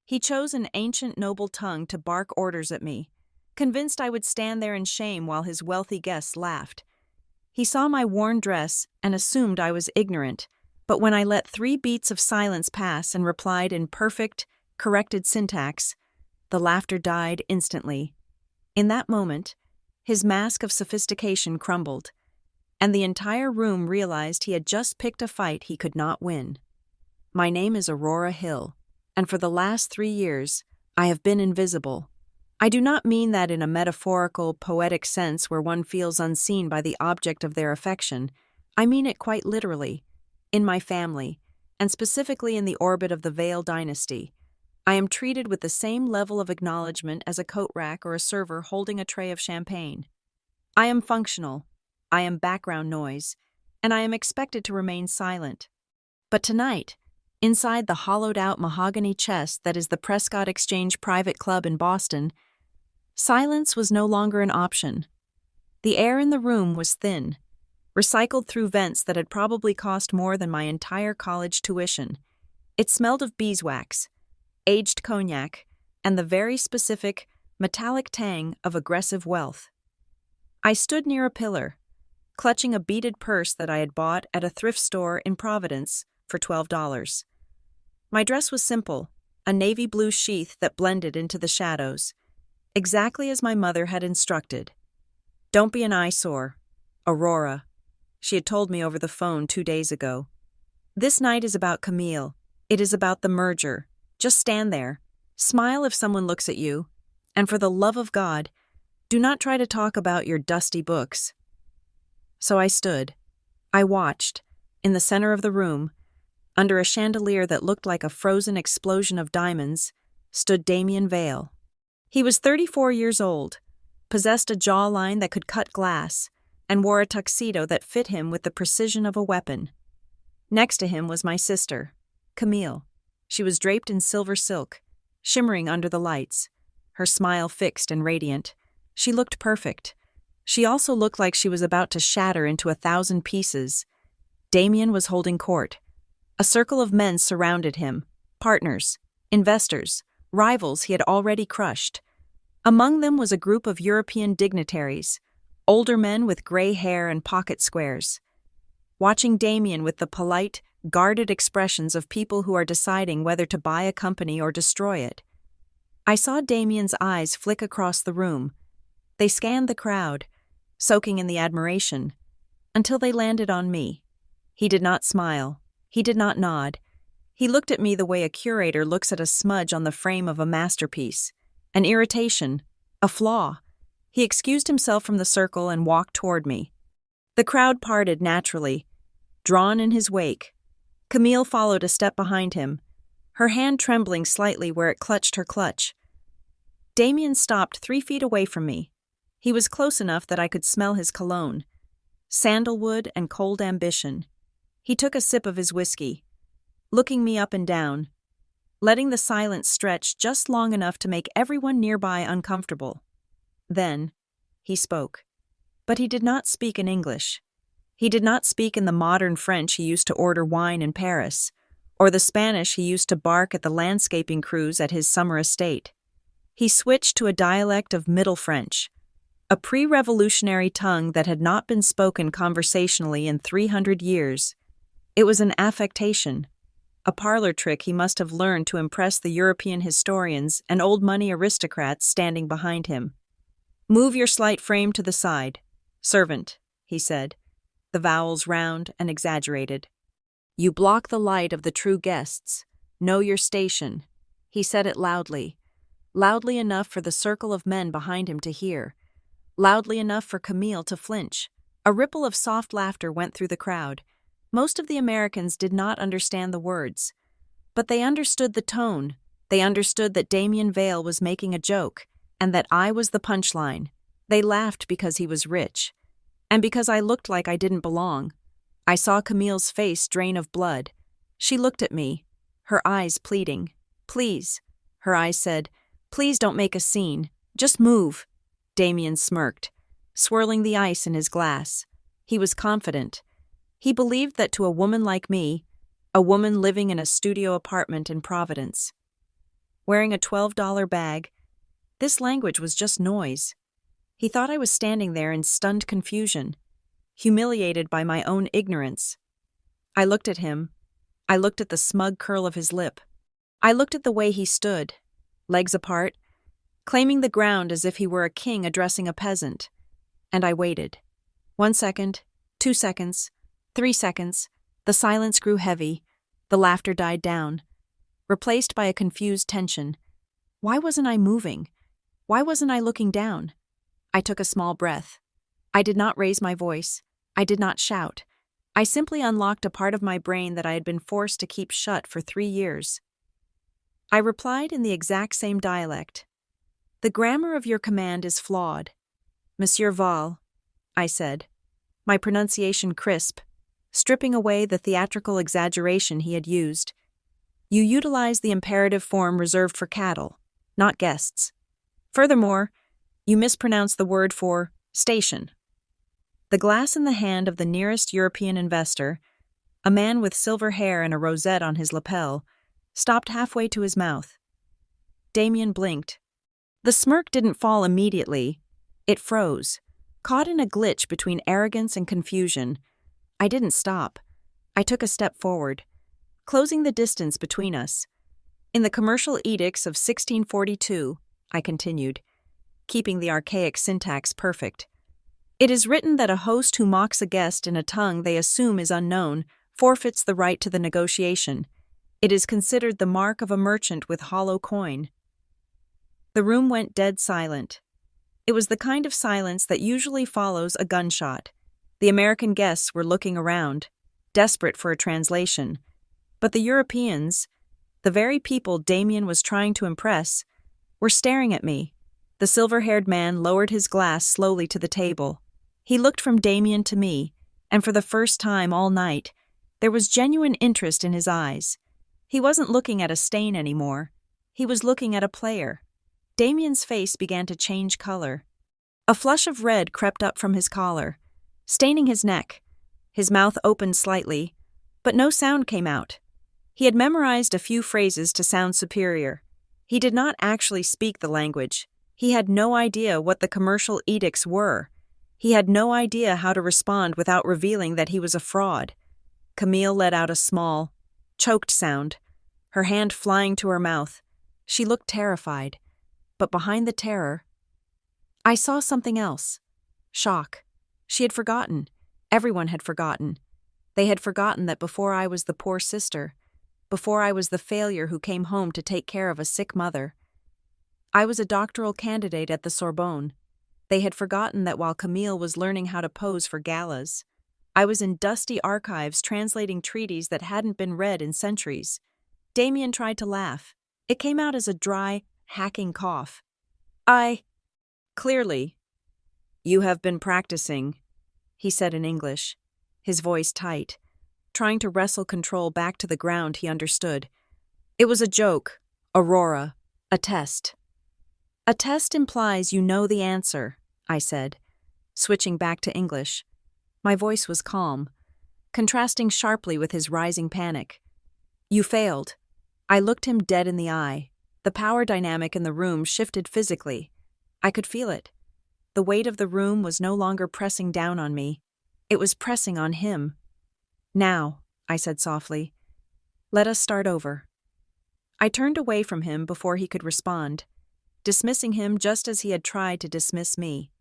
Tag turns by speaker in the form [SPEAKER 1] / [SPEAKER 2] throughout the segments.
[SPEAKER 1] He chose an ancient noble tongue to bark orders at me, convinced I would stand there in shame while his wealthy guests laughed. He saw my worn dress and assumed I was ignorant, but when I let 3 beats of silence pass and replied in perfect, corrected syntax, the laughter died instantly. In that moment, his mask of sophistication crumbled, and the entire room realized he had just picked a fight he could not win. My name is Aurora Hill, and for the last 3 years, I have been invisible. I do not mean that in a metaphorical, poetic sense where one feels unseen by the object of their affection. I mean it quite literally. In my family, and specifically in the orbit of the Vale dynasty, I am treated with the same level of acknowledgement as a coat rack or a server holding a tray of champagne. I am functional, I am background noise, and I am expected to remain silent. But tonight, inside the hollowed-out mahogany chest that is the Prescott Exchange Private Club in Boston, silence was no longer an option. The air in the room was thin, recycled through vents that had probably cost more than my entire college tuition. It smelled of beeswax, aged cognac, and the very specific, metallic tang of aggressive wealth. I stood near a pillar, clutching a beaded purse that I had bought at a thrift store in Providence for $12. My dress was simple, a navy blue sheath that blended into the shadows, exactly as my mother had instructed. Don't be an eyesore, Aurora, she had told me over the phone 2 days ago. This night is about Camille. It is about the merger. Just stand there, smile if someone looks at you, and for the love of God, do not try to talk about your dusty books. So I stood. I watched, in the center of the room, under a chandelier that looked like a frozen explosion of diamonds, stood Damien Vale. He was 34 years old, possessed a jawline that could cut glass, and wore a tuxedo that fit him with the precision of a weapon. Next to him was my sister, Camille. She was draped in silver silk, shimmering under the lights, her smile fixed and radiant. She looked perfect. She also looked like she was about to shatter into 1,000 pieces. Damien was holding court. A circle of men surrounded him, partners, investors, rivals he had already crushed. Among them was a group of European dignitaries, older men with gray hair and pocket squares. Watching Damien with the polite, guarded expressions of people who are deciding whether to buy a company or destroy it, I saw Damien's eyes flick across the room. They scanned the crowd, soaking in the admiration, until they landed on me. He did not smile. He did not nod. He looked at me the way a curator looks at a smudge on the frame of a masterpiece, an irritation, a flaw. He excused himself from the circle and walked toward me. The crowd parted naturally, drawn in his wake. Camille followed a step behind him, her hand trembling slightly where it clutched her clutch. Damien stopped 3 feet away from me. He was close enough that I could smell his cologne, sandalwood and cold ambition. He took a sip of his whiskey, looking me up and down, letting the silence stretch just long enough to make everyone nearby uncomfortable. Then, he spoke. But he did not speak in English. He did not speak in the modern French he used to order wine in Paris, or the Spanish he used to bark at the landscaping crews at his summer estate. He switched to a dialect of Middle French, a pre-revolutionary tongue that had not been spoken conversationally in 300 years. It was an affectation, a parlor trick he must have learned to impress the European historians and old-money aristocrats standing behind him. "Move your slight frame to the side, servant," he said, the vowels round and exaggerated. "You block the light of the true guests. Know your station." He said it loudly, loudly enough for the circle of men behind him to hear, loudly enough for Camille to flinch. A ripple of soft laughter went through the crowd. Most of the Americans did not understand the words, but they understood the tone. They understood that Damien Vale was making a joke, and that I was the punchline. They laughed because he was rich, and because I looked like I didn't belong. I saw Camille's face drain of blood. She looked at me, her eyes pleading. "Please," her eyes said, "please don't make a scene. Just move." Damien smirked, swirling the ice in his glass. He was confident. He believed that to a woman like me, a woman living in a studio apartment in Providence, wearing a $12 bag. This language was just noise. He thought I was standing there in stunned confusion, humiliated by my own ignorance. I looked at him. I looked at the smug curl of his lip. I looked at the way he stood, legs apart, claiming the ground as if he were a king addressing a peasant. And I waited. 1 second, 2 seconds, 3 seconds. The silence grew heavy. The laughter died down, replaced by a confused tension. Why wasn't I moving? Why wasn't I looking down? I took a small breath. I did not raise my voice. I did not shout. I simply unlocked a part of my brain that I had been forced to keep shut for 3 years. I replied in the exact same dialect. "The grammar of your command is flawed. Monsieur Val," I said, my pronunciation crisp, stripping away the theatrical exaggeration he had used. "You utilize the imperative form reserved for cattle, not guests. Furthermore, you mispronounce the word for station." The glass in the hand of the nearest European investor, a man with silver hair and a rosette on his lapel, stopped halfway to his mouth. Damien blinked. The smirk didn't fall immediately. It froze, caught in a glitch between arrogance and confusion. I didn't stop. I took a step forward, closing the distance between us. "In the commercial edicts of 1642, I continued, keeping the archaic syntax perfect, "it is written that a host who mocks a guest in a tongue they assume is unknown forfeits the right to the negotiation. It is considered the mark of a merchant with hollow coin." The room went dead silent. It was the kind of silence that usually follows a gunshot. The American guests were looking around, desperate for a translation. But the Europeans, the very people Damien was trying to impress, were staring at me. The silver-haired man lowered his glass slowly to the table. He looked from Damien to me, and for the first time all night, there was genuine interest in his eyes. He wasn't looking at a stain anymore. He was looking at a player. Damien's face began to change color. A flush of red crept up from his collar, staining his neck. His mouth opened slightly, but no sound came out. He had memorized a few phrases to sound superior. He did not actually speak the language. He had no idea what the commercial edicts were. He had no idea how to respond without revealing that he was a fraud. Camille let out a small, choked sound, her hand flying to her mouth. She looked terrified, but behind the terror, I saw something else. Shock. She had forgotten. Everyone had forgotten. They had forgotten that before I was the poor sister, before I was the failure who came home to take care of a sick mother, I was a doctoral candidate at the Sorbonne. They had forgotten that while Camille was learning how to pose for galas, I was in dusty archives translating treaties that hadn't been read in centuries. Damien tried to laugh. It came out as a dry, hacking cough. Clearly, you have been practicing, he said in English, his voice tight, trying to wrestle control back to the ground he understood. It was a joke, Aurora, a test. A test implies you know the answer, I said, switching back to English. My voice was calm, contrasting sharply with his rising panic. You failed. I looked him dead in the eye. The power dynamic in the room shifted physically. I could feel it. The weight of the room was no longer pressing down on me. It was pressing on him. Now, I said softly, let us start over. I turned away from him before he could respond, dismissing him just as he had tried to dismiss me.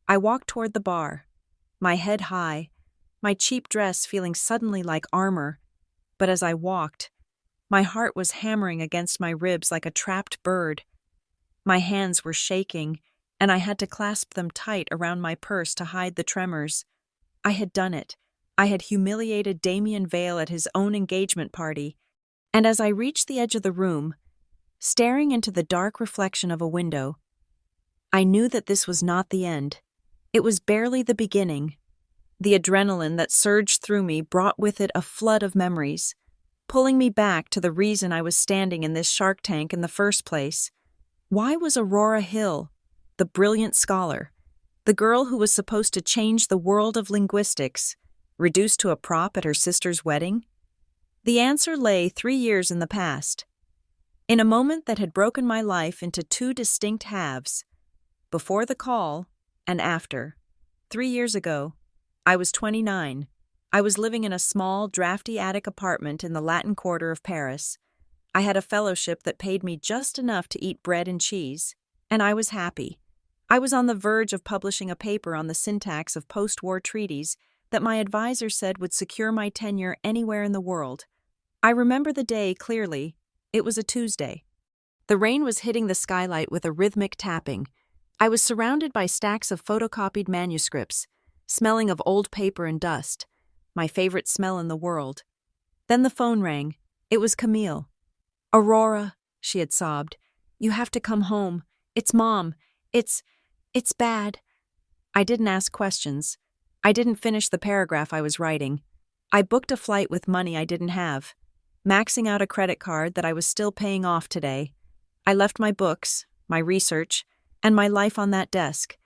[SPEAKER 1] I walked toward the bar, my head high, my cheap dress feeling suddenly like armor, but as I walked, my heart was hammering against my ribs like a trapped bird. My hands were shaking, and I had to clasp them tight around my purse to hide the tremors. I had done it. I had humiliated Damien Vale at his own engagement party, and as I reached the edge of the room, staring into the dark reflection of a window, I knew that this was not the end. It was barely the beginning. The adrenaline that surged through me brought with it a flood of memories, pulling me back to the reason I was standing in this shark tank in the first place. Why was Aurora Hill, the brilliant scholar, the girl who was supposed to change the world of linguistics, reduced to a prop at her sister's wedding? The answer lay 3 years in the past. In a moment that had broken my life into two distinct halves, before the call and after. 3 years ago, I was 29. I was living in a small, drafty attic apartment in the Latin Quarter of Paris. I had a fellowship that paid me just enough to eat bread and cheese, and I was happy. I was on the verge of publishing a paper on the syntax of post-war treaties that my advisor said would secure my tenure anywhere in the world. I remember the day clearly. It was a Tuesday. The rain was hitting the skylight with a rhythmic tapping. I was surrounded by stacks of photocopied manuscripts, smelling of old paper and dust, my favorite smell in the world. Then the phone rang. It was Camille. "Aurora," she had sobbed. "You have to come home. It's Mom. It's bad." I didn't ask questions. I didn't finish the paragraph I was writing. I booked a flight with money I didn't have, maxing out a credit card that I was still paying off today. I left my books, my research, and my life on that desk,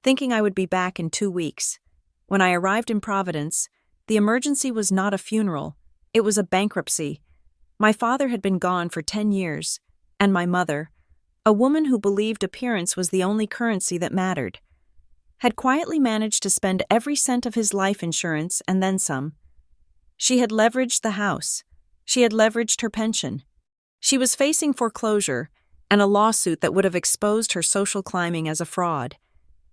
[SPEAKER 1] thinking I would be back in 2 weeks. When I arrived in Providence, the emergency was not a funeral, it was a bankruptcy. My father had been gone for 10 years, and my mother, a woman who believed appearance was the only currency that mattered, had quietly managed to spend every cent of his life insurance and then some. She had leveraged the house. She had leveraged her pension. She was facing foreclosure and a lawsuit that would have exposed her social climbing as a fraud.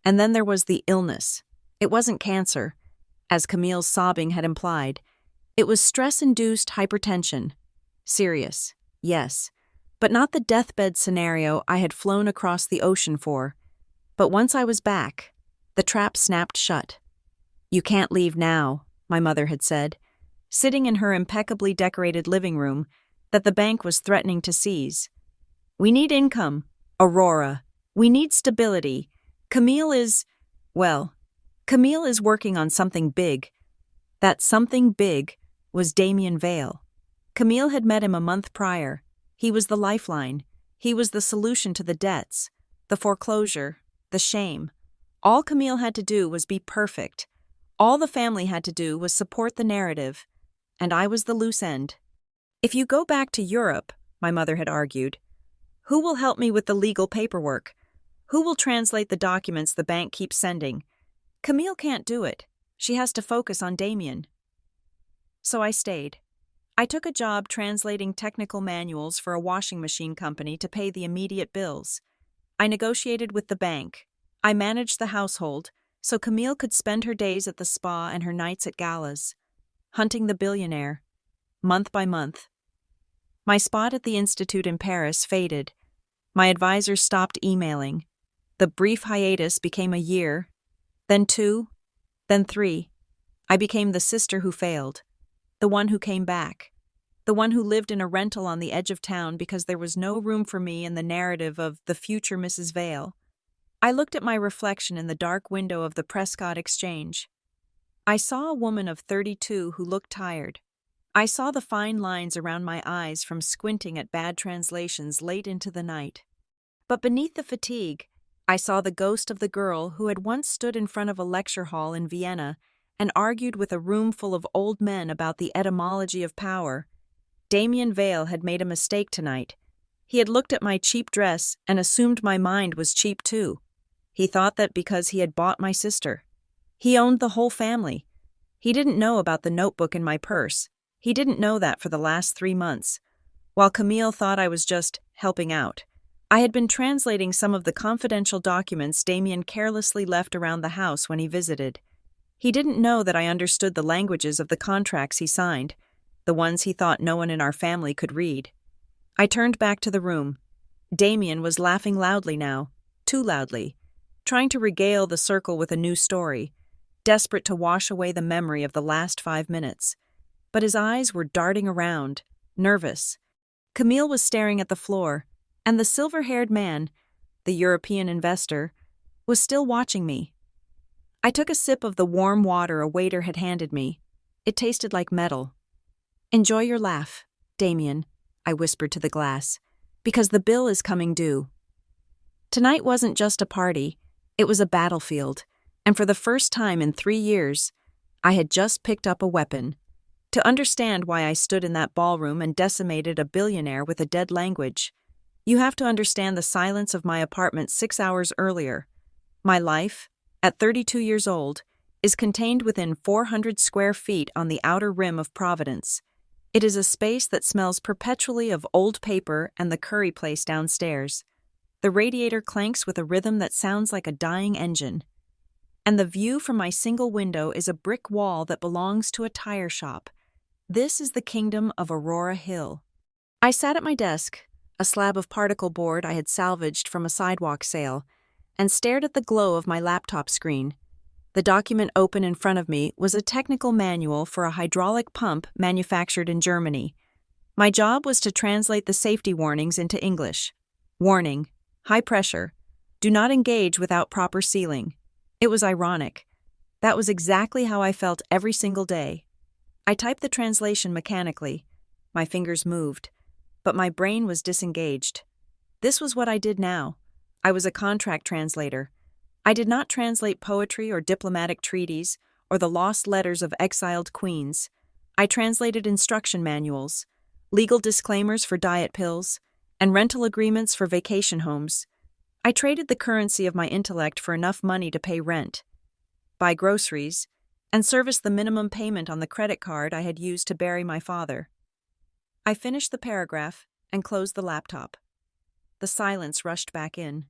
[SPEAKER 1] And then there was the illness. It wasn't cancer, as Camille's sobbing had implied. It was stress-induced hypertension. Serious, yes, but not the deathbed scenario I had flown across the ocean for. But once I was back, the trap snapped shut. "You can't leave now," my mother had said, sitting in her impeccably decorated living room that the bank was threatening to seize. "We need income, Aurora. We need stability. Camille is working on something big." That something big was Damien Vale. Camille had met him a month prior. He was the lifeline. He was the solution to the debts, the foreclosure, the shame. All Camille had to do was be perfect. All the family had to do was support the narrative. And I was the loose end. "If you go back to Europe," my mother had argued, "who will help me with the legal paperwork? Who will translate the documents the bank keeps sending? Camille can't do it. She has to focus on Damien." So I stayed. I took a job translating technical manuals for a washing machine company to pay the immediate bills. I negotiated with the bank. I managed the household, so Camille could spend her days at the spa and her nights at galas, hunting the billionaire, month by month. My spot at the Institute in Paris faded. My advisors stopped emailing. The brief hiatus became a year, then 2, then 3. I became the sister who failed, the one who came back, the one who lived in a rental on the edge of town because there was no room for me in the narrative of the future Mrs. Vale. I looked at my reflection in the dark window of the Prescott Exchange. I saw a woman of 32 who looked tired. I saw the fine lines around my eyes from squinting at bad translations late into the night. But beneath the fatigue, I saw the ghost of the girl who had once stood in front of a lecture hall in Vienna and argued with a room full of old men about the etymology of power. Damien Vale had made a mistake tonight. He had looked at my cheap dress and assumed my mind was cheap too. He thought that because he had bought my sister. He owned the whole family. He didn't know about the notebook in my purse. He didn't know that for the last 3 months. While Camille thought I was just helping out, I had been translating some of the confidential documents Damien carelessly left around the house when he visited. He didn't know that I understood the languages of the contracts he signed, the ones he thought no one in our family could read. I turned back to the room. Damien was laughing loudly now, too loudly, trying to regale the circle with a new story, desperate to wash away the memory of the last 5 minutes. But his eyes were darting around, nervous. Camille was staring at the floor, and the silver-haired man, the European investor, was still watching me. I took a sip of the warm water a waiter had handed me. It tasted like metal. "Enjoy your laugh, Damien," I whispered to the glass, "because the bill is coming due." Tonight wasn't just a party, it was a battlefield, and for the first time in 3 years, I had just picked up a weapon. To understand why I stood in that ballroom and decimated a billionaire with a dead language, you have to understand the silence of my apartment 6 hours earlier. My life, at 32 years old, is contained within 400 square feet on the outer rim of Providence. It is a space that smells perpetually of old paper and the curry place downstairs. The radiator clanks with a rhythm that sounds like a dying engine. And the view from my single window is a brick wall that belongs to a tire shop. This is the kingdom of Aurora Hill. I sat at my desk, a slab of particle board I had salvaged from a sidewalk sale, and stared at the glow of my laptop screen. The document open in front of me was a technical manual for a hydraulic pump manufactured in Germany. My job was to translate the safety warnings into English. Warning: high pressure. Do not engage without proper sealing. It was ironic. That was exactly how I felt every single day. I typed the translation mechanically. My fingers moved, but my brain was disengaged. This was what I did now. I was a contract translator. I did not translate poetry or diplomatic treaties or the lost letters of exiled queens. I translated instruction manuals, legal disclaimers for diet pills, and rental agreements for vacation homes. I traded the currency of my intellect for enough money to pay rent, buy groceries, and service the minimum payment on the credit card I had used to bury my father. I finished the paragraph and closed the laptop. The silence rushed back in.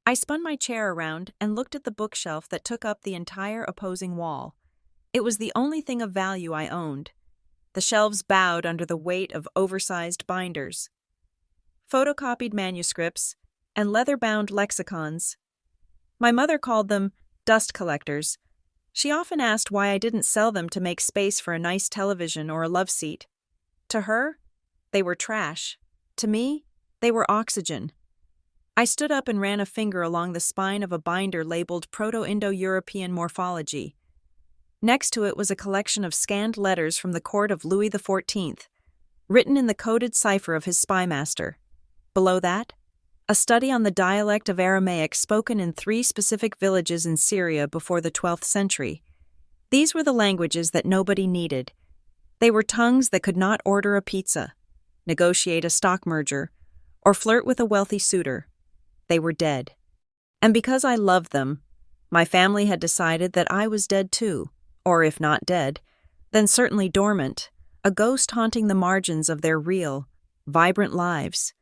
[SPEAKER 1] I spun my chair around and looked at the bookshelf that took up the entire opposing wall. It was the only thing of value I owned. The shelves bowed under the weight of oversized binders, photocopied manuscripts, and leather-bound lexicons. My mother called them dust collectors. She often asked why I didn't sell them to make space for a nice television or a love seat. To her, they were trash. To me, they were oxygen. I stood up and ran a finger along the spine of a binder labeled Proto-Indo-European Morphology. Next to it was a collection of scanned letters from the court of Louis XIV, written in the coded cipher of his spymaster. Below that, a study on the dialect of Aramaic spoken in 3 specific villages in Syria before the 12th century. These were the languages that nobody needed. They were tongues that could not order a pizza, negotiate a stock merger, or flirt with a wealthy suitor. They were dead. And because I loved them, my family had decided that I was dead too, or if not dead, then certainly dormant, a ghost haunting the margins of their real, vibrant lives.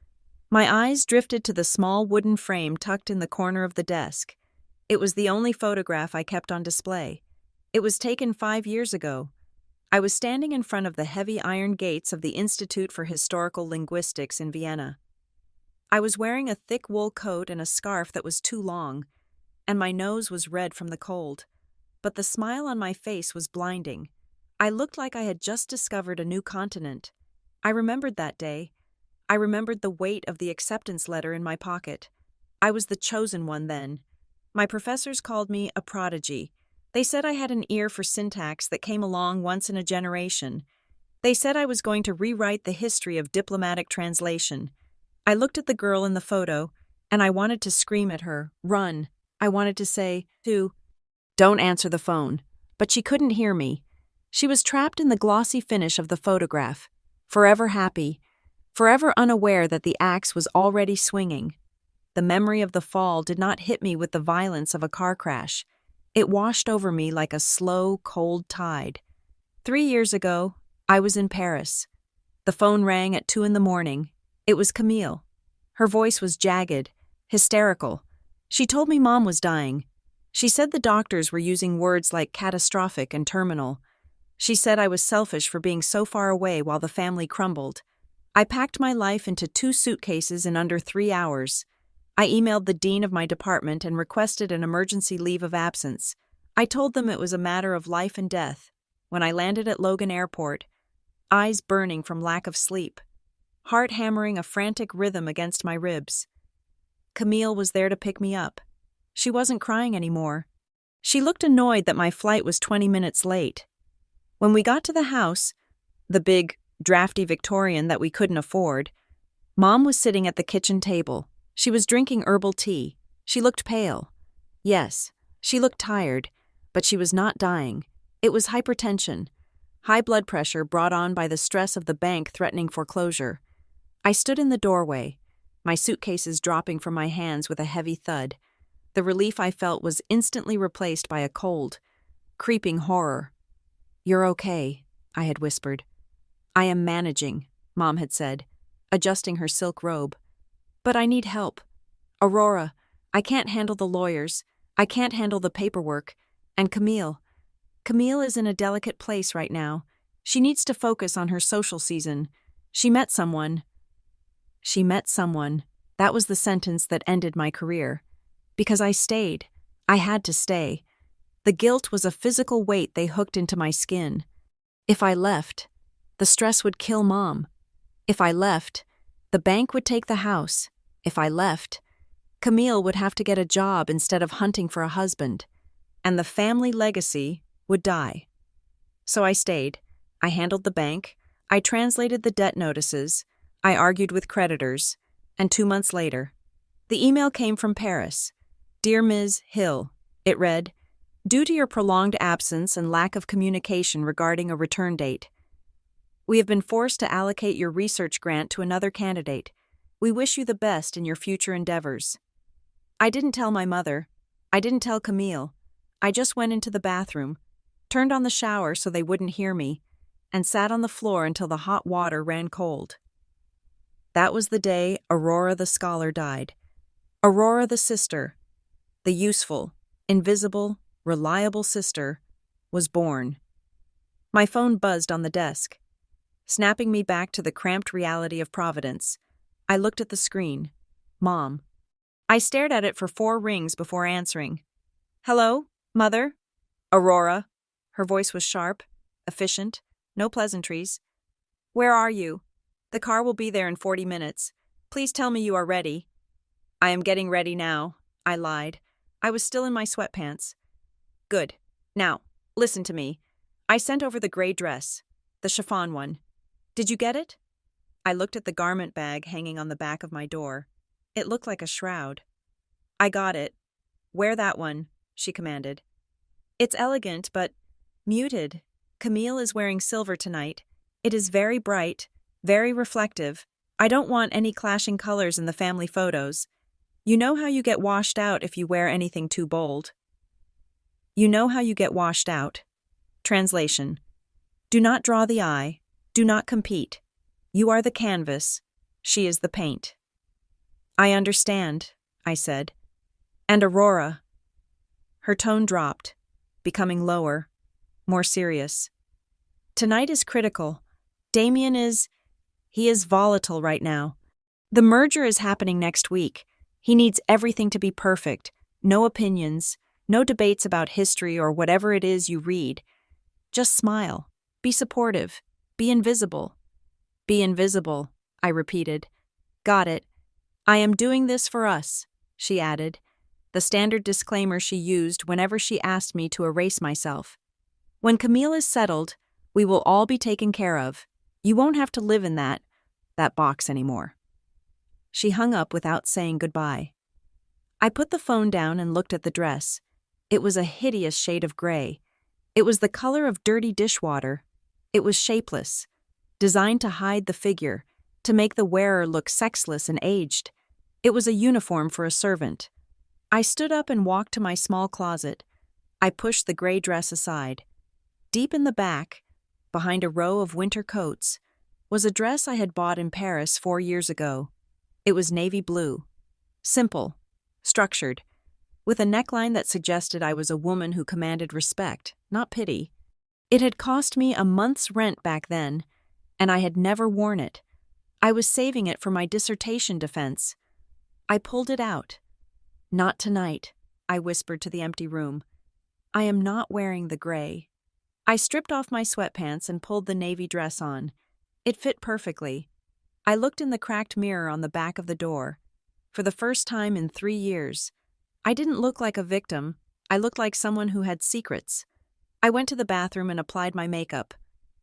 [SPEAKER 1] My eyes drifted to the small wooden frame tucked in the corner of the desk. It was the only photograph I kept on display. It was taken 5 years ago. I was standing in front of the heavy iron gates of the Institute for Historical Linguistics in Vienna. I was wearing a thick wool coat and a scarf that was too long, and my nose was red from the cold. But the smile on my face was blinding. I looked like I had just discovered a new continent. I remembered that day. I remembered the weight of the acceptance letter in my pocket. I was the chosen one then. My professors called me a prodigy. They said I had an ear for syntax that came along once in a generation. They said I was going to rewrite the history of diplomatic translation. I looked at the girl in the photo, and I wanted to scream at her, "Run." I wanted to say, "Don't answer the phone." But she couldn't hear me. She was trapped in the glossy finish of the photograph, forever happy, forever unaware that the axe was already swinging. The memory of the fall did not hit me with the violence of a car crash. It washed over me like a slow, cold tide. 3 years ago, I was in Paris. The phone rang at 2 a.m. It was Camille. Her voice was jagged, hysterical. She told me Mom was dying. She said the doctors were using words like catastrophic and terminal. She said I was selfish for being so far away while the family crumbled. I packed my life into 2 suitcases in under 3 hours. I emailed the dean of my department and requested an emergency leave of absence. I told them it was a matter of life and death. When I landed at Logan Airport, eyes burning from lack of sleep, heart hammering a frantic rhythm against my ribs. Camille was there to pick me up. She wasn't crying anymore. She looked annoyed that my flight was 20 minutes late. When we got to the house, the big, drafty Victorian that we couldn't afford, Mom was sitting at the kitchen table. She was drinking herbal tea. She looked pale. Yes, she looked tired, but she was not dying. It was hypertension. high blood pressure brought on by the stress of the bank threatening foreclosure. I stood in the doorway, my suitcases dropping from my hands with a heavy thud. The relief I felt was instantly replaced by a cold, creeping horror. "You're okay," I had whispered. "I am managing," Mom had said, adjusting her silk robe. "But I need help. Aurora, I can't handle the lawyers. I can't handle the paperwork. And Camille. Camille is in a delicate place right now. She needs to focus on her social season. She met someone. That was the sentence that ended my career. Because I stayed. I had to stay. The guilt was a physical weight they hooked into my skin. If I left, the stress would kill Mom. If I left, the bank would take the house. If I left, Camille would have to get a job instead of hunting for a husband. And the family legacy would die. So I stayed. I handled the bank. I translated the debt notices. I argued with creditors. And 2 months later, the email came from Paris. "Dear Ms. Hill," it read, "due to your prolonged absence and lack of communication regarding a return date, we have been forced to allocate your research grant to another candidate. We wish you the best in your future endeavors." I didn't tell my mother. I didn't tell Camille. I just went into the bathroom, turned on the shower so they wouldn't hear me, and sat on the floor until the hot water ran cold. That was the day Aurora the scholar died. Aurora the sister, the useful, invisible, reliable sister, was born. My phone buzzed on the desk, snapping me back to the cramped reality of Providence. I looked at the screen. Mom. I stared at it for 4 rings before answering. "Hello, Mother?" "Aurora." Her voice was sharp, efficient, no pleasantries. "Where are you? The car will be there in 40 minutes. Please tell me you are ready." "I am getting ready now," I lied. I was still in my sweatpants. "Good. Now, listen to me. I sent over the gray dress, the chiffon one. Did you get it?" I looked at the garment bag hanging on the back of my door. It looked like a shroud. "I got it. Wear that one," she commanded. "It's elegant, but muted. Camille is wearing silver tonight. It is very bright, very reflective. I don't want any clashing colors in the family photos. You know how you get washed out if you wear anything too bold." You know how you get washed out. Translation: do not draw the eye. Do not compete. You are the canvas. She is the paint. "I understand," I said. "And Aurora." Her tone dropped, becoming lower, more serious. "Tonight is critical. Damien he is volatile right now. The merger is happening next week. He needs everything to be perfect. No opinions, no debates about history or whatever it is you read. Just smile. Be supportive. Be invisible." "Be invisible," I repeated. "Got it. I am doing this for us," she added, the standard disclaimer she used whenever she asked me to erase myself. "When Camille is settled, we will all be taken care of. You won't have to live in that box anymore." She hung up without saying goodbye. I put the phone down and looked at the dress. It was a hideous shade of gray. It was the color of dirty dishwater. It was shapeless, designed to hide the figure, to make the wearer look sexless and aged. It was a uniform for a servant. I stood up and walked to my small closet. I pushed the gray dress aside. Deep in the back, behind a row of winter coats, was a dress I had bought in Paris 4 years ago. It was navy blue. Simple, structured, with a neckline that suggested I was a woman who commanded respect, not pity. It had cost me a month's rent back then, and I had never worn it. I was saving it for my dissertation defense. I pulled it out. "Not tonight," I whispered to the empty room. "I am not wearing the gray." I stripped off my sweatpants and pulled the navy dress on. It fit perfectly. I looked in the cracked mirror on the back of the door. For the first time in 3 years, I didn't look like a victim. I looked like someone who had secrets. I went to the bathroom and applied my makeup.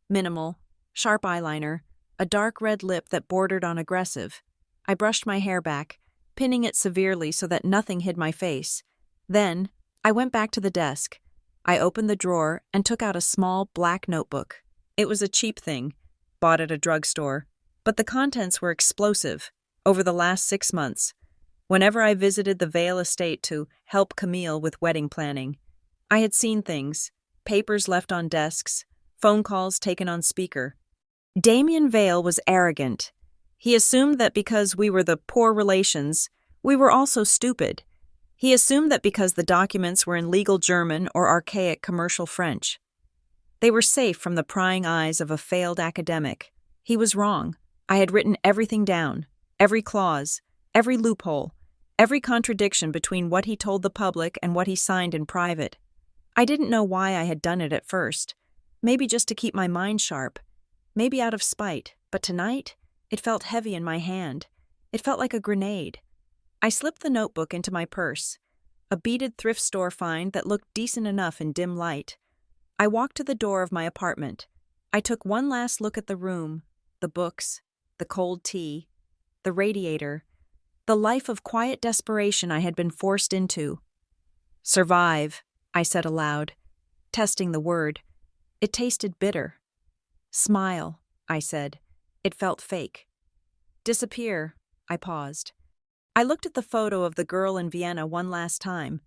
[SPEAKER 1] Minimal, sharp eyeliner, a dark red lip that bordered on aggressive. I brushed my hair back, pinning it severely so that nothing hid my face. Then, I went back to the desk. I opened the drawer and took out a small black notebook. It was a cheap thing, bought at a drugstore, but the contents were explosive. Over the last 6 months, whenever I visited the Vale estate to help Camille with wedding planning, I had seen things, papers left on desks, phone calls taken on speaker. Damien Vale was arrogant. He assumed that because we were the poor relations, we were also stupid. He assumed that because the documents were in legal German or archaic commercial French, they were safe from the prying eyes of a failed academic. He was wrong. I had written everything down, every clause, every loophole, every contradiction between what he told the public and what he signed in private. I didn't know why I had done it at first. Maybe just to keep my mind sharp. Maybe out of spite. But tonight, it felt heavy in my hand. It felt like a grenade. I slipped the notebook into my purse, a beaded thrift store find that looked decent enough in dim light. I walked to the door of my apartment. I took one last look at the room, the books, the cold tea, the radiator, the life of quiet desperation I had been forced into. Survive, I said aloud, testing the word. It tasted bitter. Smile, I said. It felt fake. Disappear, I paused. I looked at the photo of the girl in Vienna one last time.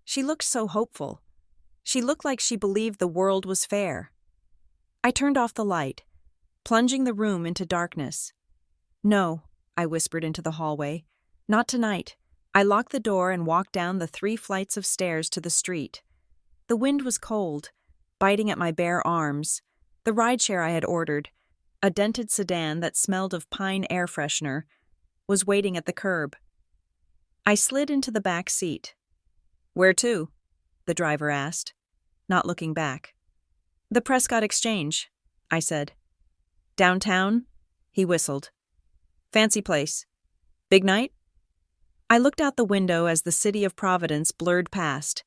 [SPEAKER 1] She looked so hopeful. She looked like she believed the world was fair. I turned off the light, plunging the room into darkness. No, I whispered into the hallway. Not tonight. I locked the door and walked down the 3 flights of stairs to the street. The wind was cold, biting at my bare arms. The rideshare I had ordered, a dented sedan that smelled of pine air freshener, was waiting at the curb. I slid into the back seat. "Where to?" the driver asked, not looking back. "The Prescott Exchange," I said. "Downtown?" he whistled. "Fancy place. Big night?" I looked out the window as the city of Providence blurred past.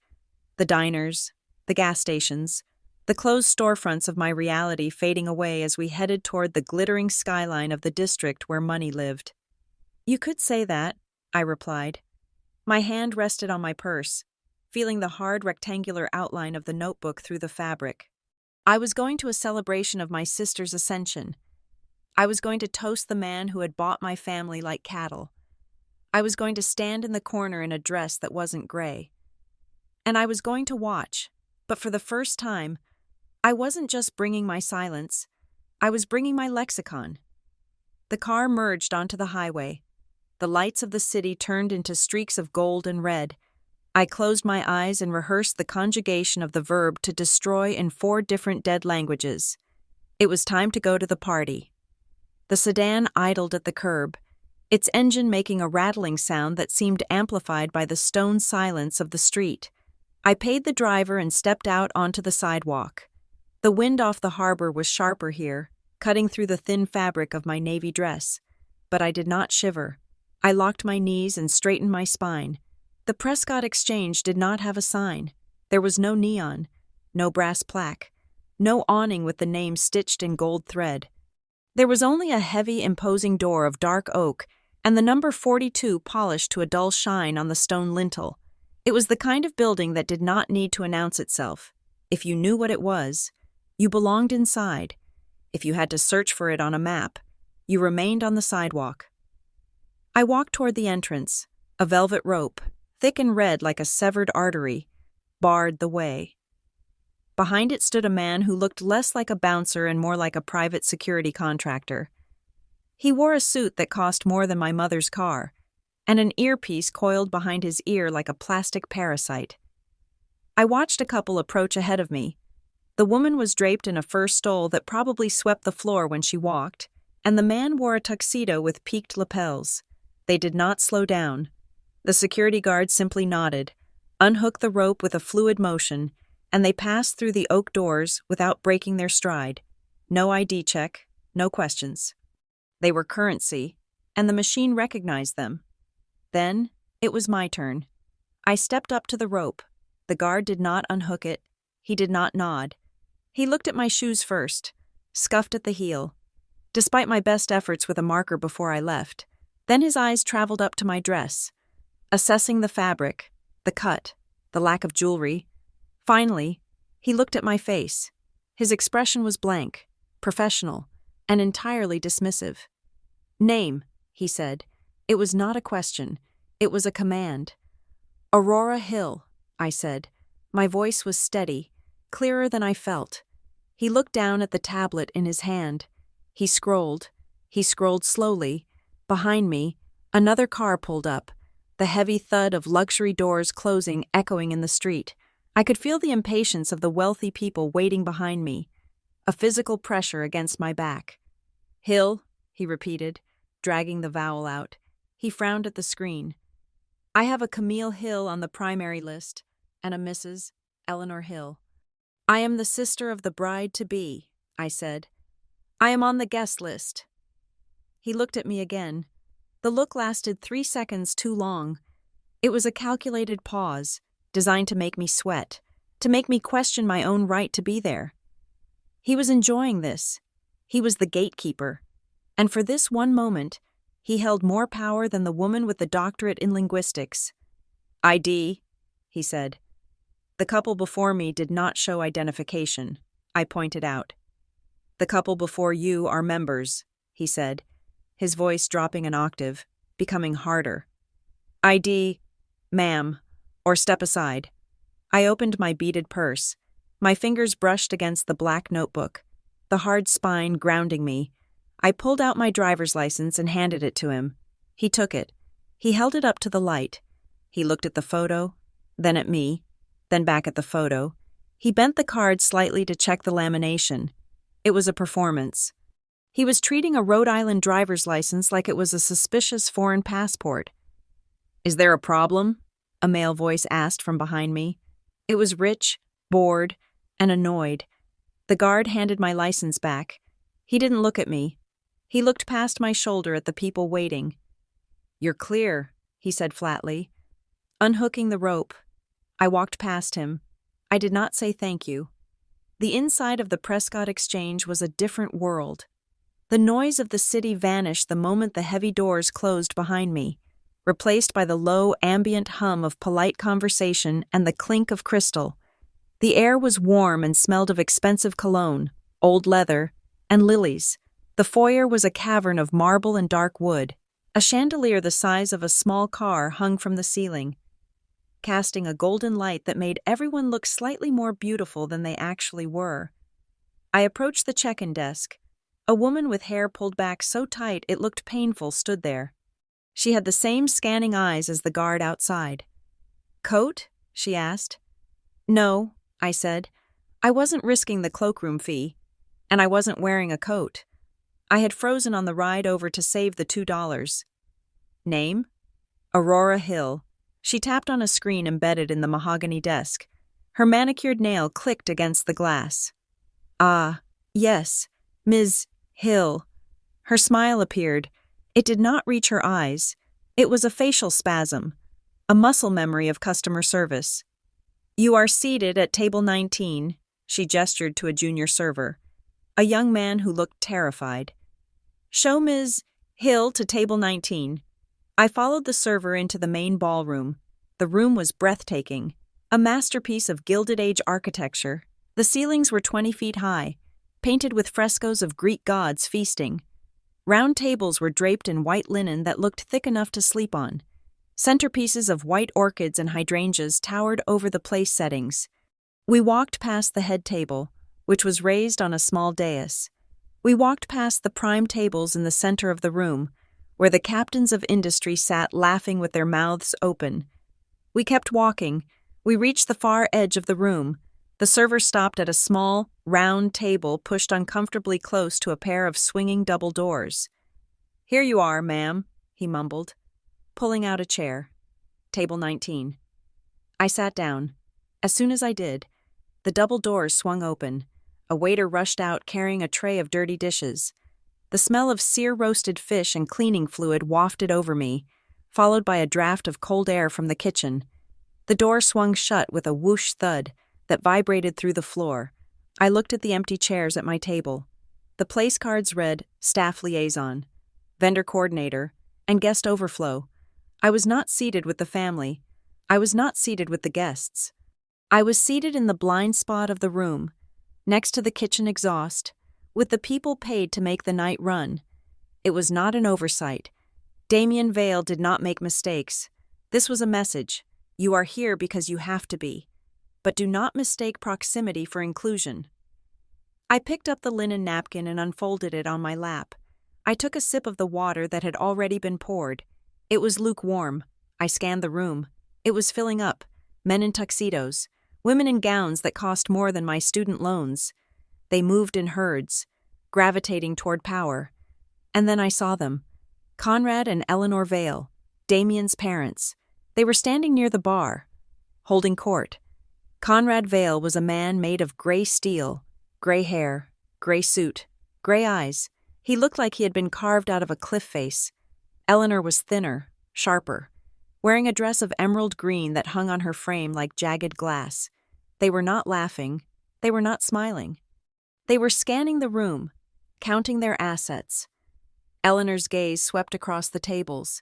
[SPEAKER 1] The diners, the gas stations, the closed storefronts of my reality fading away as we headed toward the glittering skyline of the district where money lived. "You could say that," I replied. My hand rested on my purse, feeling the hard rectangular outline of the notebook through the fabric. I was going to a celebration of my sister's ascension. I was going to toast the man who had bought my family like cattle. I was going to stand in the corner in a dress that wasn't gray. And I was going to watch, but for the first time, I wasn't just bringing my silence, I was bringing my lexicon. The car merged onto the highway. The lights of the city turned into streaks of gold and red. I closed my eyes and rehearsed the conjugation of the verb to destroy in 4 different dead languages. It was time to go to the party. The sedan idled at the curb, its engine making a rattling sound that seemed amplified by the stone silence of the street. I paid the driver and stepped out onto the sidewalk. The wind off the harbor was sharper here, cutting through the thin fabric of my navy dress. But I did not shiver. I locked my knees and straightened my spine. The Prescott Exchange did not have a sign. There was no neon, no brass plaque, no awning with the name stitched in gold thread. There was only a heavy, imposing door of dark oak and the number 42 polished to a dull shine on the stone lintel. It was the kind of building that did not need to announce itself. If you knew what it was, you belonged inside. If you had to search for it on a map, you remained on the sidewalk. I walked toward the entrance. A velvet rope, thick and red like a severed artery, barred the way. Behind it stood a man who looked less like a bouncer and more like a private security contractor. He wore a suit that cost more than my mother's car, and an earpiece coiled behind his ear like a plastic parasite. I watched a couple approach ahead of me. The woman was draped in a fur stole that probably swept the floor when she walked, and the man wore a tuxedo with peaked lapels. They did not slow down. The security guard simply nodded, unhooked the rope with a fluid motion, and they passed through the oak doors without breaking their stride. No ID check, no questions. They were currency, and the machine recognized them. Then, it was my turn. I stepped up to the rope. The guard did not unhook it. He did not nod. He looked at my shoes first, scuffed at the heel, despite my best efforts with a marker before I left. Then his eyes traveled up to my dress, assessing the fabric, the cut, the lack of jewelry. Finally, he looked at my face. His expression was blank. professional, and entirely dismissive. "Name," he said. It was not a question. It was a command. "Aurora Hill," I said. My voice was steady, clearer than I felt. He looked down at the tablet in his hand. He scrolled slowly. Behind me, another car pulled up, the heavy thud of luxury doors closing echoing in the street. I could feel the impatience of the wealthy people waiting behind me, a physical pressure against my back. "Hill," he repeated, dragging the vowel out. He frowned at the screen. "I have a Camille Hill on the primary list, and a Mrs. Eleanor Hill." "I am the sister of the bride-to-be," I said. "I am on the guest list." He looked at me again. The look lasted 3 seconds too long. It was a calculated pause, designed to make me sweat, to make me question my own right to be there. He was enjoying this. He was the gatekeeper. And for this one moment, he held more power than the woman with the doctorate in linguistics. "ID," he said. "The couple before me did not show identification," I pointed out. "The couple before you are members," he said, his voice dropping an octave, becoming harder. "ID, ma'am, or step aside." I opened my beaded purse. My fingers brushed against the black notebook, the hard spine grounding me. I pulled out my driver's license and handed it to him. He took it. He held it up to the light. He looked at the photo, then at me, then back at the photo. He bent the card slightly to check the lamination. It was a performance. He was treating a Rhode Island driver's license like it was a suspicious foreign passport. "Is there a problem?" a male voice asked from behind me. It was rich, bored, and annoyed. The guard handed my license back. He didn't look at me. He looked past my shoulder at the people waiting. "You're clear," he said flatly. Unhooking the rope, I walked past him. I did not say thank you. The inside of the Prescott Exchange was a different world. The noise of the city vanished the moment the heavy doors closed behind me, replaced by the low, ambient hum of polite conversation and the clink of crystal. The air was warm and smelled of expensive cologne, old leather, and lilies. The foyer was a cavern of marble and dark wood. A chandelier the size of a small car hung from the ceiling, casting a golden light that made everyone look slightly more beautiful than they actually were. I approached the check-in desk. A woman with hair pulled back so tight it looked painful stood there. She had the same scanning eyes as the guard outside. "Coat?" she asked. "No," I said. I wasn't risking the cloakroom fee, and I wasn't wearing a coat. I had frozen on the ride over to save the $2. "Name?" "Aurora Hill." She tapped on a screen embedded in the mahogany desk. Her manicured nail clicked against the glass. "Ah, yes, Ms. Hill." Her smile appeared. It did not reach her eyes. It was a facial spasm, a muscle memory of customer service. "You are seated at table 19, she gestured to a junior server, a young man who looked terrified. "Show Ms. Hill to table 19. I followed the server into the main ballroom. The room was breathtaking, a masterpiece of Gilded Age architecture. The ceilings were 20 feet high, painted with frescoes of Greek gods feasting. Round tables were draped in white linen that looked thick enough to sleep on. Centerpieces of white orchids and hydrangeas towered over the place settings. We walked past the head table, which was raised on a small dais. We walked past the prime tables in the center of the room, where the captains of industry sat laughing with their mouths open. We kept walking. We reached the far edge of the room. The server stopped at a small, round table pushed uncomfortably close to a pair of swinging double doors. "Here you are, ma'am," he mumbled, pulling out a chair. Table 19. I sat down. As soon as I did, the double doors swung open. A waiter rushed out carrying a tray of dirty dishes. The smell of sear-roasted fish and cleaning fluid wafted over me, followed by a draft of cold air from the kitchen. The door swung shut with a whoosh thud that vibrated through the floor. I looked at the empty chairs at my table. The place cards read Staff Liaison, Vendor Coordinator, and Guest Overflow. I was not seated with the family. I was not seated with the guests. I was seated in the blind spot of the room, next to the kitchen exhaust, with the people paid to make the night run. It was not an oversight. Damien Vale did not make mistakes. This was a message. You are here because you have to be. But do not mistake proximity for inclusion. I picked up the linen napkin and unfolded it on my lap. I took a sip of the water that had already been poured. It was lukewarm. I scanned the room. It was filling up. Men in tuxedos. Women in gowns that cost more than my student loans. They moved in herds, gravitating toward power. And then I saw them. Conrad and Eleanor Vale, Damien's parents. They were standing near the bar, holding court. Conrad Vale was a man made of gray steel, gray hair, gray suit, gray eyes. He looked like he had been carved out of a cliff face. Eleanor was thinner, sharper, wearing a dress of emerald green that hung on her frame like jagged glass. They were not laughing. They were not smiling. They were scanning the room, counting their assets. Eleanor's gaze swept across the tables.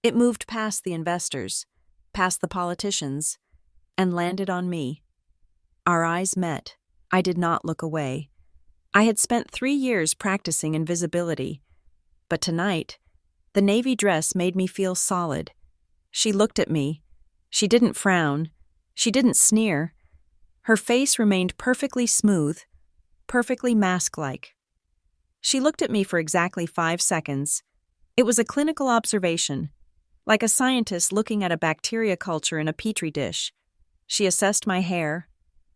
[SPEAKER 1] It moved past the investors, past the politicians, and landed on me. Our eyes met. I did not look away. I had spent 3 years practicing invisibility. But tonight, the navy dress made me feel solid. She looked at me. She didn't frown. She didn't sneer. Her face remained perfectly smooth, perfectly mask-like. She looked at me for exactly 5 seconds. It was a clinical observation, like a scientist looking at a bacteria culture in a petri dish. She assessed my hair,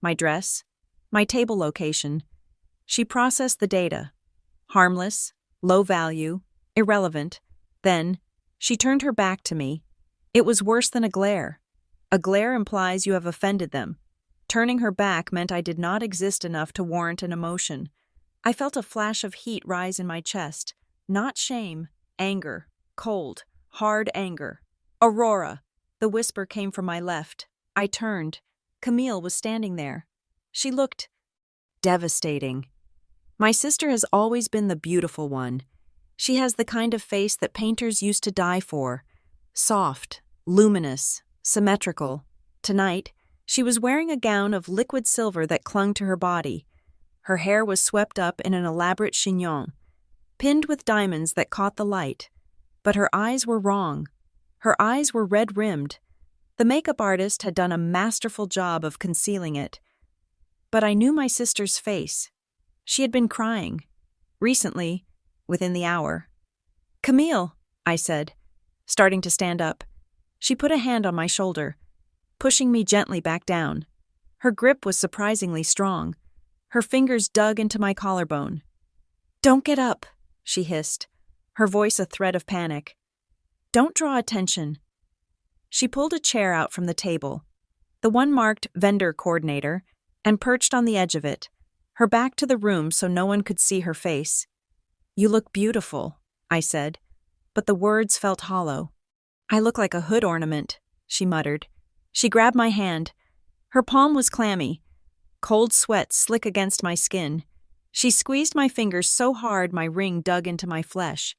[SPEAKER 1] my dress, my table location. She processed the data. Harmless, low value, irrelevant. Then, she turned her back to me. It was worse than a glare. A glare implies you have offended them. Turning her back meant I did not exist enough to warrant an emotion. I felt a flash of heat rise in my chest. Not shame, anger, cold, hard anger. Aurora! The whisper came from my left. I turned. Camille was standing there. She looked devastating. My sister has always been the beautiful one. She has the kind of face that painters used to die for. Soft, luminous, symmetrical. Tonight, she was wearing a gown of liquid silver that clung to her body. Her hair was swept up in an elaborate chignon, pinned with diamonds that caught the light. But her eyes were wrong. Her eyes were red-rimmed. The makeup artist had done a masterful job of concealing it. But I knew my sister's face. She had been crying. Recently, within the hour. "Camille," I said, starting to stand up. She put a hand on my shoulder, pushing me gently back down. Her grip was surprisingly strong. Her fingers dug into my collarbone. "Don't get up," she hissed, her voice a thread of panic. "Don't draw attention." She pulled a chair out from the table, the one marked vendor coordinator, and perched on the edge of it, her back to the room so no one could see her face. "You look beautiful," I said, but the words felt hollow. "I look like a hood ornament," she muttered. She grabbed my hand. Her palm was clammy, cold sweat slick against my skin. She squeezed my fingers so hard my ring dug into my flesh.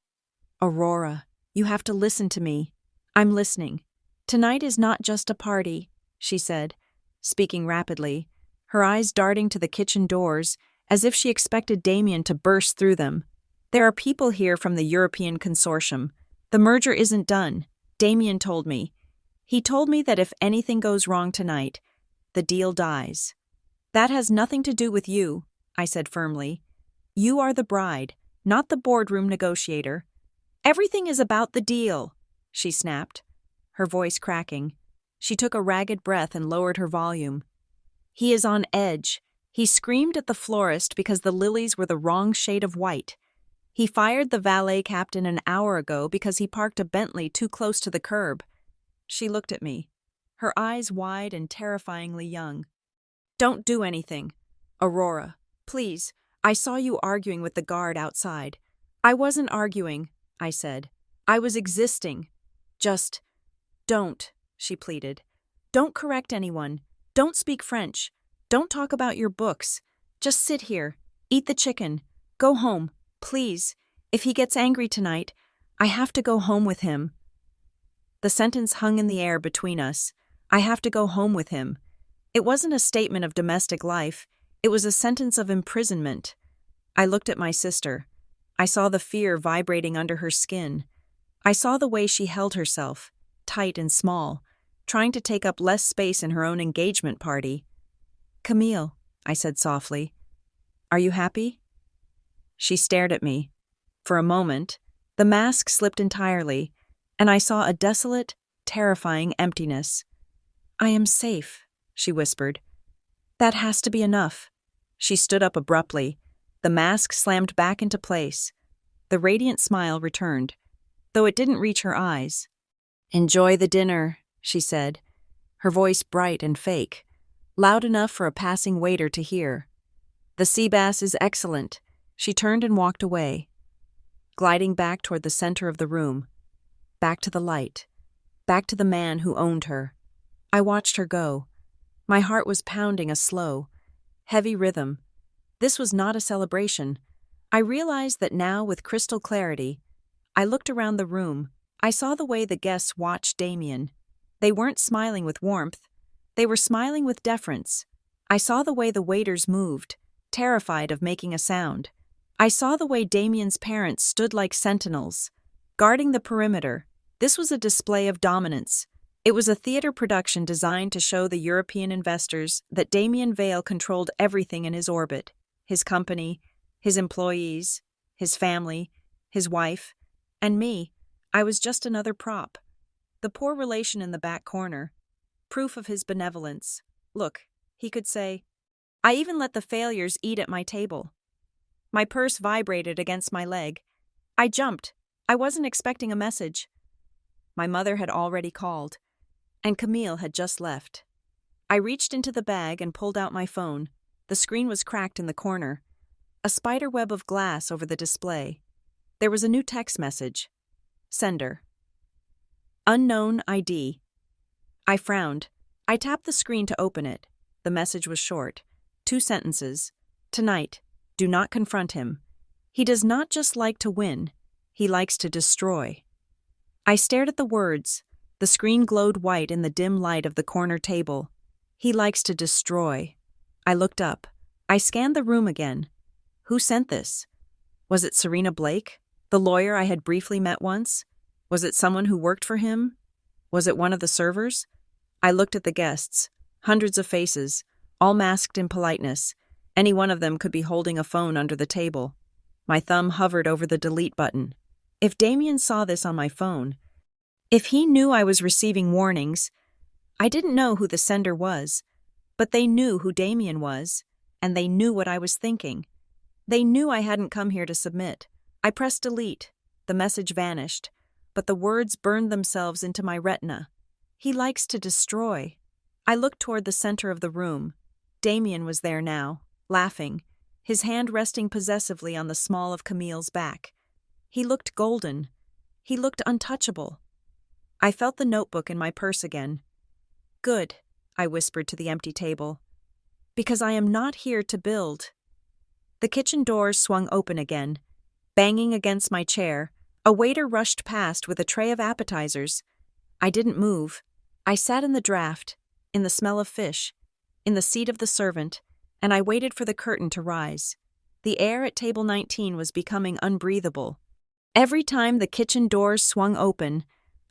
[SPEAKER 1] "Aurora, you have to listen to me." "I'm listening." "Tonight is not just a party," she said, speaking rapidly, her eyes darting to the kitchen doors as if she expected Damien to burst through them. "There are people here from the European Consortium. The merger isn't done. Damien told me. He told me that if anything goes wrong tonight, the deal dies. That has nothing to do with you," I said firmly. "You are the bride, not the boardroom negotiator." "Everything is about the deal," she snapped, her voice cracking. She took a ragged breath and lowered her volume. "He is on edge. He screamed at the florist because the lilies were the wrong shade of white. He fired the valet captain an hour ago because he parked a Bentley too close to the curb." She looked at me, her eyes wide and terrifyingly young. "Don't do anything. Aurora, please, I saw you arguing with the guard outside." "I wasn't arguing," I said. "I was existing. Just don't," she pleaded. "Don't correct anyone. Don't speak French. Don't talk about your books. Just sit here. Eat the chicken. Go home. Please. If he gets angry tonight, I have to go home with him." The sentence hung in the air between us. I have to go home with him. It wasn't a statement of domestic life. It was a sentence of imprisonment. I looked at my sister. I saw the fear vibrating under her skin. I saw the way she held herself, tight and small, trying to take up less space in her own engagement party. "Camille," I said softly, "are you happy?" She stared at me. For a moment, the mask slipped entirely, and I saw a desolate, terrifying emptiness. "I am safe," she whispered. "That has to be enough." She stood up abruptly. The mask slammed back into place. The radiant smile returned, though it didn't reach her eyes. "Enjoy the dinner," she said, her voice bright and fake, loud enough for a passing waiter to hear. "The sea bass is excellent." She turned and walked away, gliding back toward the center of the room, back to the light, back to the man who owned her. I watched her go. My heart was pounding a slow, heavy rhythm. This was not a celebration. I realized that now with crystal clarity. I looked around the room. I saw the way the guests watched Damien. They weren't smiling with warmth. They were smiling with deference. I saw the way the waiters moved, terrified of making a sound. I saw the way Damien's parents stood like sentinels, guarding the perimeter. This was a display of dominance. It was a theater production designed to show the European investors that Damien Vale controlled everything in his orbit: his company, his employees, his family, his wife, and me. I was just another prop. The poor relation in the back corner. Proof of his benevolence. Look, he could say. I even let the failures eat at my table. My purse vibrated against my leg. I jumped. I wasn't expecting a message. My mother had already called, and Camille had just left. I reached into the bag and pulled out my phone. The screen was cracked in the corner, a spider web of glass over the display. There was a new text message. Sender. Unknown ID. I frowned. I tapped the screen to open it. The message was short. 2 sentences. Tonight, do not confront him. He does not just like to win, he likes to destroy. I stared at the words. The screen glowed white in the dim light of the corner table. He likes to destroy. I looked up. I scanned the room again. Who sent this? Was it Serena Blake, the lawyer I had briefly met once? Was it someone who worked for him? Was it one of the servers? I looked at the guests. Hundreds of faces, all masked in politeness. Any one of them could be holding a phone under the table. My thumb hovered over the delete button. If Damien saw this on my phone, if he knew I was receiving warnings, I didn't know who the sender was, but they knew who Damien was, and they knew what I was thinking. They knew I hadn't come here to submit. I pressed delete. The message vanished, but the words burned themselves into my retina. He likes to destroy. I looked toward the center of the room. Damien was there now, laughing, his hand resting possessively on the small of Camille's back. He looked golden. He looked untouchable. I felt the notebook in my purse again. Good, I whispered to the empty table. Because I am not here to build. The kitchen doors swung open again. Banging against my chair, a waiter rushed past with a tray of appetizers. I didn't move. I sat in the draft, in the smell of fish, in the seat of the servant, and I waited for the curtain to rise. The air at table 19 was becoming unbreathable. Every time the kitchen doors swung open,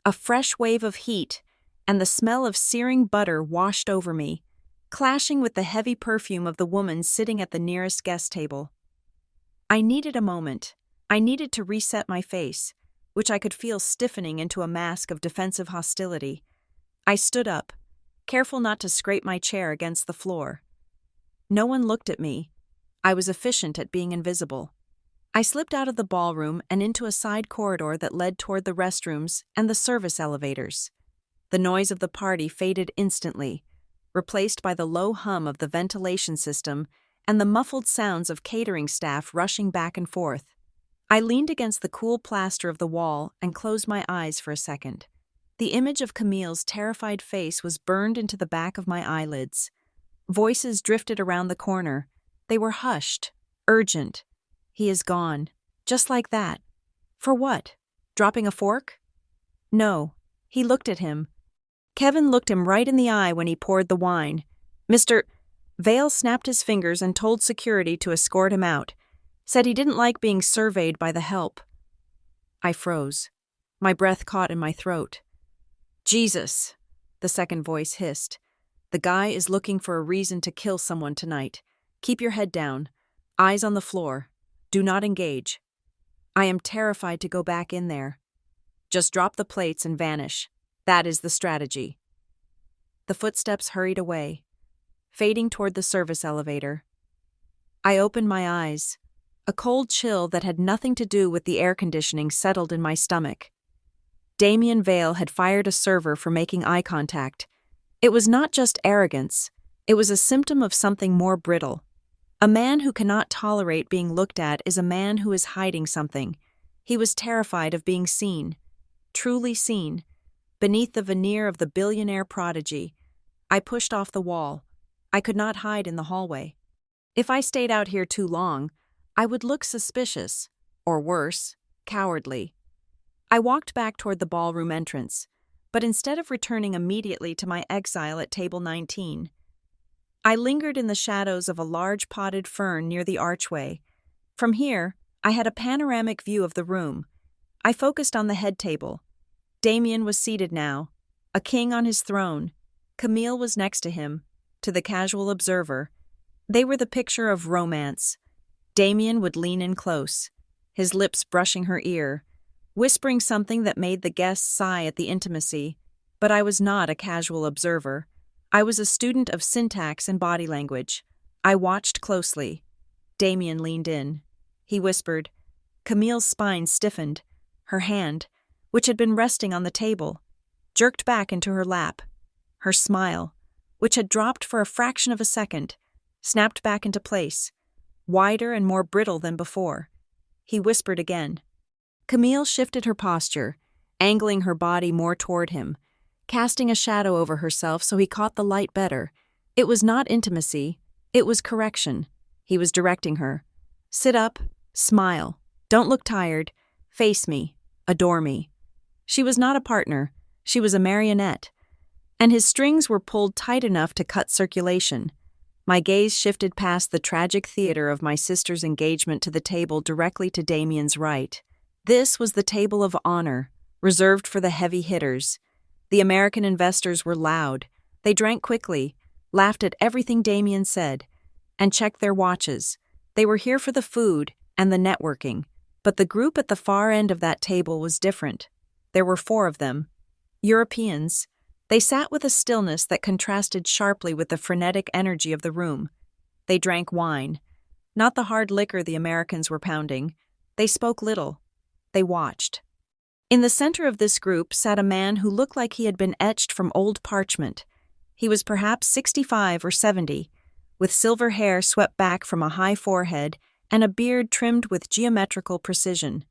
[SPEAKER 1] a fresh wave of heat and the smell of searing butter washed over me, clashing with the heavy perfume of the woman sitting at the nearest guest table. I needed a moment. I needed to reset my face, which I could feel stiffening into a mask of defensive hostility. I stood up, careful not to scrape my chair against the floor. No one looked at me. I was efficient at being invisible. I slipped out of the ballroom and into a side corridor that led toward the restrooms and the service elevators. The noise of the party faded instantly, replaced by the low hum of the ventilation system and the muffled sounds of catering staff rushing back and forth. I leaned against the cool plaster of the wall and closed my eyes for a second. The image of Camille's terrified face was burned into the back of my eyelids. Voices drifted around the corner. They were hushed, urgent. He is gone. Just like that. For what? Dropping a fork? No. He looked at him. Kevin looked him right in the eye when he poured the wine. Mr. Vale snapped his fingers and told security to escort him out. Said he didn't like being surveyed by the help. I froze. My breath caught in my throat. Jesus, the second voice hissed. The guy is looking for a reason to kill someone tonight. Keep your head down. Eyes on the floor. Do not engage. I am terrified to go back in there. Just drop the plates and vanish. That is the strategy. The footsteps hurried away, fading toward the service elevator. I opened my eyes. A cold chill that had nothing to do with the air conditioning settled in my stomach. Damien Vale had fired a server for making eye contact. It was not just arrogance, it was a symptom of something more brittle. A man who cannot tolerate being looked at is a man who is hiding something. He was terrified of being seen, truly seen, beneath the veneer of the billionaire prodigy. I pushed off the wall. I could not hide in the hallway. If I stayed out here too long, I would look suspicious, or worse, cowardly. I walked back toward the ballroom entrance, but instead of returning immediately to my exile at table 19, I lingered in the shadows of a large potted fern near the archway. From here, I had a panoramic view of the room. I focused on the head table. Damien was seated now, a king on his throne. Camille was next to him. To the casual observer, they were the picture of romance. Damien would lean in close, his lips brushing her ear, whispering something that made the guests sigh at the intimacy. But I was not a casual observer. I was a student of syntax and body language. I watched closely. Damien leaned in. He whispered. Camille's spine stiffened. Her hand, which had been resting on the table, jerked back into her lap. Her smile, which had dropped for a fraction of a second, snapped back into place, wider and more brittle than before. He whispered again. Camille shifted her posture, angling her body more toward him, casting a shadow over herself so he caught the light better. It was not intimacy, it was correction. He was directing her. Sit up, smile, don't look tired, face me, adore me. She was not a partner, she was a marionette, and his strings were pulled tight enough to cut circulation. My gaze shifted past the tragic theater of my sister's engagement to the table directly to Damien's right. This was the table of honor, reserved for the heavy hitters. The American investors were loud. They drank quickly, laughed at everything Damien said, and checked their watches. They were here for the food and the networking. But the group at the far end of that table was different. There were 4 of them. Europeans. They sat with a stillness that contrasted sharply with the frenetic energy of the room. They drank wine, not the hard liquor the Americans were pounding. They spoke little. They watched. In the center of this group sat a man who looked like he had been etched from old parchment. He was perhaps 65 or 70, with silver hair swept back from a high forehead and a beard trimmed with geometrical precision.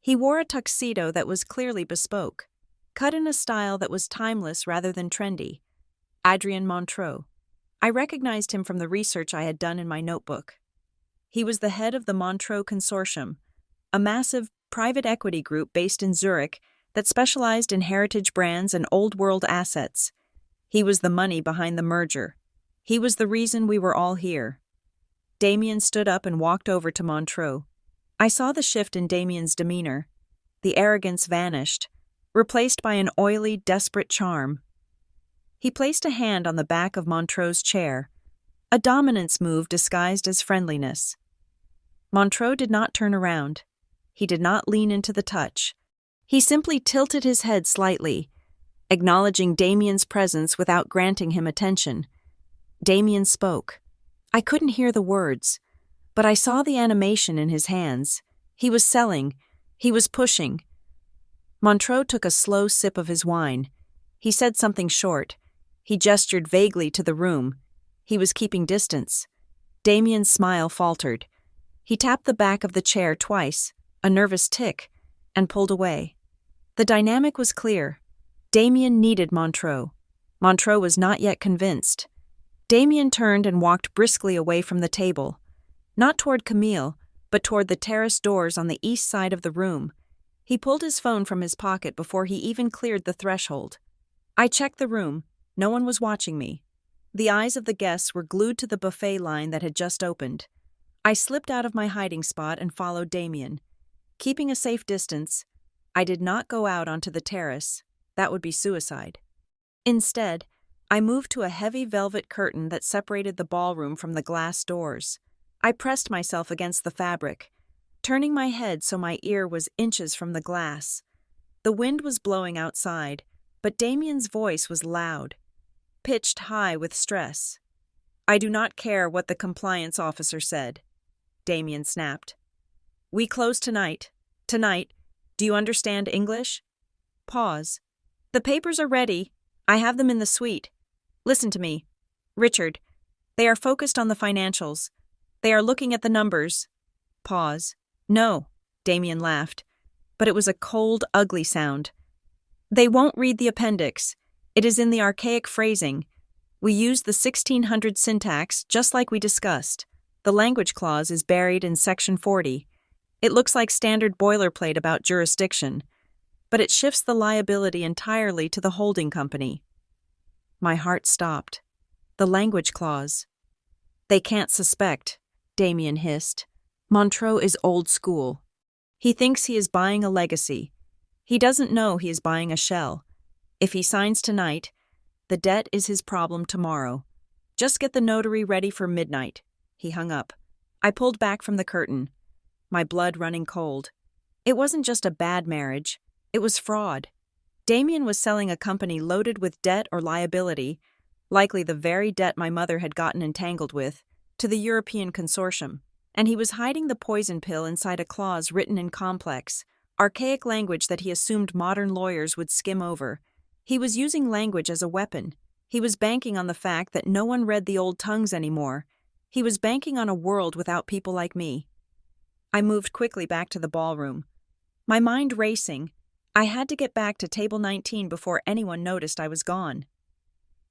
[SPEAKER 1] He wore a tuxedo that was clearly bespoke, cut in a style that was timeless rather than trendy. Adrien Montreux. I recognized him from the research I had done in my notebook. He was the head of the Montreux Consortium, a massive private equity group based in Zurich that specialized in heritage brands and old-world assets. He was the money behind the merger. He was the reason we were all here. Damien stood up and walked over to Montreux. I saw the shift in Damien's demeanor. The arrogance vanished, replaced by an oily, desperate charm. He placed a hand on the back of Montreux's chair, a dominance move disguised as friendliness. Montreux did not turn around. He did not lean into the touch. He simply tilted his head slightly, acknowledging Damien's presence without granting him attention. Damien spoke. I couldn't hear the words, but I saw the animation in his hands. He was selling. He was pushing. Montreux took a slow sip of his wine. He said something short. He gestured vaguely to the room. He was keeping distance. Damien's smile faltered. He tapped the back of the chair twice, a nervous tick, and pulled away. The dynamic was clear. Damien needed Montreux. Montreux was not yet convinced. Damien turned and walked briskly away from the table, not toward Camille, but toward the terrace doors on the east side of the room. He pulled his phone from his pocket before he even cleared the threshold. I checked the room. No one was watching me. The eyes of the guests were glued to the buffet line that had just opened. I slipped out of my hiding spot and followed Damien. Keeping a safe distance, I did not go out onto the terrace. That would be suicide. Instead, I moved to a heavy velvet curtain that separated the ballroom from the glass doors. I pressed myself against the fabric, turning my head so my ear was inches from the glass. The wind was blowing outside, but Damien's voice was loud, pitched high with stress. "I do not care what the compliance officer said," Damien snapped. "We close tonight. Tonight. Do you understand English?" Pause. "The papers are ready. I have them in the suite. Listen to me. Richard. They are focused on the financials. They are looking at the numbers." Pause. "No," Damien laughed, but it was a cold, ugly sound. "They won't read the appendix. It is in the archaic phrasing. We use the 1600 syntax just like we discussed. The language clause is buried in Section 40. It looks like standard boilerplate about jurisdiction, but it shifts the liability entirely to the holding company." My heart stopped. The language clause. "They can't suspect," Damien hissed. "Montreux is old school. He thinks he is buying a legacy. He doesn't know he is buying a shell. If he signs tonight, the debt is his problem tomorrow. Just get the notary ready for midnight." He hung up. I pulled back from the curtain, my blood running cold. It wasn't just a bad marriage. It was fraud. Damien was selling a company loaded with debt or liability, likely the very debt my mother had gotten entangled with, to the European consortium. And he was hiding the poison pill inside a clause written in complex, archaic language that he assumed modern lawyers would skim over. He was using language as a weapon. He was banking on the fact that no one read the old tongues anymore. He was banking on a world without people like me. I moved quickly back to the ballroom, my mind racing. I had to get back to table 19 before anyone noticed I was gone.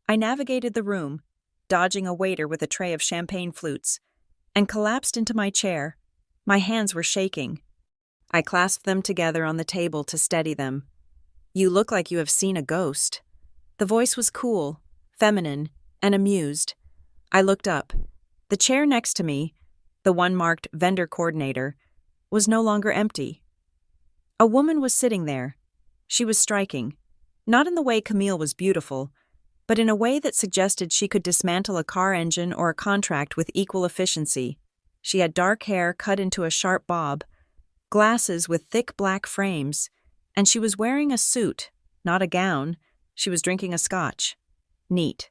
[SPEAKER 1] I navigated the room, dodging a waiter with a tray of champagne flutes, and collapsed into my chair. My hands were shaking. I clasped them together on the table to steady them. "You look like you have seen a ghost." The voice was cool, feminine, and amused. I looked up. The chair next to me, the one marked vendor coordinator, was no longer empty. A woman was sitting there. She was striking, not in the way Camille was beautiful, but in a way that suggested she could dismantle a car engine or a contract with equal efficiency. She had dark hair cut into a sharp bob, glasses with thick black frames, and she was wearing a suit, not a gown. She was drinking a scotch. Neat.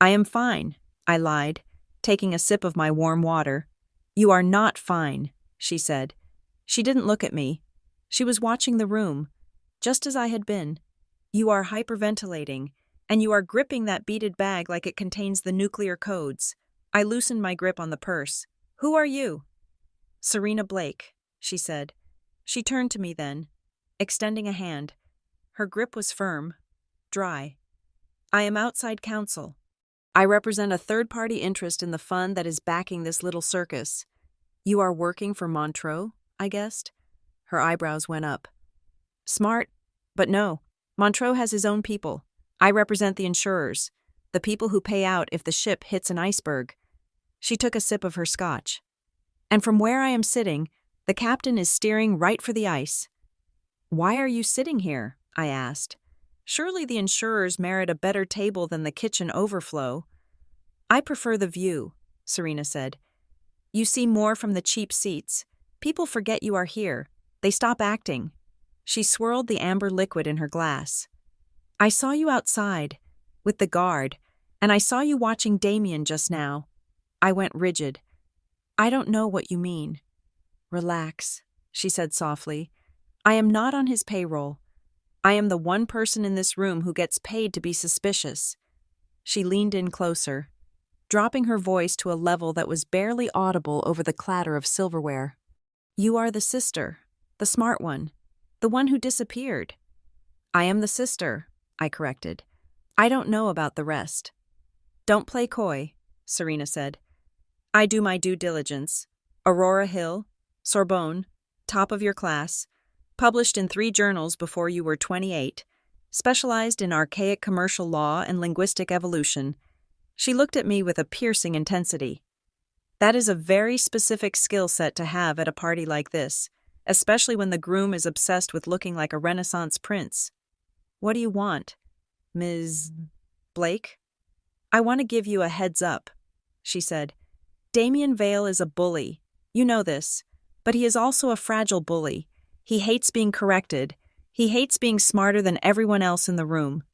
[SPEAKER 1] "I am fine," I lied, taking a sip of my warm water. "You are not fine," she said. She didn't look at me. She was watching the room, just as I had been. "You are hyperventilating, and you are gripping that beaded bag like it contains the nuclear codes." I loosened my grip on the purse. "Who are you?" "Serena Blake," she said. She turned to me then, extending a hand. Her grip was firm, dry. "I am outside counsel. I represent a third-party interest in the fund that is backing this little circus." "You are working for Montreux?" I guessed. Her eyebrows went up. "Smart, but no. Montreux has his own people. I represent the insurers, the people who pay out if the ship hits an iceberg." She took a sip of her scotch. "And from where I am sitting, the captain is steering right for the ice." "Why are you sitting here?" I asked. "Surely the insurers merit a better table than the kitchen overflow." "I prefer the view," Serena said. "You see more from the cheap seats. People forget you are here. They stop acting." She swirled the amber liquid in her glass. "I saw you outside, with the guard, and I saw you watching Damien just now." I went rigid. "I don't know what you mean." "Relax," she said softly. "I am not on his payroll. I am the one person in this room who gets paid to be suspicious." She leaned in closer, dropping her voice to a level that was barely audible over the clatter of silverware. "You are the sister, the smart one, the one who disappeared." "I am the sister," I corrected. "I don't know about the rest." "Don't play coy," Serena said. "I do my due diligence. Aurora Hill, Sorbonne, top of your class, published in 3 journals before you were 28, specialized in archaic commercial law and linguistic evolution." She looked at me with a piercing intensity. That is a very specific skill set to have at a party like this, especially when the groom is obsessed with looking like a Renaissance prince. What do you want, Ms. Blake? I want to give you a heads up, she said. Damien Vale is a bully. You know this. But he is also a fragile bully. He hates being corrected. He hates being smarter than everyone else in the room.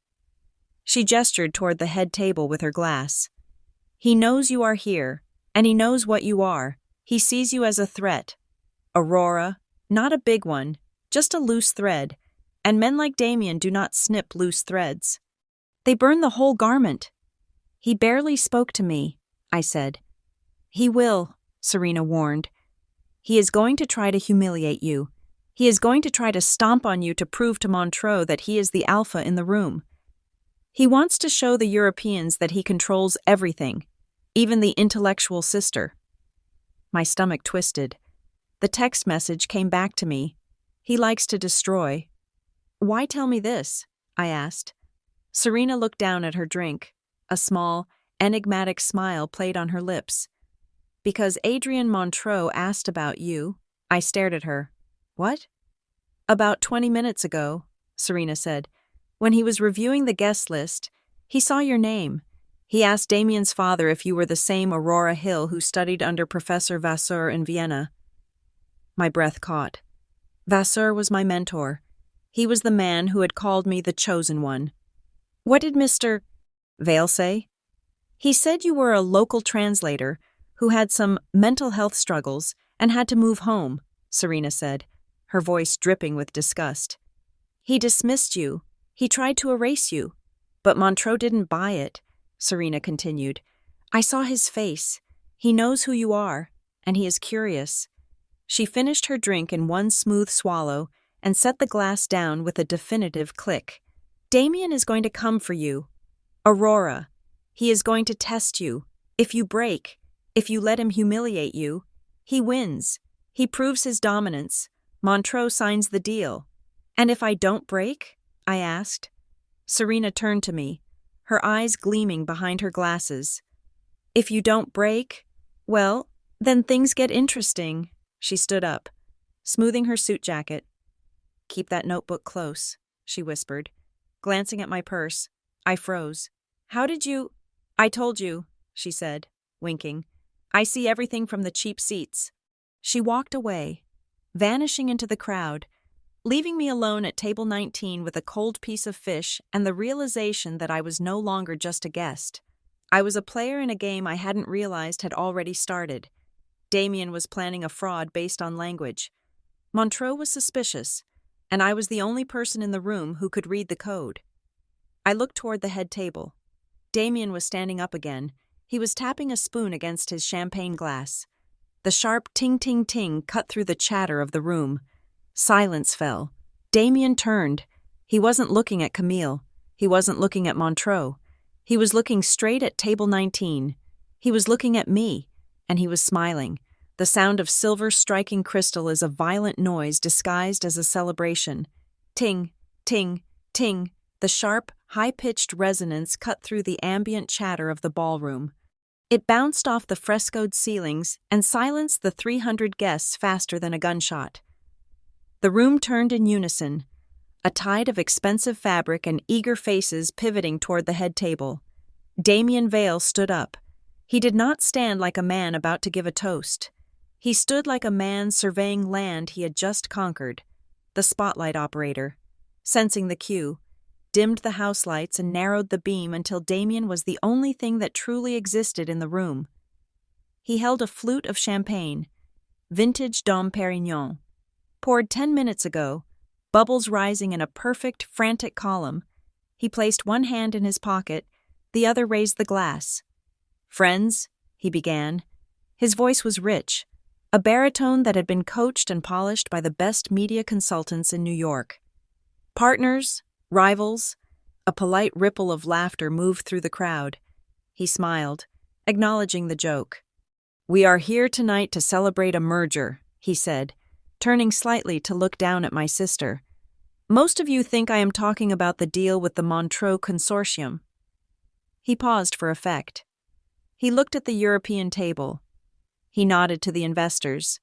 [SPEAKER 1] She gestured toward the head table with her glass. He knows you are here, and he knows what you are. He sees you as a threat. Aurora, not a big one, just a loose thread, and men like Damien do not snip loose threads. They burn the whole garment. He barely spoke to me, I said. He will, Serena warned. He is going to try to humiliate you. He is going to try to stomp on you to prove to Montreux that he is the alpha in the room. He wants to show the Europeans that he controls everything, even the intellectual sister. My stomach twisted. The text message came back to me. He likes to destroy. Why tell me this? I asked. Serena looked down at her drink. A small, enigmatic smile played on her lips. Because Adrien Montreux asked about you. I stared at her. What? About 20 minutes ago, Serena said. When he was reviewing the guest list, he saw your name. He asked Damien's father if you were the same Aurora Hill who studied under Professor Vasseur in Vienna. My breath caught. Vasseur was my mentor. He was the man who had called me the chosen one. What did Mr. Vale say? He said you were a local translator who had some mental health struggles and had to move home, Serena said, her voice dripping with disgust. He dismissed you. He tried to erase you. But Montreux didn't buy it, Serena continued. I saw his face. He knows who you are, and he is curious. She finished her drink in one smooth swallow and set the glass down with a definitive click. Damien is going to come for you. Aurora. He is going to test you. If you break, if you let him humiliate you, he wins. He proves his dominance. Montreux signs the deal. And if I don't break? I asked. Serena turned to me, her eyes gleaming behind her glasses. If you don't break, well, then things get interesting. She stood up, smoothing her suit jacket. Keep that notebook close, she whispered. Glancing at my purse, I froze. How did you? I told you, she said, winking. I see everything from the cheap seats. She walked away, vanishing into the crowd, leaving me alone at table 19 with a cold piece of fish and the realization that I was no longer just a guest. I was a player in a game I hadn't realized had already started. Damien was planning a fraud based on language. Montreux was suspicious, and I was the only person in the room who could read the code. I looked toward the head table. Damien was standing up again. He was tapping a spoon against his champagne glass. The sharp ting-ting-ting cut through the chatter of the room. Silence fell. Damien turned. He wasn't looking at Camille. He wasn't looking at Montreux. He was looking straight at table 19. He was looking at me, and he was smiling. The sound of silver striking crystal is a violent noise disguised as a celebration. Ting, ting, ting. The sharp, high-pitched resonance cut through the ambient chatter of the ballroom. It bounced off the frescoed ceilings and silenced the 300 guests faster than a gunshot. The room turned in unison, a tide of expensive fabric and eager faces pivoting toward the head table. Damien Vale stood up. He did not stand like a man about to give a toast. He stood like a man surveying land he had just conquered. The spotlight operator, sensing the cue, dimmed the house lights and narrowed the beam until Damien was the only thing that truly existed in the room. He held a flute of champagne, vintage Dom Perignon, poured 10 minutes ago, bubbles rising in a perfect, frantic column. He placed one hand in his pocket, the other raised the glass. Friends, he began. His voice was rich, a baritone that had been coached and polished by the best media consultants in New York. Partners, rivals, a polite ripple of laughter moved through the crowd. He smiled, acknowledging the joke. We are here tonight to celebrate a merger, he said, turning slightly to look down at my sister. Most of you think I am talking about the deal with the Montreux Consortium. He paused for effect. He looked at the European table. He nodded to the investors.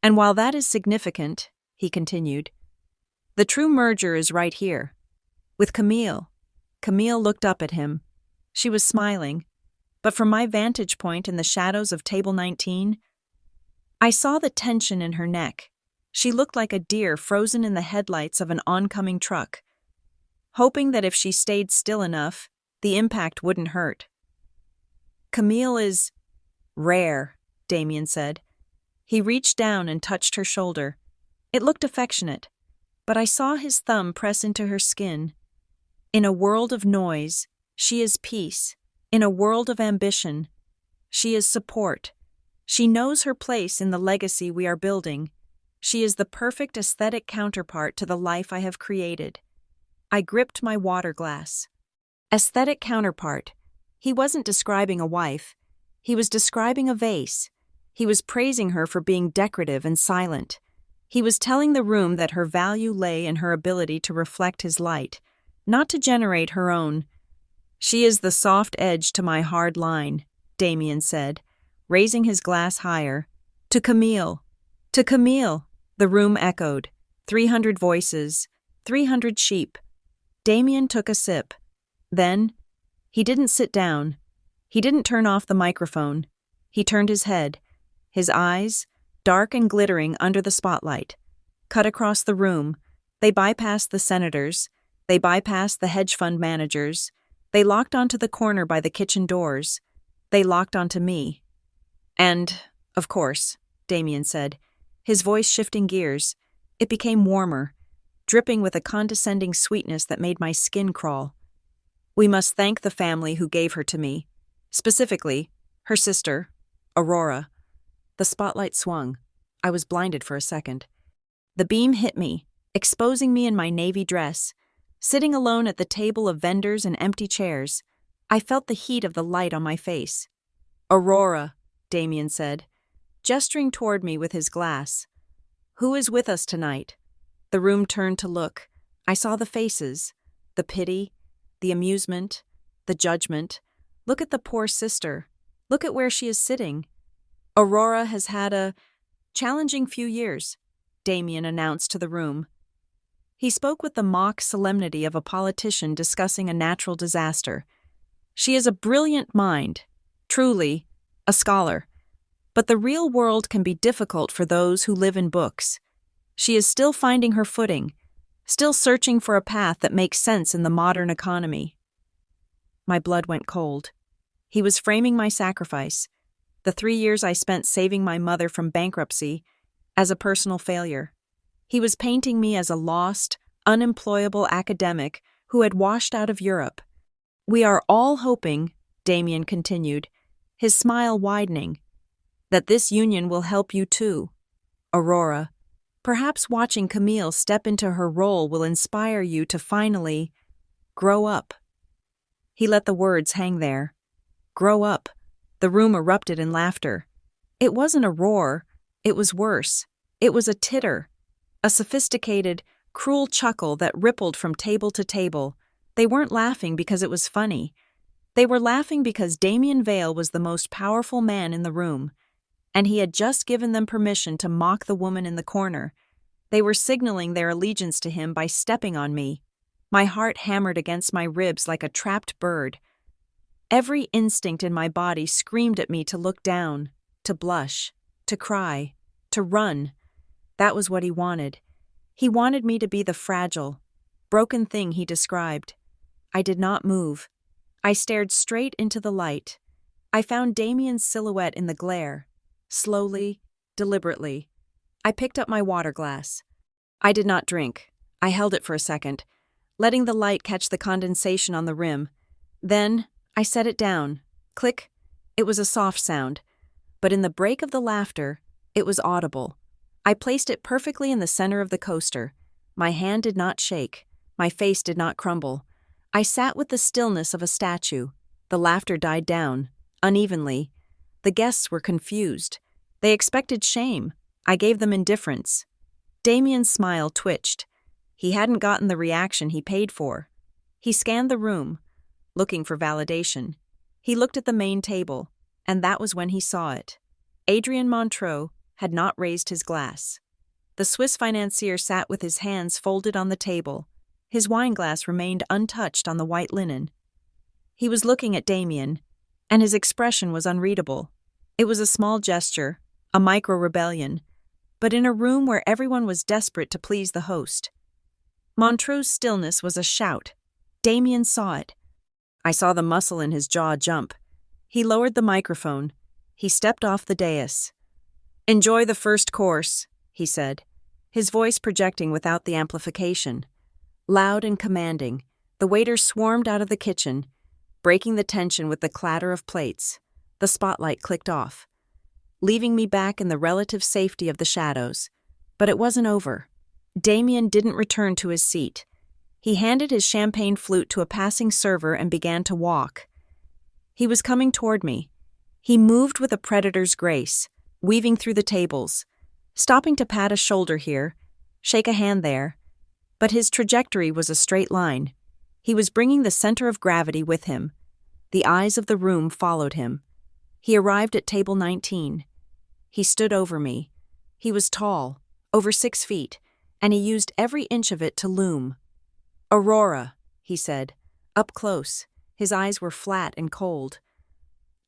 [SPEAKER 1] And while that is significant, he continued, the true merger is right here. With Camille. Camille looked up at him. She was smiling, but from my vantage point in the shadows of Table 19, I saw the tension in her neck. She looked like a deer frozen in the headlights of an oncoming truck, hoping that if she stayed still enough, the impact wouldn't hurt. Camille is rare, Damien said. He reached down and touched her shoulder. It looked affectionate, but I saw his thumb press into her skin. In a world of noise, she is peace. In a world of ambition, she is support. She knows her place in the legacy we are building. She is the perfect aesthetic counterpart to the life I have created. I gripped my water glass. Aesthetic counterpart. He wasn't describing a wife. He was describing a vase. He was praising her for being decorative and silent. He was telling the room that her value lay in her ability to reflect his light, not to generate her own. She is the soft edge to my hard line, Damien said, raising his glass higher. To Camille. To Camille, the room echoed. 300 voices, 300 sheep. Damien took a sip. Then, he didn't sit down. He didn't turn off the microphone. He turned his head. His eyes, dark and glittering under the spotlight, cut across the room. They bypassed the senators. They bypassed the hedge fund managers. They locked onto the corner by the kitchen doors. They locked onto me. And, of course, Damien said, his voice shifting gears. It became warmer, dripping with a condescending sweetness that made my skin crawl. We must thank the family who gave her to me. Specifically, her sister, Aurora. The spotlight swung. I was blinded for a second. The beam hit me, exposing me in my navy dress. Sitting alone at the table of vendors and empty chairs, I felt the heat of the light on my face. Aurora, Damien said, gesturing toward me with his glass. Who is with us tonight? The room turned to look. I saw the faces, the pity, the amusement, the judgment. Look at the poor sister. Look at where she is sitting. Aurora has had a challenging few years, Damien announced to the room. He spoke with the mock solemnity of a politician discussing a natural disaster. She is a brilliant mind, truly, a scholar. But the real world can be difficult for those who live in books. She is still finding her footing, still searching for a path that makes sense in the modern economy. My blood went cold. He was framing my sacrifice, the 3 years I spent saving my mother from bankruptcy, as a personal failure. He was painting me as a lost, unemployable academic who had washed out of Europe. We are all hoping, Damien continued, his smile widening, that this union will help you too. Aurora, perhaps watching Camille step into her role will inspire you to finally grow up. He let the words hang there. Grow up. The room erupted in laughter. It wasn't a roar. It was worse. It was a titter. A sophisticated, cruel chuckle that rippled from table to table. They weren't laughing because it was funny. They were laughing because Damien Vale was the most powerful man in the room, and he had just given them permission to mock the woman in the corner. They were signaling their allegiance to him by stepping on me. My heart hammered against my ribs like a trapped bird. Every instinct in my body screamed at me to look down, to blush, to cry, to run. That was what he wanted. He wanted me to be the fragile, broken thing he described. I did not move. I stared straight into the light. I found Damien's silhouette in the glare. Slowly, deliberately, I picked up my water glass. I did not drink. I held it for a second, letting the light catch the condensation on the rim. Then, I set it down. Click. It was a soft sound, but in the break of the laughter, it was audible. I placed it perfectly in the center of the coaster. My hand did not shake. My face did not crumble. I sat with the stillness of a statue. The laughter died down, unevenly. The guests were confused. They expected shame. I gave them indifference. Damien's smile twitched. He hadn't gotten the reaction he paid for. He scanned the room, looking for validation. He looked at the main table, and that was when he saw it. Adrien Montreux had not raised his glass. The Swiss financier sat with his hands folded on the table. His wineglass remained untouched on the white linen. He was looking at Damien, and his expression was unreadable. It was a small gesture, a micro-rebellion, but in a room where everyone was desperate to please the host. Montreux's stillness was a shout. Damien saw it. I saw the muscle in his jaw jump. He lowered the microphone. He stepped off the dais. "Enjoy the first course," he said, his voice projecting without the amplification. Loud and commanding, the waiters swarmed out of the kitchen, breaking the tension with the clatter of plates. The spotlight clicked off, leaving me back in the relative safety of the shadows. But it wasn't over. Damien didn't return to his seat. He handed his champagne flute to a passing server and began to walk. He was coming toward me. He moved with a predator's grace, weaving through the tables, stopping to pat a shoulder here, shake a hand there. But his trajectory was a straight line. He was bringing the center of gravity with him. The eyes of the room followed him. He arrived at table 19. He stood over me. He was tall, over 6 feet, and he used every inch of it to loom. "Aurora," he said, up close. His eyes were flat and cold.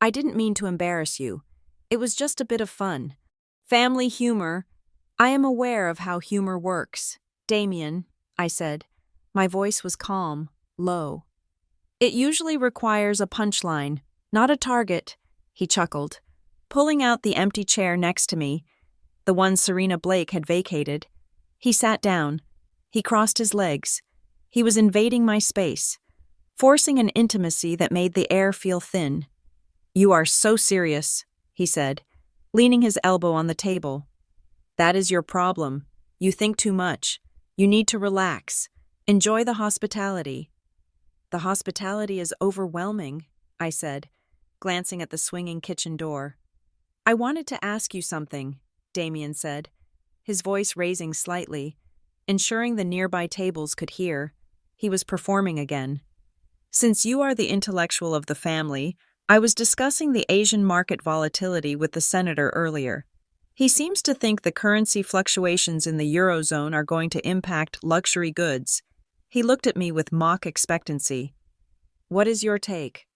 [SPEAKER 1] "I didn't mean to embarrass you. It was just a bit of fun. Family humor. I am aware of how humor works. Damien," I said. My voice was calm, low. "It usually requires a punchline, not a target," he chuckled, pulling out the empty chair next to me, the one Serena Blake had vacated. He sat down. He crossed his legs. He was invading my space, forcing an intimacy that made the air feel thin. "You are so serious," he said, leaning his elbow on the table. "That is your problem. You think too much. You need to relax. Enjoy the hospitality." "The hospitality is overwhelming," I said, glancing at the swinging kitchen door. "I wanted to ask you something," Damien said, his voice raising slightly, ensuring the nearby tables could hear. He was performing again. "Since you are the intellectual of the family, I was discussing the Asian market volatility with the senator earlier. He seems to think the currency fluctuations in the Eurozone are going to impact luxury goods." He looked at me with mock expectancy. "What is your take?"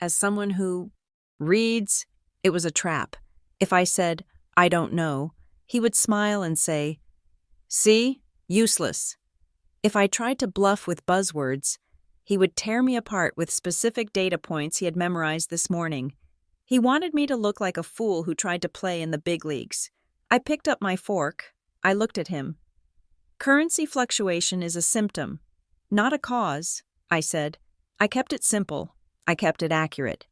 [SPEAKER 1] As someone who reads, it was a trap. If I said, "I don't know," he would smile and say, "See? Useless." If I tried to bluff with buzzwords, he would tear me apart with specific data points he had memorized this morning. He wanted me to look like a fool who tried to play in the big leagues. I picked up my fork. I looked at him. "Currency fluctuation is a symptom, not a cause," I said. I kept it simple. I kept it accurate.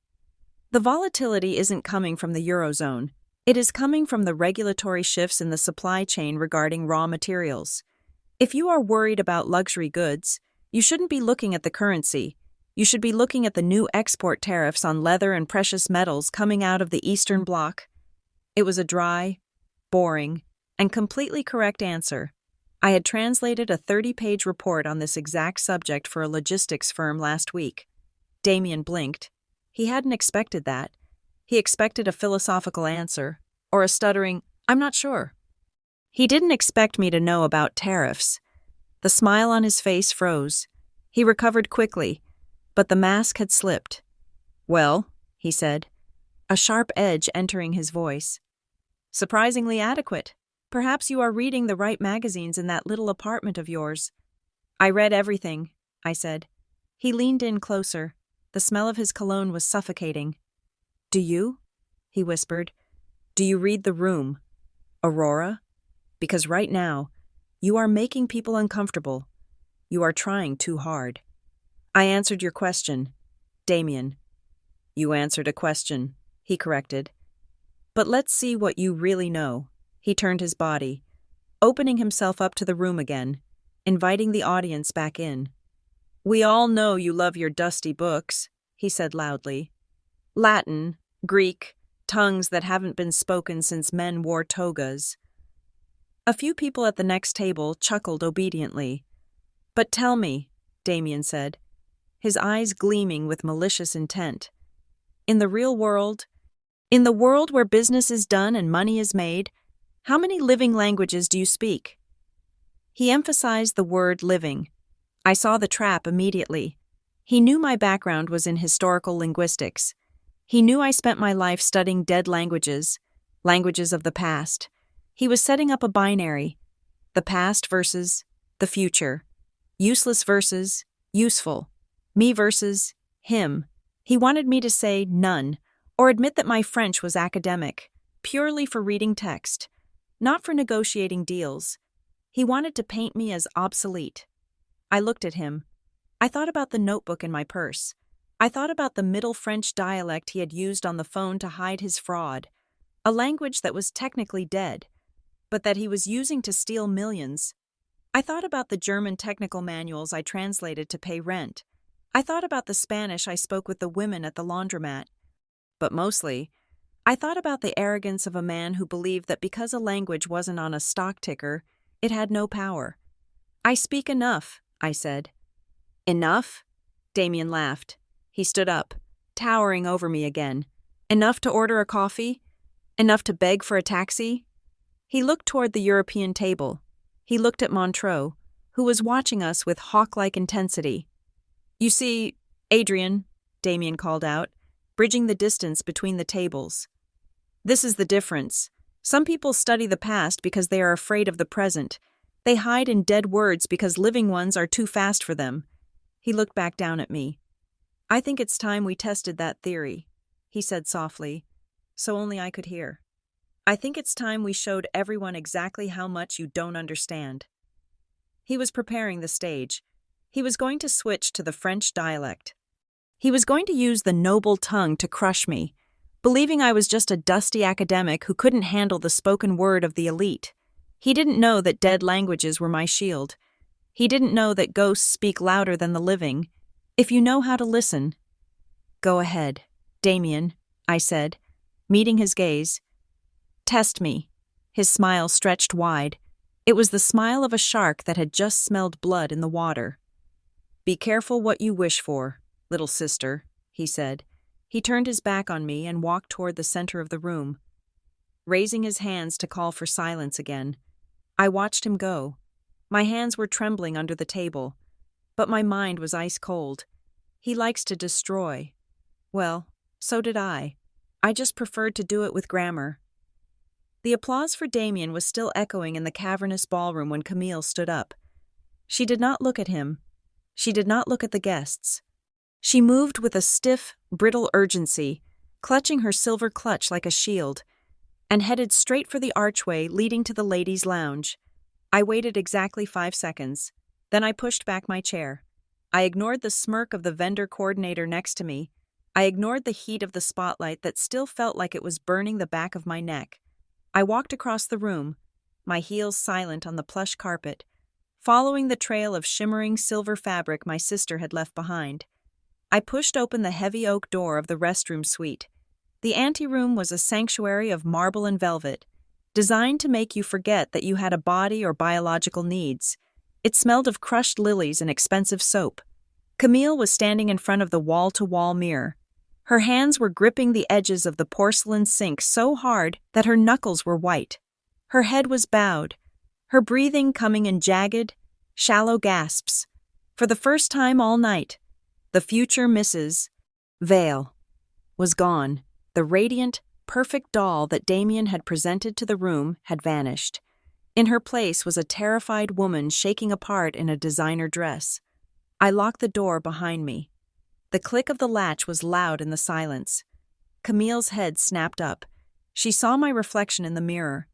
[SPEAKER 1] "The volatility isn't coming from the Eurozone. It is coming from the regulatory shifts in the supply chain regarding raw materials. If you are worried about luxury goods, you shouldn't be looking at the currency. You should be looking at the new export tariffs on leather and precious metals coming out of the Eastern Bloc." It was a dry, boring, and completely correct answer. I had translated a 30-page report on this exact subject for a logistics firm last week. Damien blinked. He hadn't expected that. He expected a philosophical answer, or a stuttering, "I'm not sure." He didn't expect me to know about tariffs. The smile on his face froze. He recovered quickly, but the mask had slipped. "Well," he said, a sharp edge entering his voice. "Surprisingly adequate. Perhaps you are reading the right magazines in that little apartment of yours." "I read everything," I said. He leaned in closer. The smell of his cologne was suffocating. "Do you?" he whispered. "Do you read the room, Aurora? Because right now, you are making people uncomfortable. You are trying too hard." "I answered your question, Damien." "You answered a question," he corrected. "But let's see what you really know." He turned his body, opening himself up to the room again, inviting the audience back in. "We all know you love your dusty books," he said loudly. "Latin, Greek, tongues that haven't been spoken since men wore togas." A few people at the next table chuckled obediently. "But tell me," Damien said, his eyes gleaming with malicious intent. "In the real world, In the world where business is done and money is made, how many living languages do you speak? He emphasized the word living. I saw the trap immediately. He knew my background was in historical linguistics. He knew I spent my life studying dead languages, languages of the past. He was setting up a binary, the past versus the future, useless versus useful, me versus him. He wanted me to say none, or admit that my French was academic, purely for reading text, not for negotiating deals. He wanted to paint me as obsolete. I looked at him. I thought about the notebook in my purse. I thought about the Middle French dialect he had used on the phone to hide his fraud, a language that was technically dead, but that he was using to steal millions. I thought about the German technical manuals I translated to pay rent. I thought about the Spanish I spoke with the women at the laundromat. But mostly, I thought about the arrogance of a man who believed that because a language wasn't on a stock ticker, it had no power. I speak enough, I said. Enough? Damien laughed. He stood up, towering over me again. Enough to order a coffee? Enough to beg for a taxi? He looked toward the European table. He looked at Montreux, who was watching us with hawk-like intensity. You see, Adrian, Damien called out, bridging the distance between the tables. This is the difference. Some people study the past because they are afraid of the present. They hide in dead words because living ones are too fast for them. He looked back down at me. I think it's time we tested that theory, he said softly, so only I could hear. I think it's time we showed everyone exactly how much you don't understand. He was preparing the stage. He was going to switch to the French dialect. He was going to use the noble tongue to crush me, believing I was just a dusty academic who couldn't handle the spoken word of the elite. He didn't know that dead languages were my shield. He didn't know that ghosts speak louder than the living, if you know how to listen. Go ahead, Damien, I said, meeting his gaze. Test me. His smile stretched wide. It was the smile of a shark that had just smelled blood in the water. Be careful what you wish for, little sister, he said. He turned his back on me and walked toward the center of the room, raising his hands to call for silence again. I watched him go. My hands were trembling under the table, but my mind was ice cold. He likes to destroy. Well, so did I. I just preferred to do it with grammar. The applause for Damien was still echoing in the cavernous ballroom when Camille stood up. She did not look at him. She did not look at the guests. She moved with a stiff, brittle urgency, clutching her silver clutch like a shield, and headed straight for the archway leading to the ladies' lounge. I waited exactly 5 seconds. Then I pushed back my chair. I ignored the smirk of the vendor coordinator next to me. I ignored the heat of the spotlight that still felt like it was burning the back of my neck. I walked across the room, my heels silent on the plush carpet, following the trail of shimmering silver fabric my sister had left behind. I pushed open the heavy oak door of the restroom suite. The anteroom was a sanctuary of marble and velvet, designed to make you forget that you had a body or biological needs. It smelled of crushed lilies and expensive soap. Camille was standing in front of the wall-to-wall mirror. Her hands were gripping the edges of the porcelain sink so hard that her knuckles were white. Her head was bowed, her breathing coming in jagged, shallow gasps. For the first time all night, the future Mrs. Vale was gone. The radiant, perfect doll that Damien had presented to the room had vanished. In her place was a terrified woman shaking apart in a designer dress. I locked the door behind me. The click of the latch was loud in the silence. Camille's head snapped up. She saw my reflection in the mirror.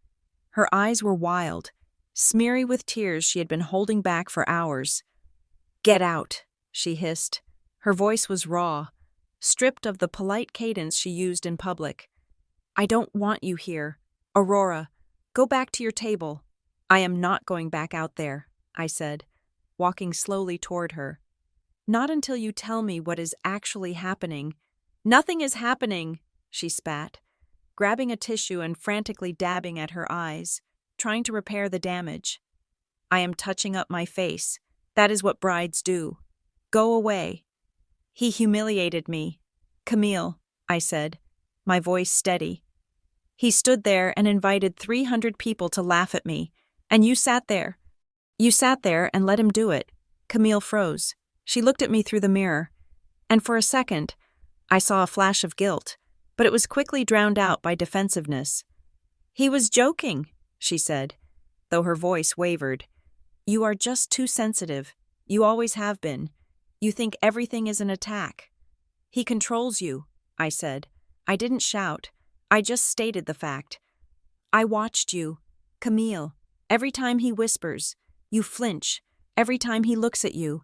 [SPEAKER 1] Her eyes were wild, smeary with tears she had been holding back for hours. "Get out," she hissed. Her voice was raw, stripped of the polite cadence she used in public. "I don't want you here. Aurora, go back to your table." "I am not going back out there," I said, walking slowly toward her. "Not until you tell me what is actually happening." "Nothing is happening," she spat, grabbing a tissue and frantically dabbing at her eyes, trying to repair the damage. "I am touching up my face. That is what brides do. Go away." He humiliated me. "Camille," I said, my voice steady. He stood there and invited 300 people to laugh at me. And you sat there. You sat there and let him do it. Camille froze. She looked at me through the mirror. And for a second, I saw a flash of guilt, but it was quickly drowned out by defensiveness. He was joking, she said, though her voice wavered. You are just too sensitive. You always have been. You think everything is an attack. He controls you, I said. I didn't shout. I just stated the fact. I watched you, Camille. Every time he whispers, you flinch. Every time he looks at you,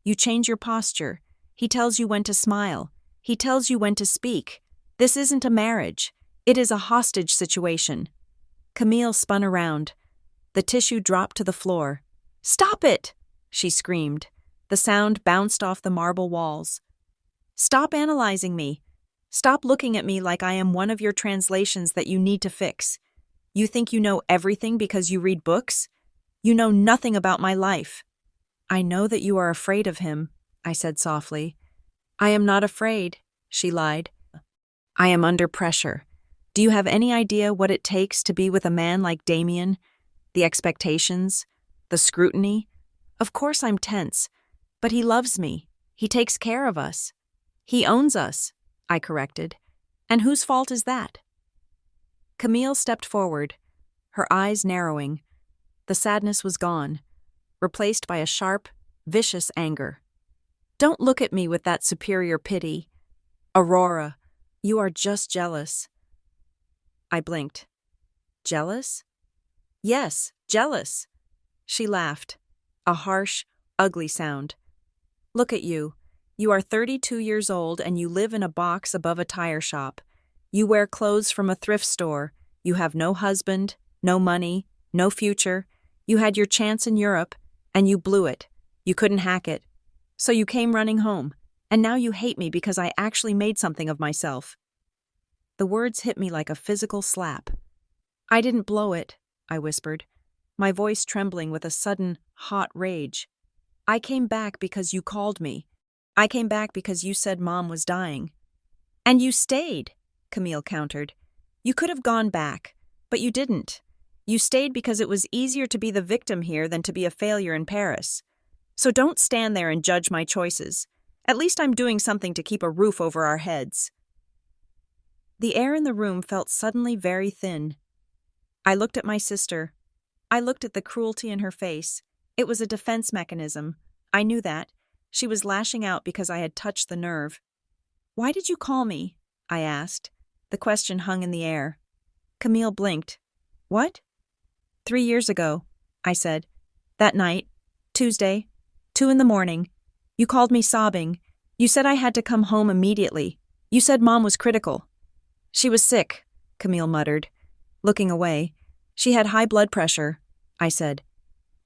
[SPEAKER 1] you change your posture. He tells you when to smile. He tells you when to speak. This isn't a marriage. It is a hostage situation. Camille spun around. The tissue dropped to the floor. Stop it! She screamed. The sound bounced off the marble walls. Stop analyzing me. Stop looking at me like I am one of your translations that you need to fix. You think you know everything because you read books? You know nothing about my life. I know that you are afraid of him, I said softly. I am not afraid, she lied. I am under pressure. Do you have any idea what it takes to be with a man like Damien? The expectations, the scrutiny? Of course I'm tense, but he loves me. He takes care of us. He owns us, I corrected. And whose fault is that? Camille stepped forward, her eyes narrowing. The sadness was gone, replaced by a sharp, vicious anger. Don't look at me with that superior pity. Aurora, you are just jealous. I blinked. Jealous? Yes, jealous. She laughed, a harsh, ugly sound. Look at you. You are 32 years old and you live in a box above a tire shop. You wear clothes from a thrift store. You have no husband, no money, no future. You had your chance in Europe, and you blew it. You couldn't hack it. So you came running home, and now you hate me because I actually made something of myself. The words hit me like a physical slap. I didn't blow it, I whispered, my voice trembling with a sudden, hot rage. I came back because you called me. I came back because you said Mom was dying. And you stayed, Camille countered. You could have gone back, but you didn't. You stayed because it was easier to be the victim here than to be a failure in Paris. So don't stand there and judge my choices. At least I'm doing something to keep a roof over our heads. The air in the room felt suddenly very thin. I looked at my sister. I looked at the cruelty in her face. It was a defense mechanism. I knew that. She was lashing out because I had touched the nerve. Why did you call me? I asked. The question hung in the air. Camille blinked. What? 3 years ago, I said. That night, Tuesday, 2 a.m, you called me sobbing. You said I had to come home immediately. You said Mom was critical. She was sick, Camille muttered, looking away. She had high blood pressure, I said.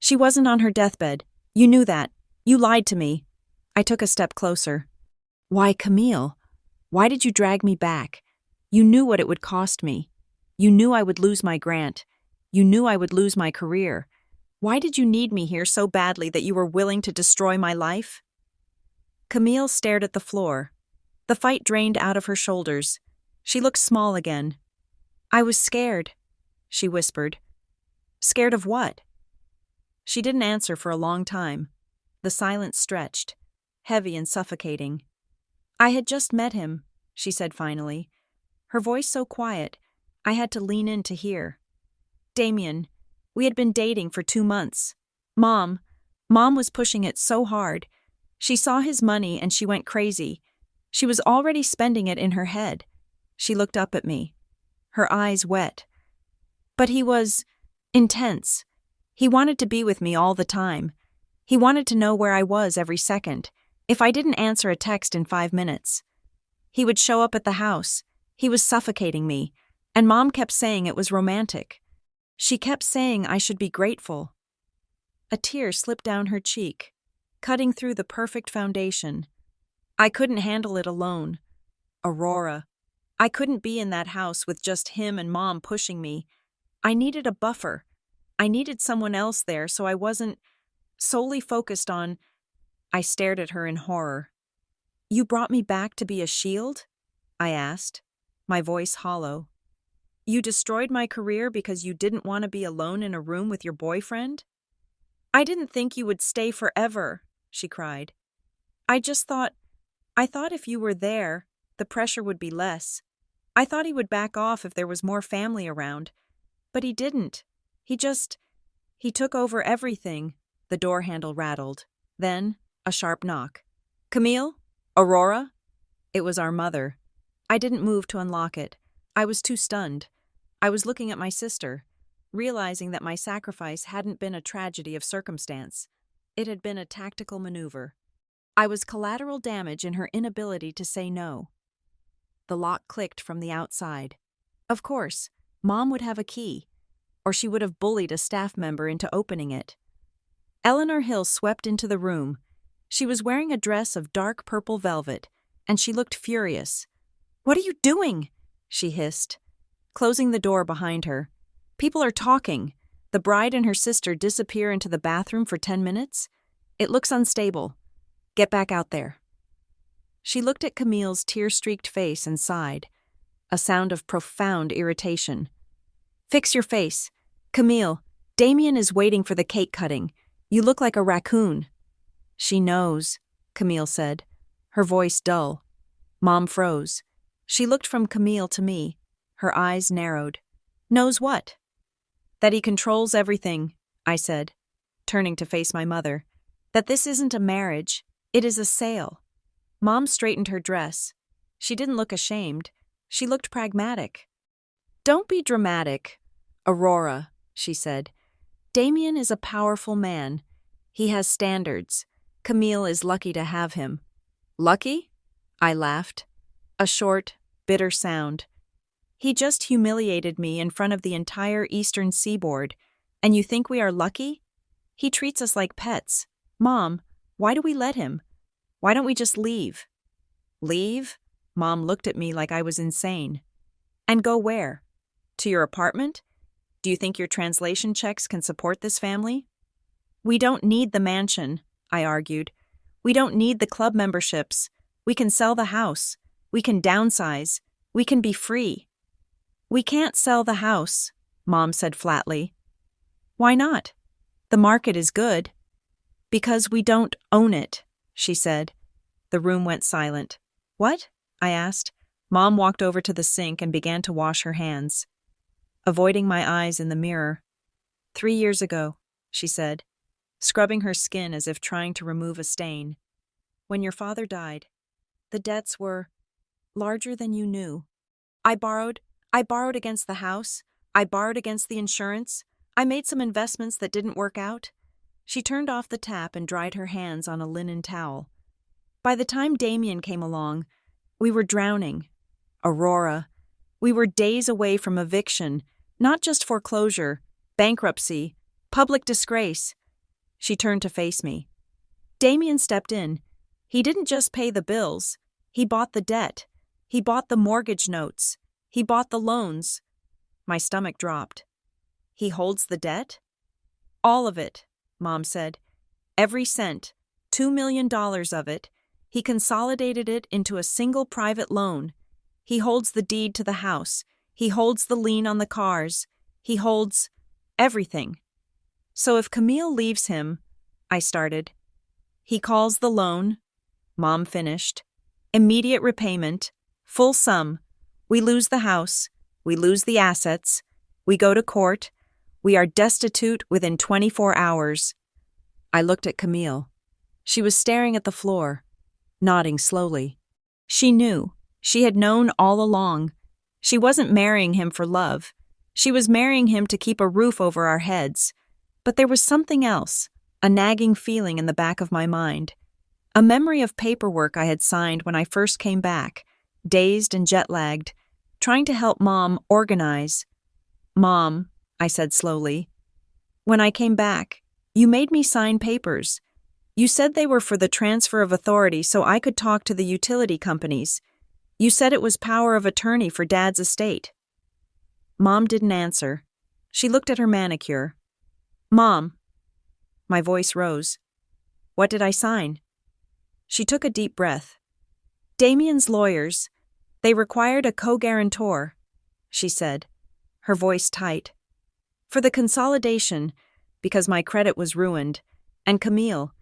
[SPEAKER 1] She wasn't on her deathbed. You knew that. You lied to me. I took a step closer. Why, Camille? Why did you drag me back? You knew what it would cost me. You knew I would lose my grant. You knew I would lose my career. Why did you need me here so badly that you were willing to destroy my life? Camille stared at the floor. The fight drained out of her shoulders. She looked small again. I was scared, she whispered. Scared of what? She didn't answer for a long time. The silence stretched, heavy and suffocating. I had just met him, she said finally. Her voice so quiet, I had to lean in to hear. Damien, we had been dating for 2 months. Mom was pushing it so hard. She saw his money and she went crazy. She was already spending it in her head. She looked up at me, her eyes wet. But he was intense. He wanted to be with me all the time. He wanted to know where I was every second, if I didn't answer a text in 5 minutes. He would show up at the house. He was suffocating me, and Mom kept saying it was romantic. She kept saying I should be grateful. A tear slipped down her cheek, cutting through the perfect foundation. I couldn't handle it alone. Aurora. I couldn't be in that house with just him and Mom pushing me. I needed a buffer. I needed someone else there so I wasn't solely focused on... I stared at her in horror. You brought me back to be a shield? I asked. my voice hollow. You destroyed my career because you didn't want to be alone in a room with your boyfriend? I didn't think you would stay forever, she cried. I thought if you were there, the pressure would be less. I thought he would back off if there was more family around. But he didn't. He took over everything. The door handle rattled. Then, a sharp knock. Camille? Aurora? It was our mother. I didn't move to unlock it. I was too stunned. I was looking at my sister, realizing that my sacrifice hadn't been a tragedy of circumstance. It had been a tactical maneuver. I was collateral damage in her inability to say no. The lock clicked from the outside. Of course, Mom would have a key, or she would have bullied a staff member into opening it. Eleanor Hill swept into the room. She was wearing a dress of dark purple velvet, and she looked furious. "What are you doing?" she hissed, closing the door behind her. "People are talking. The bride and her sister disappear into the bathroom for 10 minutes? It looks unstable. Get back out there." She looked at Camille's tear-streaked face and sighed, a sound of profound irritation. "Fix your face. Camille, Damien is waiting for the cake cutting. You look like a raccoon." "She knows," Camille said, her voice dull. Mom froze. She looked from Camille to me, her eyes narrowed. "Knows what?" "That he controls everything," I said, turning to face my mother. "That this isn't a marriage, it is a sale." Mom straightened her dress. She didn't look ashamed. She looked pragmatic. "Don't be dramatic, Aurora," she said. "Damien is a powerful man. He has standards. Camille is lucky to have him." "Lucky?" I laughed. A short, bitter sound. "He just humiliated me in front of the entire eastern seaboard, and you think we are lucky? He treats us like pets. Mom, why do we let him? Why don't we just leave?" "Leave?" Mom looked at me like I was insane. "And go where? To your apartment? Do you think your translation checks can support this family?" "We don't need the mansion," I argued. "We don't need the club memberships. We can sell the house. We can downsize. We can be free." "We can't sell the house," Mom said flatly. "Why not? The market is good." "Because we don't own it," she said. The room went silent. "What?" I asked. Mom walked over to the sink and began to wash her hands, avoiding my eyes in the mirror. 3 years ago," she said, scrubbing her skin as if trying to remove a stain. "When your father died, the debts were larger than you knew. I borrowed against the house. I borrowed against the insurance. I made some investments that didn't work out." She turned off the tap and dried her hands on a linen towel. "By the time Damien came along, we were drowning. Aurora, we were days away from eviction, not just foreclosure, bankruptcy, public disgrace." She turned to face me. "Damien stepped in. He didn't just pay the bills. He bought the debt. He bought the mortgage notes. He bought the loans." My stomach dropped. "He holds the debt?" "All of it," Mom said. "Every cent, $2 million of it. He consolidated it into a single private loan. He holds the deed to the house. He holds the lien on the cars. He holds everything." "So if Camille leaves him," I started. "He calls the loan," Mom finished. "Immediate repayment, full sum. We lose the house. We lose the assets. We go to court. We are destitute within 24 hours. I looked at Camille. She was staring at the floor, nodding slowly. She knew. She had known all along. She wasn't marrying him for love. She was marrying him to keep a roof over our heads. But there was something else, a nagging feeling in the back of my mind. A memory of paperwork I had signed when I first came back, dazed and jet-lagged, trying to help Mom organize. "Mom," I said slowly, "when I came back, you made me sign papers. You said they were for the transfer of authority so I could talk to the utility companies. You said it was power of attorney for Dad's estate." Mom didn't answer. She looked at her manicure. "Mom." My voice rose. "What did I sign?" She took a deep breath. "Damien's lawyers. They required a co-guarantor, she said, her voice tight. For the consolidation, because my credit was ruined, and Camille.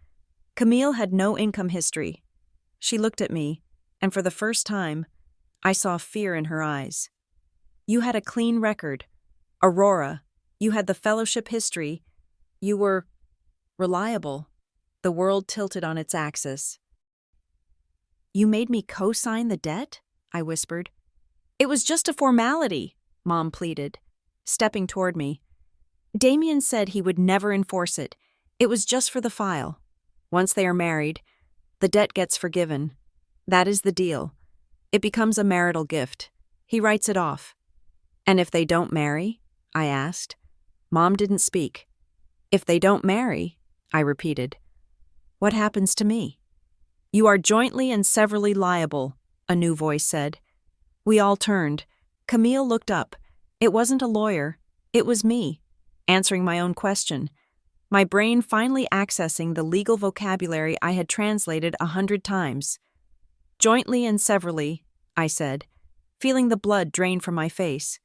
[SPEAKER 1] Camille had no income history. She looked at me, and for the first time, I saw fear in her eyes. You had a clean record. Aurora, you had the fellowship history. You were reliable. The world tilted on its axis. You made me co-sign the debt? I whispered. It was just a formality, Mom pleaded, stepping toward me. Damien said he would never enforce it. It was just for the file. Once they are married, the debt gets forgiven. That is the deal. It becomes a marital gift. He writes it off. And if they don't marry? I asked. Mom didn't speak. If they don't marry, I repeated. What happens to me? You are jointly and severally liable, a new voice said. We all turned. Camille looked up. It wasn't a lawyer. It was me, answering my own question. My brain finally accessing the legal vocabulary I had translated 100 times. Jointly and severally, I said, feeling the blood drain from my face.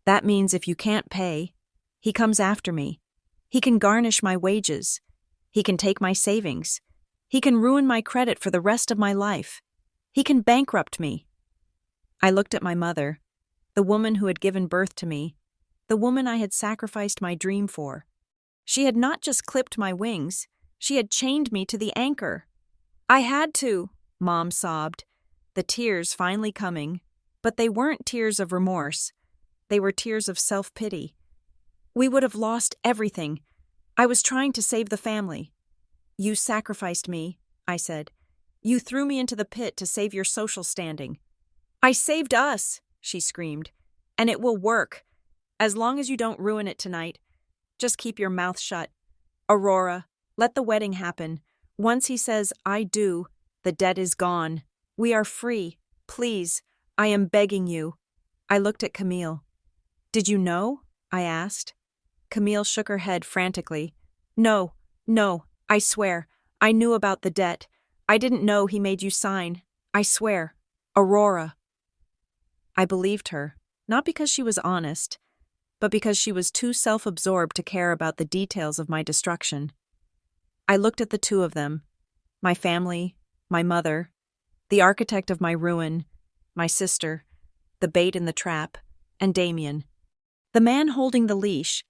[SPEAKER 1] That means if you can't pay, he comes after me. He can garnish my wages. He can take my savings. He can ruin my credit for the rest of my life. He can bankrupt me. I looked at my mother, the woman who had given birth to me, the woman I had sacrificed my dream for. She had not just clipped my wings, she had chained me to the anchor. I had to, Mom sobbed, the tears finally coming, but they weren't tears of remorse. They were tears of self-pity. We would have lost everything. I was trying to save the family. You sacrificed me, I said. You threw me into the pit to save your social standing. I saved us, she screamed, and it will work. As long as you don't ruin it tonight. Just keep your mouth shut. Aurora, let the wedding happen. Once he says, I do, the debt is gone. We are free. Please, I am begging you. I looked at Camille. Did you know? I asked. Camille shook her head frantically. No, I swear. I knew about the debt. I didn't know he made you sign. I swear. Aurora. I believed her, not because she was honest, but because she was too self-absorbed to care about the details of my destruction. I looked at the two of them, my family, my mother, the architect of my ruin, my sister, the bait in the trap, and Damien. The man holding the leash,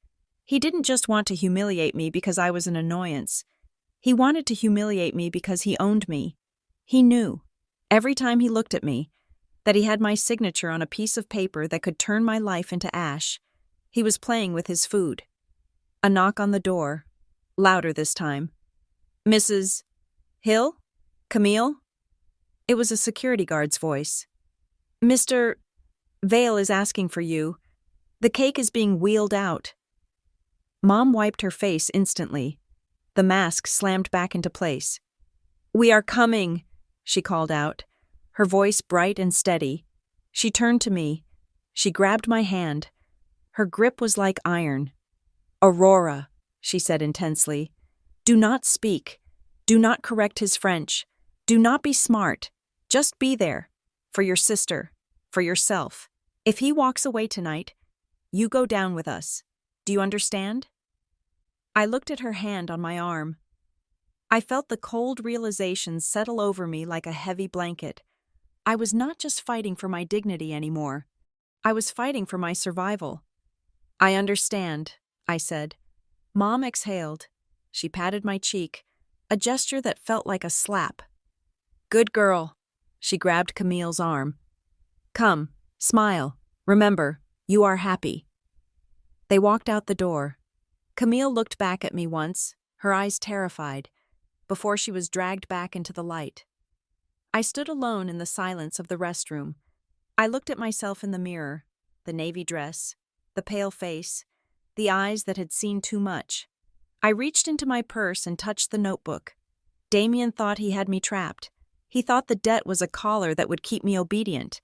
[SPEAKER 1] he didn't just want to humiliate me because I was an annoyance. He wanted to humiliate me because he owned me. He knew, every time he looked at me, that he had my signature on a piece of paper that could turn my life into ash. He was playing with his food. A knock on the door, louder this time. Mrs. Hill? Camille? It was a security guard's voice. Mr. Vale is asking for you. The cake is being wheeled out. Mom wiped her face instantly. The mask slammed back into place. We are coming, she called out, her voice bright and steady. She turned to me. She grabbed my hand. Her grip was like iron. Aurora, she said intensely, do not speak. Do not correct his French. Do not be smart. Just be there. For your sister. For yourself. If he walks away tonight, you go down with us. Do you understand? I looked at her hand on my arm. I felt the cold realization settle over me like a heavy blanket. I was not just fighting for my dignity anymore. I was fighting for my survival. I understand, I said. Mom exhaled. She patted my cheek, a gesture that felt like a slap. Good girl. She grabbed Camille's arm. Come, smile. Remember, you are happy. They walked out the door. Camille looked back at me once, her eyes terrified, before she was dragged back into the light. I stood alone in the silence of the restroom. I looked at myself in the mirror, the navy dress, the pale face, the eyes that had seen too much. I reached into my purse and touched the notebook. Damien thought he had me trapped. He thought the debt was a collar that would keep me obedient.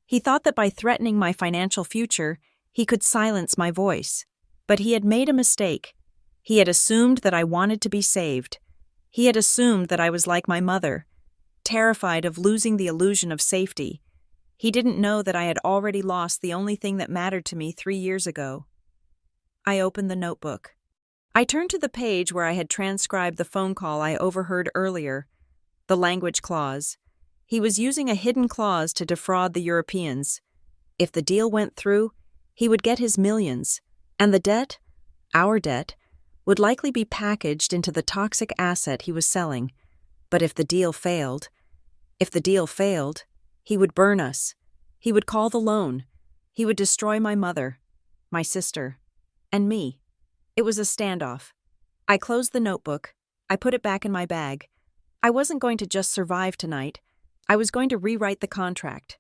[SPEAKER 1] He thought that by threatening my financial future, he could silence my voice. But he had made a mistake. He had assumed that I wanted to be saved. He had assumed that I was like my mother, terrified of losing the illusion of safety. He didn't know that I had already lost the only thing that mattered to me 3 years ago. I opened the notebook. I turned to the page where I had transcribed the phone call I overheard earlier, the language clause. He was using a hidden clause to defraud the Europeans. If the deal went through, he would get his millions, and the debt, our debt, would likely be packaged into the toxic asset he was selling. But if the deal failed, he would burn us. He would call the loan. He would destroy my mother, my sister, and me. It was a standoff. I closed the notebook. I put it back in my bag. I wasn't going to just survive tonight. I was going to rewrite the contract.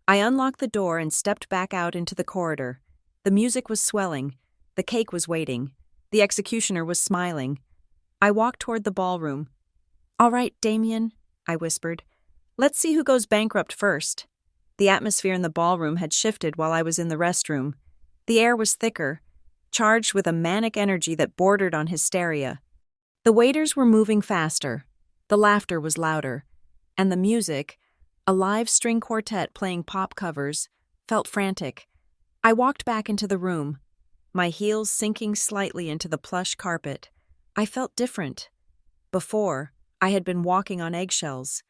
[SPEAKER 1] I unlocked the door and stepped back out into the corridor. The music was swelling. The cake was waiting. The executioner was smiling. I walked toward the ballroom. "All right, Damien," I whispered. "Let's see who goes bankrupt first." The atmosphere in the ballroom had shifted while I was in the restroom. The air was thicker, charged with a manic energy that bordered on hysteria. The waiters were moving faster. The laughter was louder. And the music, a live string quartet playing pop covers, felt frantic. I walked back into the room, my heels sinking slightly into the plush carpet. I felt different. Before, I had been walking on eggshells,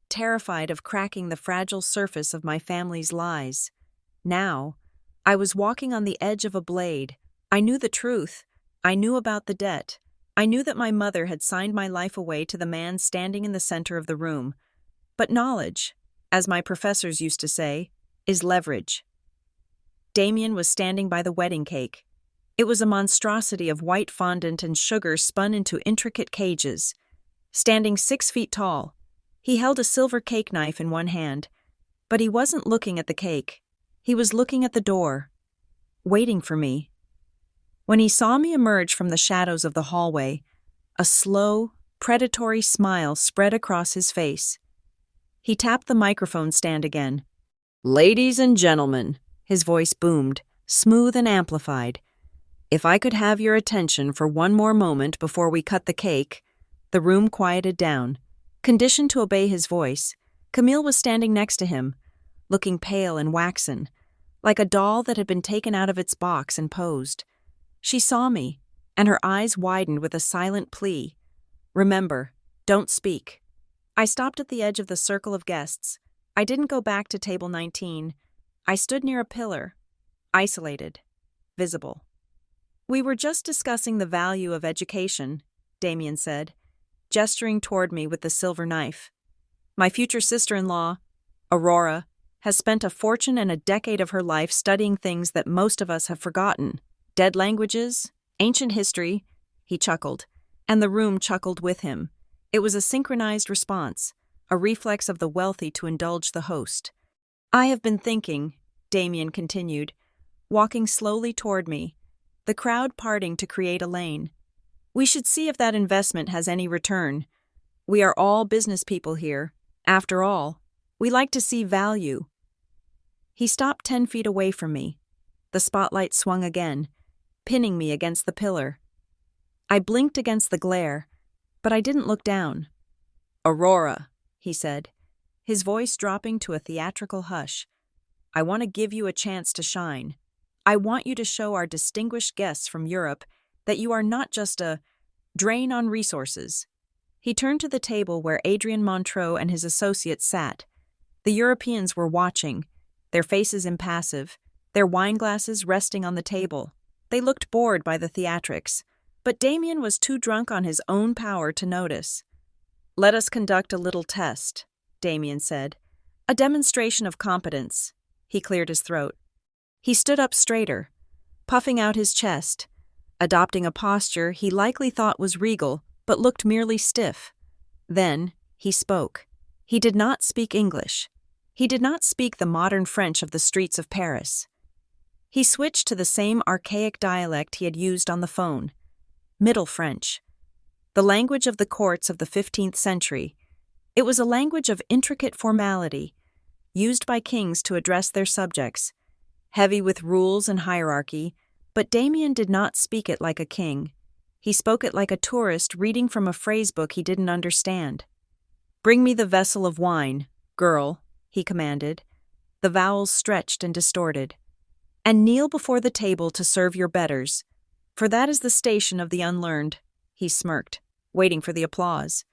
[SPEAKER 1] terrified of cracking the fragile surface of my family's lies. Now, I was walking on the edge of a blade. I knew the truth. I knew about the debt. I knew that my mother had signed my life away to the man standing in the center of the room. But knowledge, as my professors used to say, is leverage. Damien was standing by the wedding cake. It was a monstrosity of white fondant and sugar spun into intricate cages. Standing 6 feet tall, he held a silver cake knife in one hand. But he wasn't looking at the cake. He was looking at the door, waiting for me. When he saw me emerge from the shadows of the hallway, a slow, predatory smile spread across his face. He tapped the microphone stand again. "Ladies and gentlemen," his voice boomed, smooth and amplified. "If I could have your attention for one more moment before we cut the cake." The room quieted down. Conditioned to obey his voice, Camille was standing next to him, looking pale and waxen, like a doll that had been taken out of its box and posed. She saw me, and her eyes widened with a silent plea. "Remember, don't speak." I stopped at the edge of the circle of guests. I didn't go back to table 19. I stood near a pillar, isolated, visible. "We were just discussing the value of education," Damien said, gesturing toward me with the silver knife. "My future sister-in-law, Aurora, has spent a fortune and a decade of her life studying things that most of us have forgotten. Dead languages, ancient history," he chuckled, and the room chuckled with him. It was a synchronized response, a reflex of the wealthy to indulge the host. "I have been thinking," Damien continued, walking slowly toward me, the crowd parting to create a lane. "We should see if that investment has any return. We are all business people here. After all, we like to see value." He stopped 10 feet away from me. The spotlight swung again, pinning me against the pillar. I blinked against the glare, but I didn't look down. "Aurora," he said, his voice dropping to a theatrical hush, "I want to give you a chance to shine. I want you to show our distinguished guests from Europe that you are not just a drain on resources." He turned to the table where Adrien Montreux and his associates sat. The Europeans were watching, their faces impassive, their wine glasses resting on the table. They looked bored by the theatrics, but Damien was too drunk on his own power to notice. "Let us conduct a little test," Damien said. "A demonstration of competence." He cleared his throat. He stood up straighter, puffing out his chest, adopting a posture he likely thought was regal, but looked merely stiff. Then he spoke. He did not speak English. He did not speak the modern French of the streets of Paris. He switched to the same archaic dialect he had used on the phone, Middle French, the language of the courts of the 15th century. It was a language of intricate formality, used by kings to address their subjects, heavy with rules and hierarchy, but Damien did not speak it like a king. He spoke it like a tourist reading from a phrasebook he didn't understand. "Bring me the vessel of wine, girl," he commanded. the vowels stretched and distorted. "And kneel before the table to serve your betters, for that is the station of the unlearned," he smirked, waiting for the applause.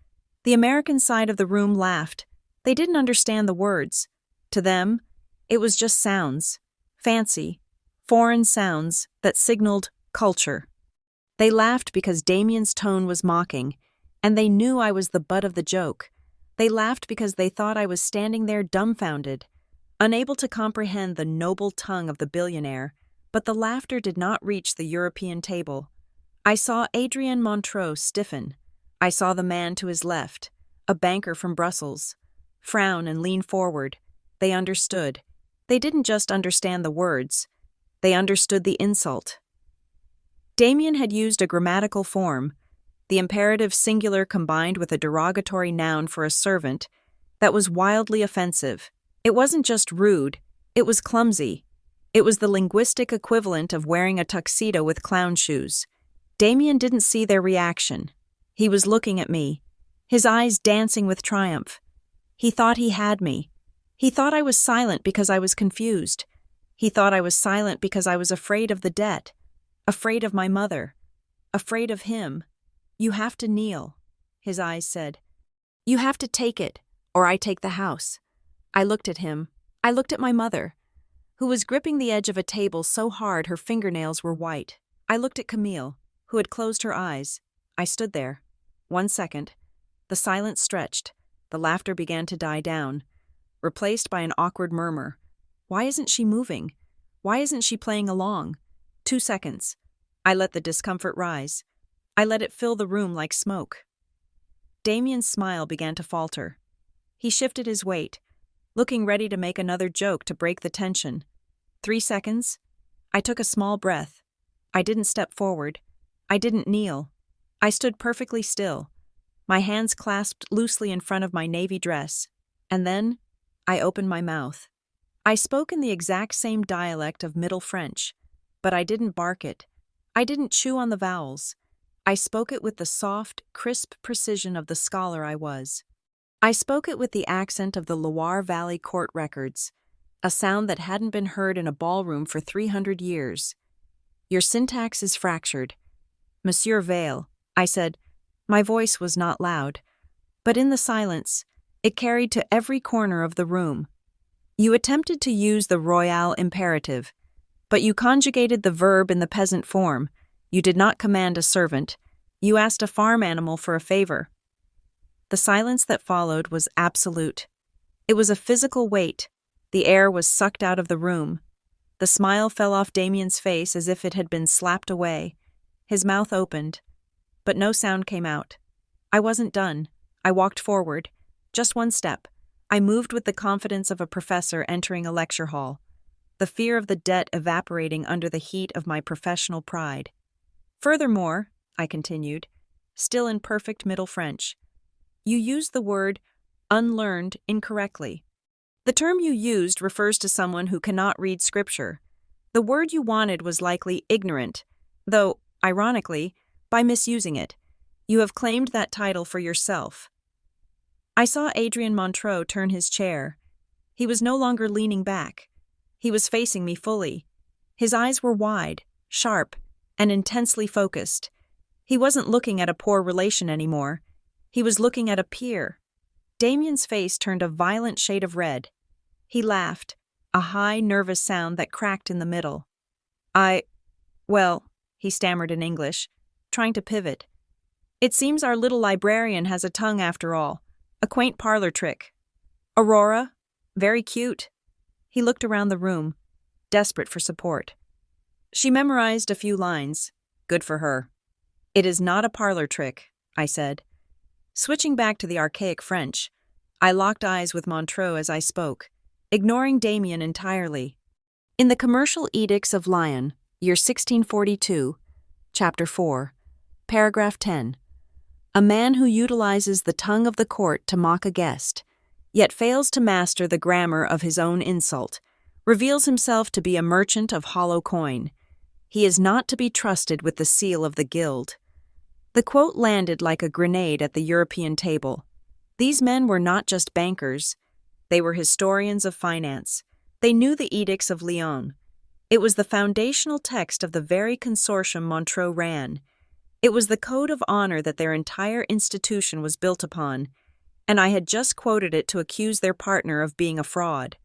[SPEAKER 1] The American side of the room laughed. They didn't understand the words. To them, it was just sounds, fancy, foreign sounds that signaled culture. They laughed because Damien's tone was mocking, and they knew I was the butt of the joke. They laughed because they thought I was standing there dumbfounded, unable to comprehend the noble tongue of the billionaire, but the laughter did not reach the European table. I saw Adrien Montreux stiffen. I saw the man to his left, a banker from Brussels, frown and lean forward. They understood. They didn't just understand the words. They understood the insult. Damien had used a grammatical form, the imperative singular combined with a derogatory noun for a servant, that was wildly offensive. It wasn't just rude, it was clumsy. It was the linguistic equivalent of wearing a tuxedo with clown shoes. Damien didn't see their reaction. He was looking at me, his eyes dancing with triumph. He thought he had me. He thought I was silent because I was confused. He thought I was silent because I was afraid of the debt, afraid of my mother, afraid of him. "You have to kneel," his eyes said. "You have to take it, or I take the house." I looked at him. I looked at my mother, who was gripping the edge of a table so hard her fingernails were white. I looked at Camille, who had closed her eyes. I stood there. 1 second. The silence stretched. The laughter began to die down, replaced by an awkward murmur. Why isn't she moving? Why isn't she playing along? 2 seconds. I let the discomfort rise. I let it fill the room like smoke. Damien's smile began to falter. He shifted his weight, looking ready to make another joke to break the tension. 3 seconds. I took a small breath. I didn't step forward. I didn't kneel. I stood perfectly still, my hands clasped loosely in front of my navy dress, and then I opened my mouth. I spoke in the exact same dialect of Middle French, but I didn't bark it. I didn't chew on the vowels. I spoke it with the soft, crisp precision of the scholar I was. I spoke it with the accent of the Loire Valley court records, a sound that hadn't been heard in a ballroom for 300 years. "Your syntax is fractured. Monsieur Vale," I said. My voice was not loud, but in the silence, it carried to every corner of the room. "You attempted to use the royal imperative, but you conjugated the verb in the peasant form. You did not command a servant. You asked a farm animal for a favor." The silence that followed was absolute. It was a physical weight. The air was sucked out of the room. The smile fell off Damien's face as if it had been slapped away. His mouth opened, but no sound came out. I wasn't done. I walked forward. Just 1 step. I moved with the confidence of a professor entering a lecture hall, the fear of the debt evaporating under the heat of my professional pride. "Furthermore," I continued, still in perfect Middle French, "you used the word unlearned incorrectly. The term you used refers to someone who cannot read scripture. The word you wanted was likely ignorant, though, ironically, by misusing it, you have claimed that title for yourself." I saw Adrien Montreux turn his chair. He was no longer leaning back. He was facing me fully. His eyes were wide, sharp, and intensely focused. He wasn't looking at a poor relation anymore. He was looking at a peer. Damien's face turned a violent shade of red. He laughed, a high, nervous sound that cracked in the middle. Well, he stammered in English, trying to pivot. "It seems our little librarian has a tongue after all. A quaint parlor trick. Aurora? Very cute." He looked around the room, desperate for support. "She memorized a few lines. Good for her." "It is not a parlor trick," I said. Switching back to the archaic French, I locked eyes with Montreux as I spoke, ignoring Damien entirely. In the Commercial Edicts of Lyon, year 1642, Chapter 4, Paragraph 10, a man who utilizes the tongue of the court to mock a guest, yet fails to master the grammar of his own insult, reveals himself to be a merchant of hollow coin. He is not to be trusted with the seal of the guild. The quote landed like a grenade at the European table. These men were not just bankers. They were historians of finance, They knew the Edicts of Lyon. It was the foundational text of the very consortium Montreux ran. It was the code of honor that their entire institution was built upon, and I had just quoted it to accuse their partner of being a fraud.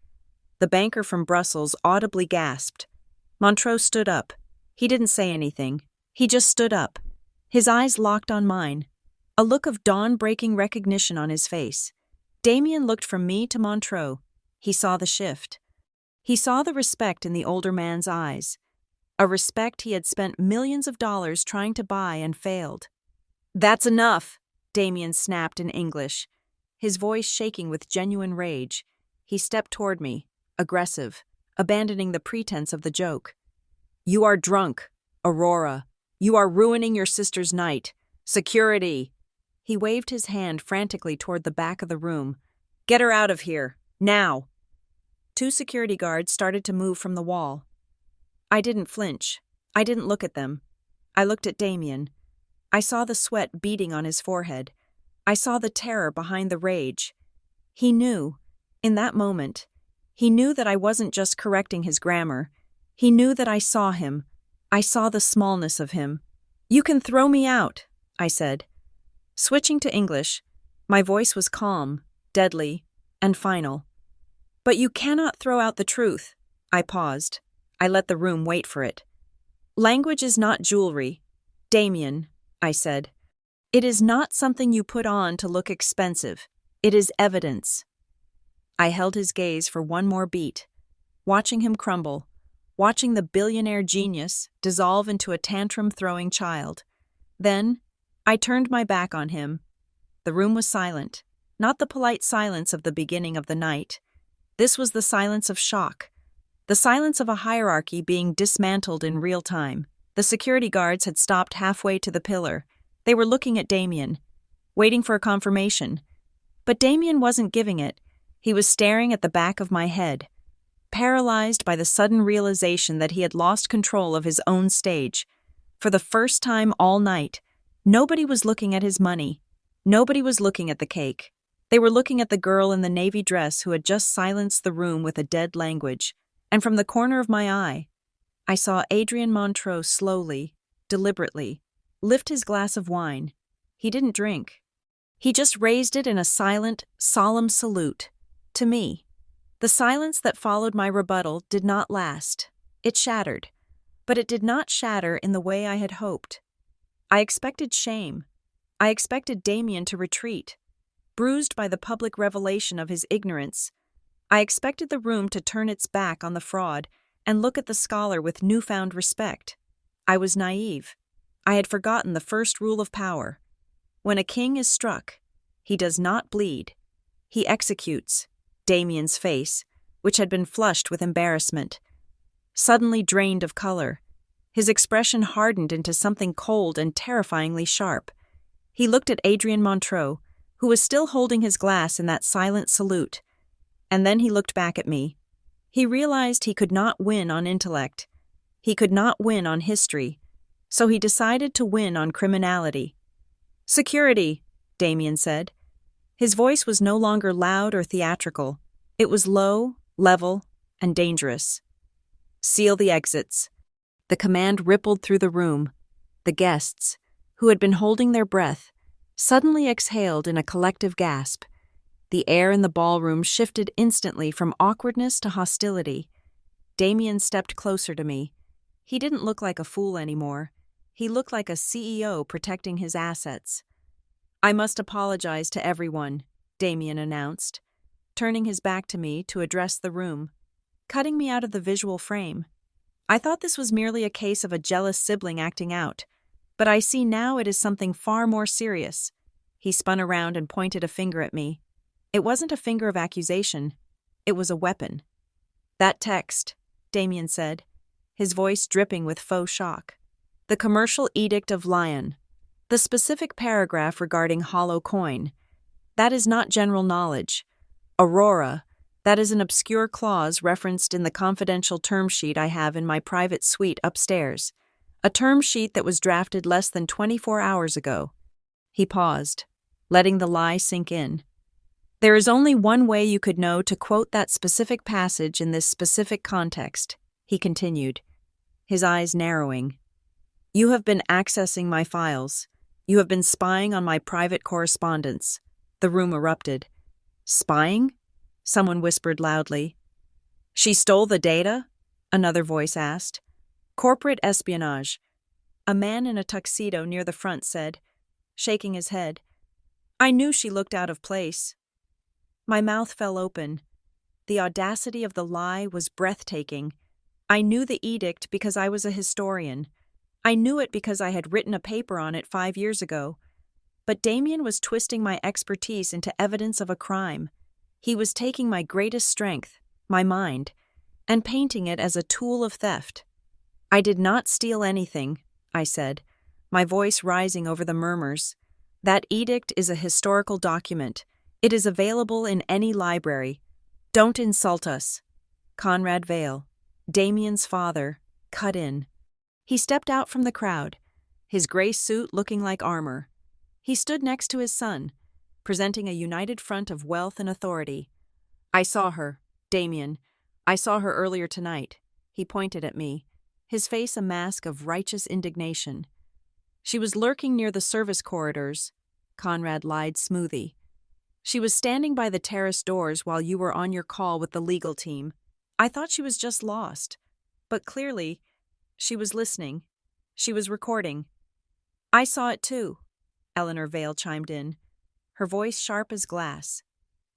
[SPEAKER 1] The banker from Brussels audibly gasped. Montreux stood up. He didn't say anything. He just stood up. His eyes locked on mine, a look of dawn-breaking recognition on his face. Damien looked from me to Montreux. He saw the shift. He saw the respect in the older man's eyes, a respect he had spent millions of dollars trying to buy and failed. "That's enough," Damien snapped in English, his voice shaking with genuine rage. He stepped toward me, aggressive, abandoning the pretense of the joke. "You are drunk, Aurora. You are ruining your sister's night. Security!" He waved his hand frantically toward the back of the room. "Get her out of here, now!" 2 security guards started to move from the wall. I didn't flinch. I didn't look at them. I looked at Damien. I saw the sweat beading on his forehead. I saw the terror behind the rage. He knew, in that moment, he knew that I wasn't just correcting his grammar. He knew that I saw him. I saw the smallness of him. "You can throw me out," I said. Switching to English, my voice was calm, deadly, and final. "But you cannot throw out the truth." I paused. I let the room wait for it. "Language is not jewelry, Damien," I said. "It is not something you put on to look expensive. It is evidence." I held his gaze for one more beat, watching him crumble, watching the billionaire genius dissolve into a tantrum-throwing child. Then, I turned my back on him. The room was silent, not the polite silence of the beginning of the night. This was the silence of shock, the silence of a hierarchy being dismantled in real time. The security guards had stopped halfway to the pillar. They were looking at Damien, waiting for a confirmation. But Damien wasn't giving it. He was staring at the back of my head, paralyzed by the sudden realization that he had lost control of his own stage. For the first time all night, nobody was looking at his money. Nobody was looking at the cake. They were looking at the girl in the navy dress who had just silenced the room with a dead language. And from the corner of my eye, I saw Adrien Montreux slowly, deliberately, lift his glass of wine. He didn't drink. He just raised it in a silent, solemn salute. To me. The silence that followed my rebuttal did not last. It shattered. But it did not shatter in the way I had hoped. I expected shame. I expected Damien to retreat, bruised by the public revelation of his ignorance. I expected the room to turn its back on the fraud and look at the scholar with newfound respect. I was naive. I had forgotten the first rule of power. When a king is struck, he does not bleed. He executes. Damien's face, which had been flushed with embarrassment, suddenly drained of color. His expression hardened into something cold and terrifyingly sharp. He looked at Adrien Montreux, who was still holding his glass in that silent salute. And then he looked back at me. He realized he could not win on intellect. He could not win on history. So he decided to win on criminality. "Security," Damien said. His voice was no longer loud or theatrical. It was low, level, and dangerous. "Seal the exits." The command rippled through the room. The guests, who had been holding their breath, suddenly exhaled in a collective gasp. The air in the ballroom shifted instantly from awkwardness to hostility. Damien stepped closer to me. He didn't look like a fool anymore. He looked like a CEO protecting his assets. "I must apologize to everyone," Damien announced, turning his back to me to address the room, cutting me out of the visual frame. I thought this was merely a case of a jealous sibling acting out, but I see now it is something far more serious. He spun around and pointed a finger at me. It wasn't a finger of accusation. It was a weapon. "That text," Damien said, his voice dripping with faux shock. "The commercial edict of Lyon. The specific paragraph regarding hollow coin. That is not general knowledge. Aurora, that is an obscure clause referenced in the confidential term sheet I have in my private suite upstairs. A term sheet that was drafted less than 24 hours ago." He paused, letting the lie sink in. There is only one way you could know to quote that specific passage in this specific context, he continued, his eyes narrowing. You have been accessing my files. You have been spying on my private correspondence. The room erupted. Spying? Someone whispered loudly. She stole the data? Another voice asked. Corporate espionage. A man in a tuxedo near the front said, shaking his head. I knew she looked out of place. My mouth fell open. The audacity of the lie was breathtaking. I knew the edict because I was a historian. I knew it because I had written a paper on it 5 years ago. But Damien was twisting my expertise into evidence of a crime. He was taking my greatest strength, my mind, and painting it as a tool of theft. I did not steal anything, I said, my voice rising over the murmurs. That edict is a historical document. It is available in any library. Don't insult us. Conrad Vale, Damien's father, cut in. He stepped out from the crowd, his gray suit looking like armor. He stood next to his son, presenting a united front of wealth and authority. I saw her, Damien. I saw her earlier tonight. He pointed at me, his face a mask of righteous indignation. She was lurking near the service corridors, Conrad lied smoothly. She was standing by the terrace doors while you were on your call with the legal team. I thought she was just lost, but clearly, she was listening. She was recording. I saw it too, Eleanor Vale chimed in, her voice sharp as glass.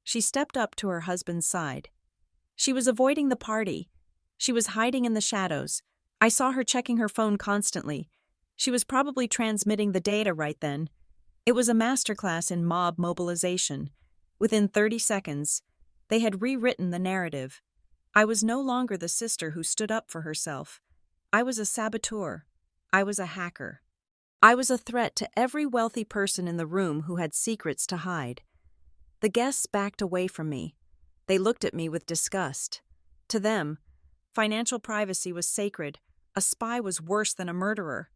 [SPEAKER 1] She stepped up to her husband's side. She was avoiding the party. She was hiding in the shadows. I saw her checking her phone constantly. She was probably transmitting the data right then. It was a masterclass in mob mobilization. Within 30 seconds, they had rewritten the narrative. I was no longer the sister who stood up for herself. I was a saboteur. I was a hacker. I was a threat to every wealthy person in the room who had secrets to hide. The guests backed away from me. They looked at me with disgust. To them, financial privacy was sacred. A spy was worse than a murderer.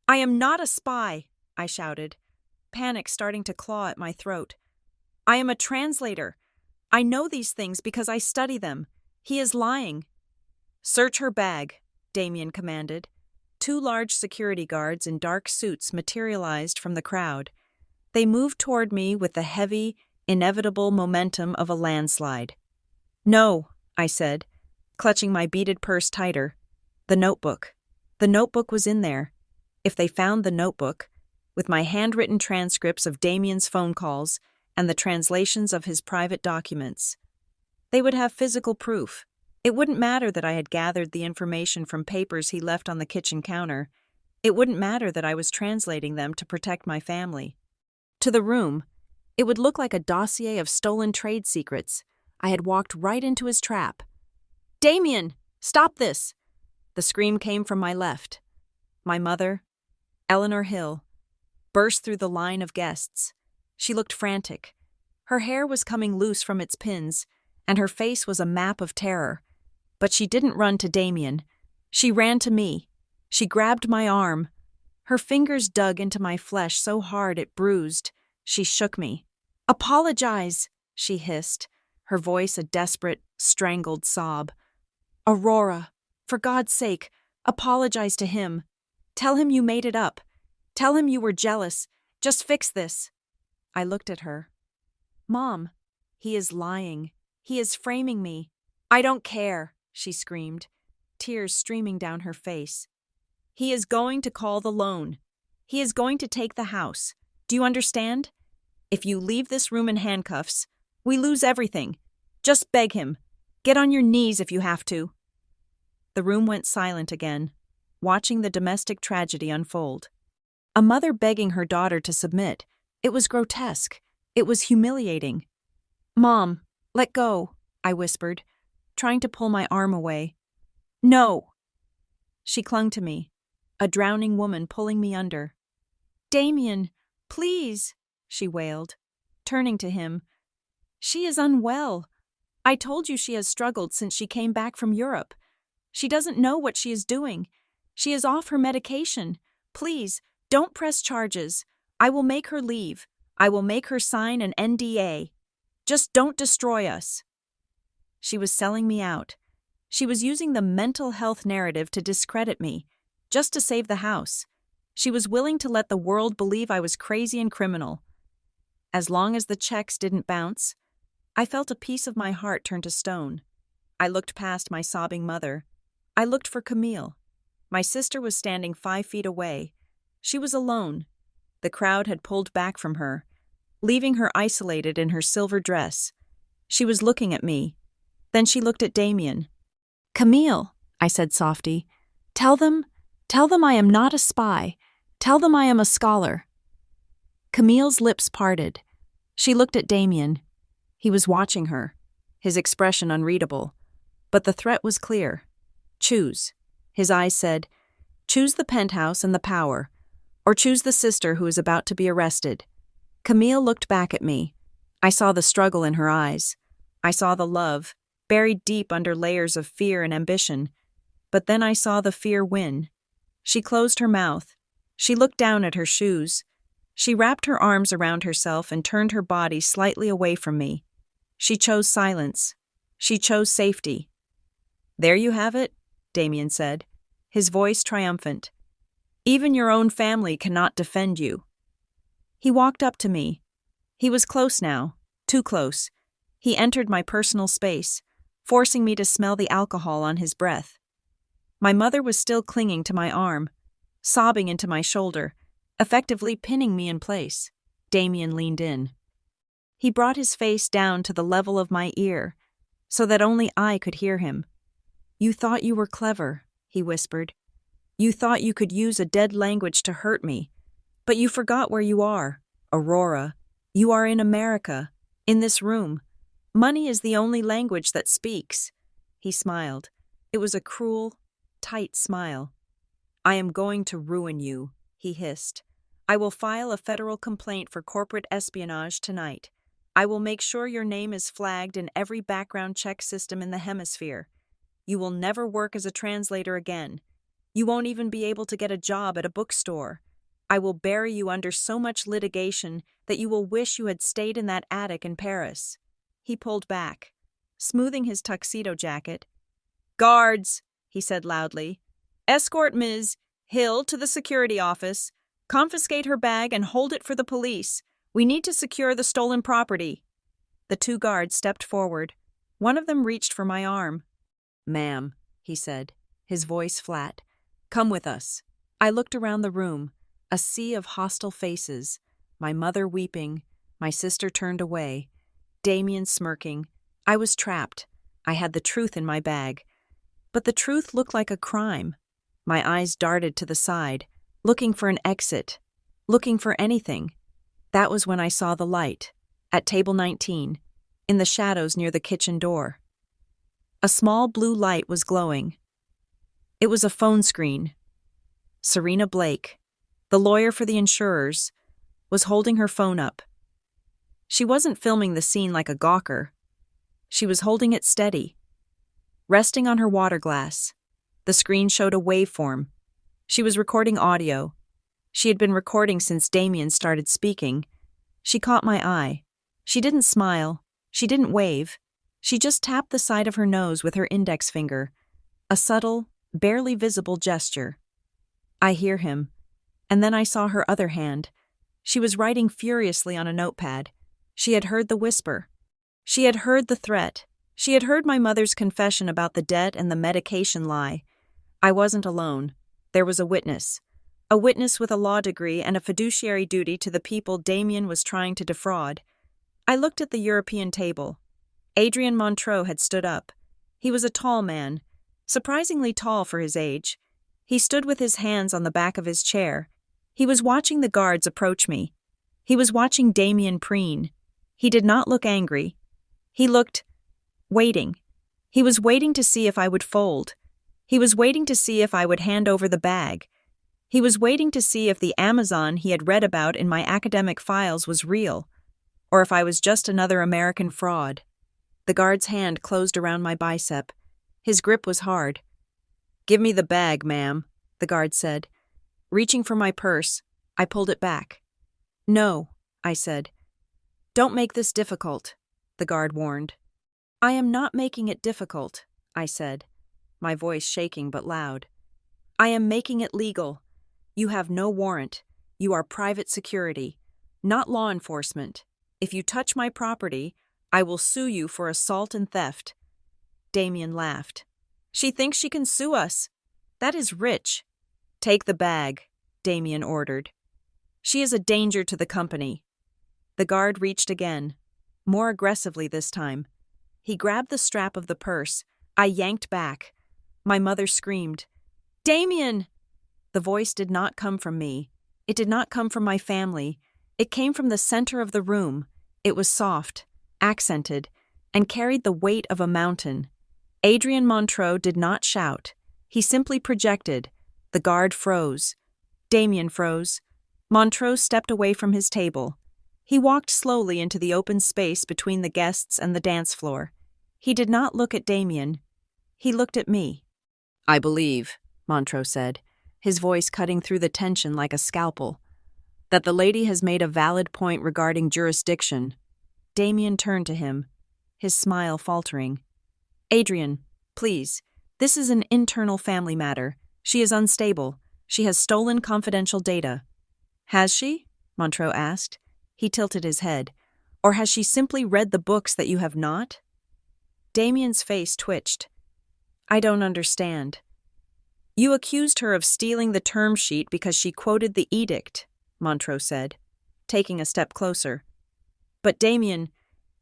[SPEAKER 1] I am not a spy, I shouted, panic starting to claw at my throat. I am a translator. I know these things because I study them. He is lying. Search her bag, Damien commanded. 2 large security guards in dark suits materialized from the crowd. They moved toward me with the heavy, inevitable momentum of a landslide. No, I said, clutching my beaded purse tighter. The notebook. The notebook was in there. If they found the notebook, with my handwritten transcripts of Damien's phone calls and the translations of his private documents, they would have physical proof. It wouldn't matter that I had gathered the information from papers he left on the kitchen counter. It wouldn't matter that I was translating them to protect my family. To the room, it would look like a dossier of stolen trade secrets. I had walked right into his trap. Damien, stop this! The scream came from my left. My mother, Eleanor Hill, burst through the line of guests. She looked frantic. Her hair was coming loose from its pins, and her face was a map of terror. But she didn't run to Damien. She ran to me. She grabbed my arm. Her fingers dug into my flesh so hard it bruised. She shook me. Apologize, she hissed, her voice a desperate, strangled sob. Aurora, for God's sake, apologize to him. Tell him you made it up. Tell him you were jealous. Just fix this. I looked at her. Mom, he is lying. He is framing me. I don't care, she screamed, tears streaming down her face. He is going to call the loan. He is going to take the house. Do you understand? If you leave this room in handcuffs, we lose everything. Just beg him. Get on your knees if you have to. The room went silent again, watching the domestic tragedy unfold. A mother begging her daughter to submit. It was grotesque. It was humiliating. Mom, let go, I whispered, trying to pull my arm away. No. She clung to me, a drowning woman pulling me under. Damien, please, she wailed, turning to him. She is unwell. I told you she has struggled since she came back from Europe. She doesn't know what she is doing. She is off her medication. Please, don't press charges. I will make her leave. I will make her sign an NDA. Just don't destroy us. She was selling me out. She was using the mental health narrative to discredit me, just to save the house. She was willing to let the world believe I was crazy and criminal. As long as the checks didn't bounce, I felt a piece of my heart turn to stone. I looked past my sobbing mother. I looked for Camille. My sister was standing 5 feet away. She was alone. The crowd had pulled back from her, leaving her isolated in her silver dress. She was looking at me. Then she looked at Damien. "Camille," I said softly, tell them I am not a spy. Tell them I am a scholar." Camille's lips parted. She looked at Damien. He was watching her, his expression unreadable. But the threat was clear. Choose. His eyes said, choose the penthouse and the power, or choose the sister who is about to be arrested. Camille looked back at me. I saw the struggle in her eyes. I saw the love, buried deep under layers of fear and ambition. But then I saw the fear win. She closed her mouth. She looked down at her shoes. She wrapped her arms around herself and turned her body slightly away from me. She chose silence. She chose safety. "There you have it," Damien said, his voice triumphant. "Even your own family cannot defend you." He walked up to me. He was close now, too close. He entered my personal space, forcing me to smell the alcohol on his breath. My mother was still clinging to my arm, sobbing into my shoulder, effectively pinning me in place. Damien leaned in. He brought his face down to the level of my ear, so that only I could hear him. "You thought you were clever," he whispered. "You thought you could use a dead language to hurt me. But you forgot where you are, Aurora. You are in America, in this room. Money is the only language that speaks." He smiled. It was a cruel, tight smile. "I am going to ruin you," he hissed. "I will file a federal complaint for corporate espionage tonight. I will make sure your name is flagged in every background check system in the hemisphere. You will never work as a translator again. You won't even be able to get a job at a bookstore. I will bury you under so much litigation that you will wish you had stayed in that attic in Paris." He pulled back, smoothing his tuxedo jacket. "Guards," he said loudly. "Escort Ms. Hill to the security office. Confiscate her bag and hold it for the police. We need to secure the stolen property." The 2 guards stepped forward. One of them reached for my arm. "Ma'am," he said, his voice flat, "come with us." I looked around the room, a sea of hostile faces, my mother weeping, my sister turned away, Damien smirking. I was trapped. I had the truth in my bag. But the truth looked like a crime. My eyes darted to the side, looking for an exit, looking for anything. That was when I saw the light, at table 19, in the shadows near the kitchen door. A small blue light was glowing. It was a phone screen. Serena Blake, the lawyer for the insurers, was holding her phone up. She wasn't filming the scene like a gawker. She was holding it steady, resting on her water glass. The screen showed a waveform. She was recording audio. She had been recording since Damien started speaking. She caught my eye. She didn't smile. She didn't wave. She just tapped the side of her nose with her index finger, a subtle, barely visible gesture. I hear him. And then I saw her other hand. She was writing furiously on a notepad. She had heard the whisper. She had heard the threat. She had heard my mother's confession about the debt and the medication lie. I wasn't alone. There was a witness with a law degree and a fiduciary duty to the people Damien was trying to defraud. I looked at the European table. Adrien Montreux had stood up. He was a tall man, surprisingly tall for his age. He stood with his hands on the back of his chair. He was watching the guards approach me. He was watching Damien preen. He did not look angry. He looked waiting. He was waiting to see if I would fold. He was waiting to see if I would hand over the bag. He was waiting to see if the Amazon he had read about in my academic files was real, or if I was just another American fraud. The guard's hand closed around my bicep. His grip was hard. "Give me the bag, ma'am," the guard said. Reaching for my purse, I pulled it back. "No," I said. "Don't make this difficult." the guard warned. I am not making it difficult, I said, my voice shaking but loud. I am making it legal. You have no warrant. You are private security, not law enforcement. If you touch my property, I will sue you for assault and theft. Damien laughed. She thinks she can sue us. That is rich. Take the bag, Damien ordered. She is a danger to the company. The guard reached again, more aggressively this time. He grabbed the strap of the purse. I yanked back. My mother screamed, Damien! The voice did not come from me. It did not come from my family. It came from the center of the room. It was soft, accented, and carried the weight of a mountain. Adrien Montreux did not shout. He simply projected. The guard froze. Damien froze. Montreux stepped away from his table. He walked slowly into the open space between the guests and the dance floor. He did not look at Damien. He looked at me. I believe, Montreux said, his voice cutting through the tension like a scalpel, that the lady has made a valid point regarding jurisdiction. Damien turned to him, his smile faltering. Adrien, please, this is an internal family matter. She is unstable. She has stolen confidential data. Has she? Montreux asked. He tilted his head. Or has she simply read the books that you have not? Damien's face twitched. I don't understand. You accused her of stealing the term sheet because she quoted the edict, Montreux said, taking a step closer. But Damien,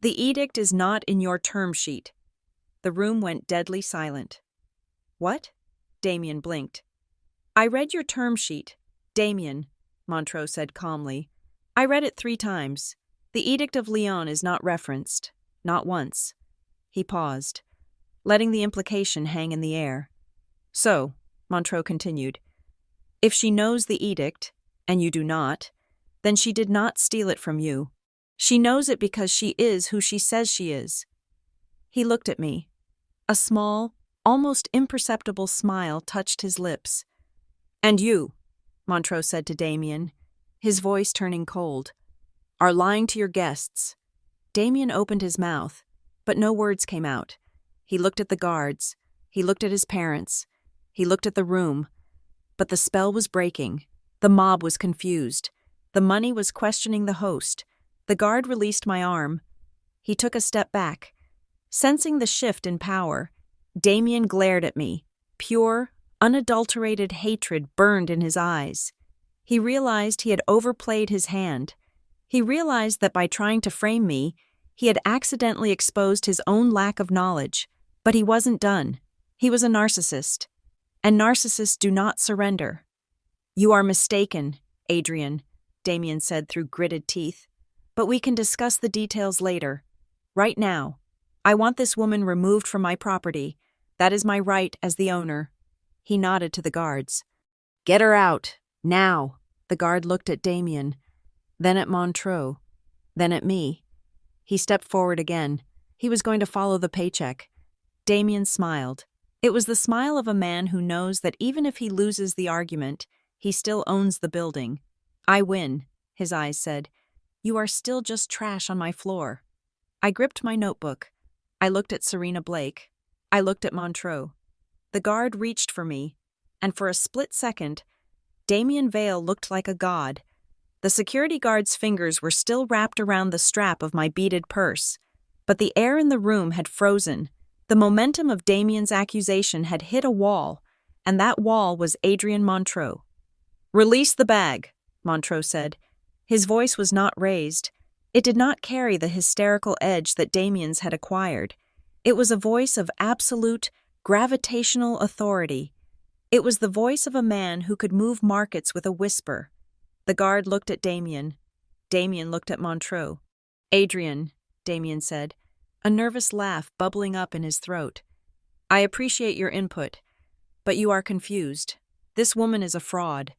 [SPEAKER 1] the edict is not in your term sheet. The room went deadly silent. What? Damien blinked. I read your term sheet, Damien, Montreux said calmly. I read it 3 times. The Edict of Lyon is not referenced, not once. He paused, letting the implication hang in the air. So, Montreux continued, if she knows the edict, and you do not, then she did not steal it from you. She knows it because she is who she says she is. He looked at me. A small, almost imperceptible smile touched his lips. And you, Montreux said to Damien, his voice turning cold, are lying to your guests. Damien opened his mouth, but no words came out. He looked at the guards. He looked at his parents. He looked at the room. But the spell was breaking. The mob was confused. The money was questioning the host. The guard released my arm. He took a step back. Sensing the shift in power, Damien glared at me. Pure, unadulterated hatred burned in his eyes. He realized he had overplayed his hand. He realized that by trying to frame me, he had accidentally exposed his own lack of knowledge. But he wasn't done. He was a narcissist. And narcissists do not surrender. You are mistaken, Adrien, Damien said through gritted teeth. But we can discuss the details later. Right now, I want this woman removed from my property. That is my right as the owner. He nodded to the guards. Get her out, now. The guard looked at Damien, then at Montreux, then at me. He stepped forward again. He was going to follow the paycheck. Damien smiled. It was the smile of a man who knows that even if he loses the argument, he still owns the building. I win, his eyes said. You are still just trash on my floor. I gripped my notebook. I looked at Serena Blake. I looked at Montreux. The guard reached for me, and for a split second, Damien Vale looked like a god. The security guard's fingers were still wrapped around the strap of my beaded purse, but the air in the room had frozen. The momentum of Damien's accusation had hit a wall, and that wall was Adrien Montreux. Release the bag, Montreux said. His voice was not raised. It did not carry the hysterical edge that Damien's had acquired. It was a voice of absolute, gravitational authority. It was the voice of a man who could move markets with a whisper. The guard looked at Damien. Damien looked at Montreux. Adrien, Damien said, a nervous laugh bubbling up in his throat. I appreciate your input, but you are confused. This woman is a fraud.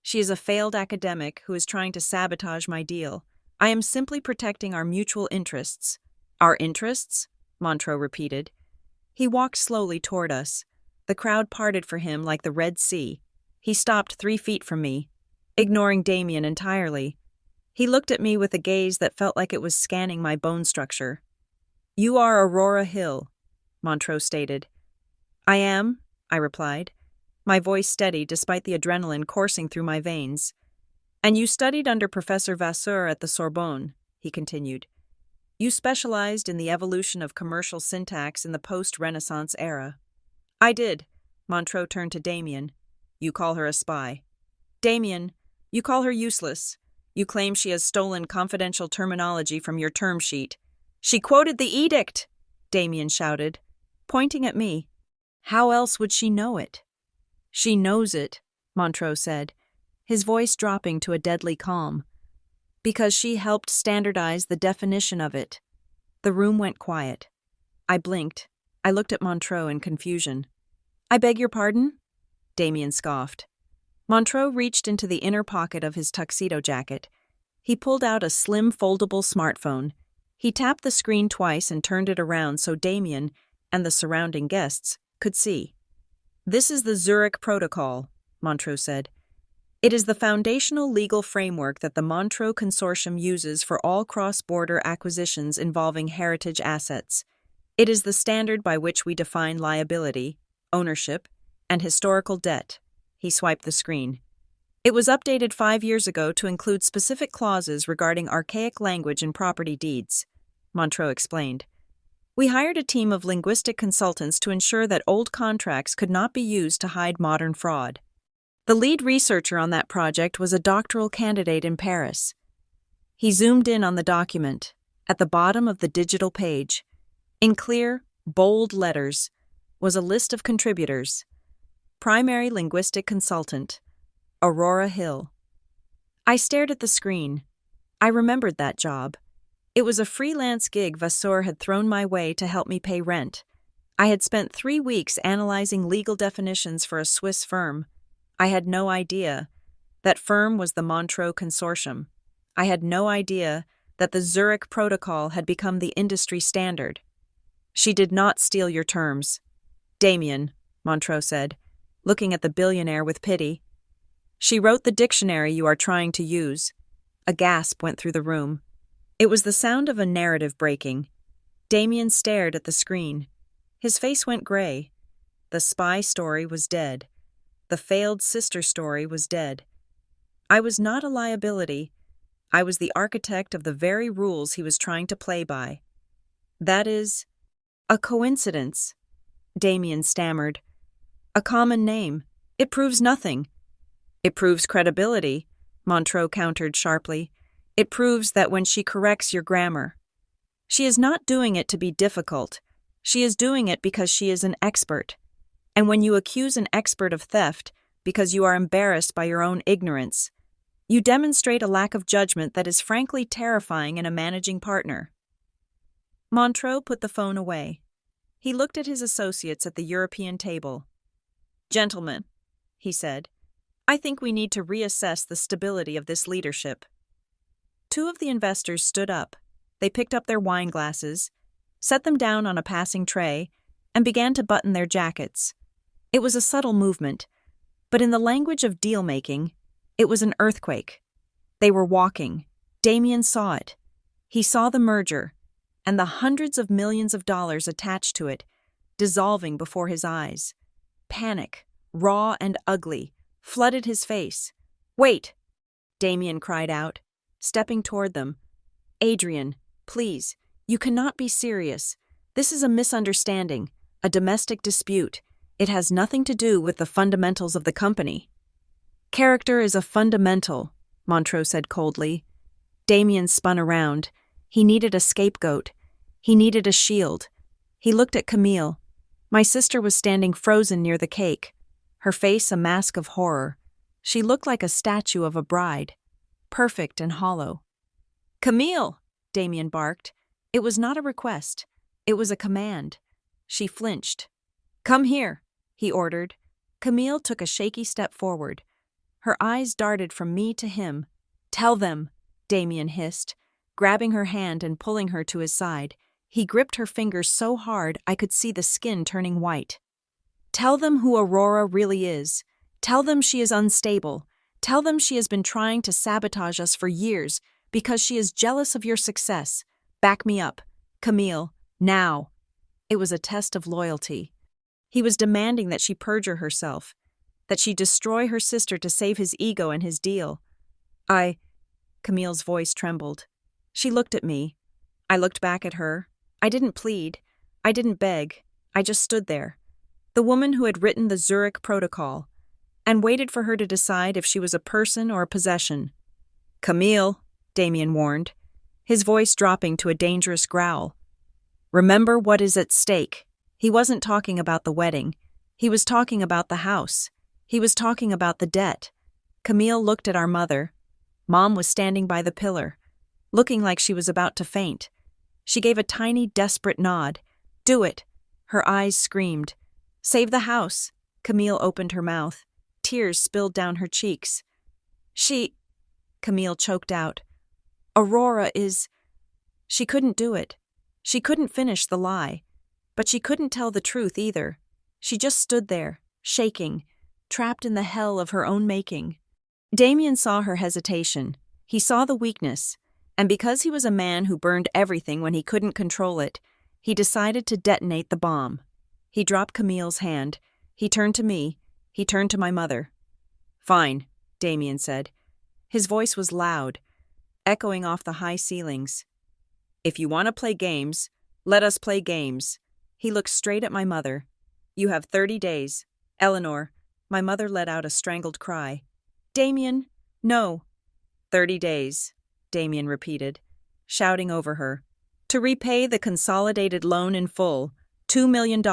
[SPEAKER 1] She is a failed academic who is trying to sabotage my deal. I am simply protecting our mutual interests. Our interests? Montreux repeated. He walked slowly toward us. The crowd parted for him like the Red Sea. He stopped 3 feet from me, ignoring Damien entirely. He looked at me with a gaze that felt like it was scanning my bone structure. You are Aurora Hill, Montreux stated. I am, I replied, my voice steady despite the adrenaline coursing through my veins. And you studied under Professor Vasseur at the Sorbonne, he continued. You specialized in the evolution of commercial syntax in the post-Renaissance era. I did. Montreux turned to Damien. You call her a spy. Damien, you call her useless. You claim she has stolen confidential terminology from your term sheet. She quoted the edict, Damien shouted, pointing at me. How else would she know it? She knows it, Montreux said, his voice dropping to a deadly calm. Because she helped standardize the definition of it. The room went quiet. I blinked. I looked at Montreux in confusion. I beg your pardon? Damien scoffed. Montreux reached into the inner pocket of his tuxedo jacket. He pulled out a slim foldable smartphone. He tapped the screen twice and turned it around so Damien and the surrounding guests could see. This is the Zurich Protocol, Montreux said. It is the foundational legal framework that the Montreux Consortium uses for all cross-border acquisitions involving heritage assets. It is the standard by which we define liability, ownership, and historical debt. He swiped the screen. It was updated 5 years ago to include specific clauses regarding archaic language and property deeds, Montreux explained. We hired a team of linguistic consultants to ensure that old contracts could not be used to hide modern fraud. The lead researcher on that project was a doctoral candidate in Paris. He zoomed in on the document, at the bottom of the digital page. In clear, bold letters was a list of contributors. Primary linguistic consultant, Aurora Hill. I stared at the screen. I remembered that job. It was a freelance gig Vasseur had thrown my way to help me pay rent. I had spent 3 weeks analyzing legal definitions for a Swiss firm. I had no idea that firm was the Montreux Consortium. I had no idea that the Zurich Protocol had become the industry standard. She did not steal your terms. Damien, Montreux said, looking at the billionaire with pity. She wrote the dictionary you are trying to use. A gasp went through the room. It was the sound of a narrative breaking. Damien stared at the screen. His face went gray. The spy story was dead. The failed sister story was dead. I was not a liability. I was the architect of the very rules he was trying to play by. That is, a coincidence, Damien stammered. A common name. It proves nothing. It proves credibility, Montreux countered sharply. It proves that when she corrects your grammar. She is not doing it to be difficult. She is doing it because she is an expert. And when you accuse an expert of theft because you are embarrassed by your own ignorance, you demonstrate a lack of judgment that is frankly terrifying in a managing partner. Montreux put the phone away. He looked at his associates at the European table. Gentlemen, he said, I think we need to reassess the stability of this leadership. 2 of the investors stood up. They picked up their wine glasses, set them down on a passing tray, and began to button their jackets. It was a subtle movement, but in the language of deal-making, it was an earthquake. They were walking. Damien saw it. He saw the merger, and the hundreds of millions of dollars attached to it, dissolving before his eyes. Panic, raw and ugly, flooded his face. Wait, Damien cried out, stepping toward them. Adrian, please, you cannot be serious. This is a misunderstanding, a domestic dispute. It has nothing to do with the fundamentals of the company. Character is a fundamental, Montreux said coldly. Damien spun around. He needed a scapegoat. He needed a shield. He looked at Camille. My sister was standing frozen near the cake, her face a mask of horror. She looked like a statue of a bride, perfect and hollow. Camille, Damien barked. It was not a request. It was a command. She flinched. Come here, he ordered. Camille took a shaky step forward. Her eyes darted from me to him. Tell them, Damien hissed, grabbing her hand and pulling her to his side. He gripped her fingers so hard I could see the skin turning white. Tell them who Aurora really is. Tell them she is unstable. Tell them she has been trying to sabotage us for years because she is jealous of your success. Back me up. Camille, Now. It was a test of loyalty. He was demanding that she perjure herself, that she destroy her sister to save his ego and his deal. Camille's voice trembled. She looked at me. I looked back at her. I didn't plead. I didn't beg. I just stood there, the woman who had written the Zurich Protocol, and waited for her to decide if she was a person or a possession. "Camille," Damien warned, his voice dropping to a dangerous growl. "Remember what is at stake." He wasn't talking about the wedding. He was talking about the house. He was talking about the debt. Camille looked at our mother. Mom was standing by the pillar, looking like she was about to faint. She gave a tiny, desperate nod. "Do it." Her eyes screamed. "Save the house." Camille opened her mouth. Tears spilled down her cheeks. Camille choked out. "Aurora is—" She couldn't do it. She couldn't finish the lie. But she couldn't tell the truth either. She just stood there, shaking, trapped in the hell of her own making. Damien saw her hesitation. He saw the weakness, and because he was a man who burned everything when he couldn't control it, he decided to detonate the bomb. He dropped Camille's hand. He turned to me. He turned to my mother. "Fine," Damien said. His voice was loud, echoing off the high ceilings. "If you want to play games, let us play games." He looked straight at my mother. "You have 30 days. Eleanor," my mother let out a strangled cry. "Damien, no." 30 days, Damien repeated, shouting over her. "To repay the consolidated loan in full, $2 million,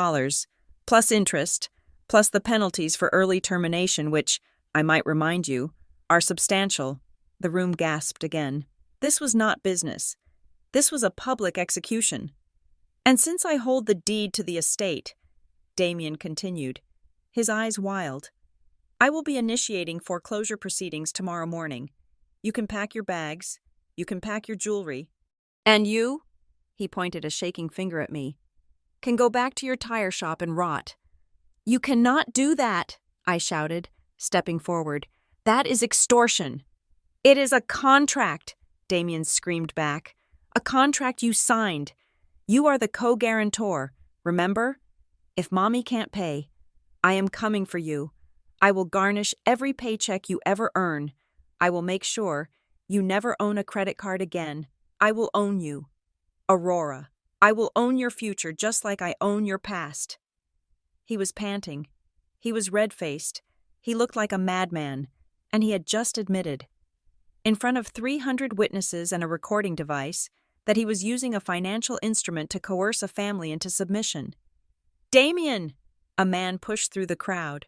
[SPEAKER 1] plus interest, plus the penalties for early termination, which, I might remind you, are substantial." The room gasped again. This was not business. This was a public execution. "And since I hold the deed to the estate," Damien continued, his eyes wild, "I will be initiating foreclosure proceedings tomorrow morning. You can pack your bags. You can pack your jewelry. And you," he pointed a shaking finger at me, "can go back to your tire shop and rot." "You cannot do that," I shouted, stepping forward. "That is extortion." "It is a contract," Damien screamed back. "A contract you signed. You are the co-guarantor, remember? If Mommy can't pay, I am coming for you. I will garnish every paycheck you ever earn. I will make sure you never own a credit card again. I will own you. Aurora, I will own your future just like I own your past." He was panting. He was red-faced. He looked like a madman, and he had just admitted, in front of 300 witnesses and a recording device, that he was using a financial instrument to coerce a family into submission. "Damien!" A man pushed through the crowd.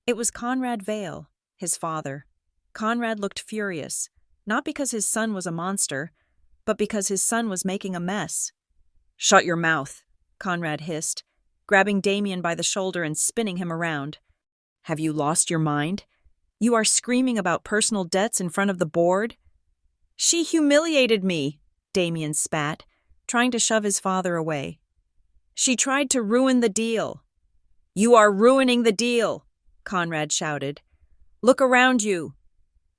[SPEAKER 1] It was Conrad Vale, his father. Conrad looked furious, not because his son was a monster, but because his son was making a mess. "Shut your mouth," Conrad hissed, grabbing Damien by the shoulder and spinning him around. "Have you lost your mind? You are screaming about personal debts in front of the board?" "She humiliated me," Damien spat, trying to shove his father away. "She tried to ruin the deal." "You are ruining the deal," Conrad shouted. "Look around you."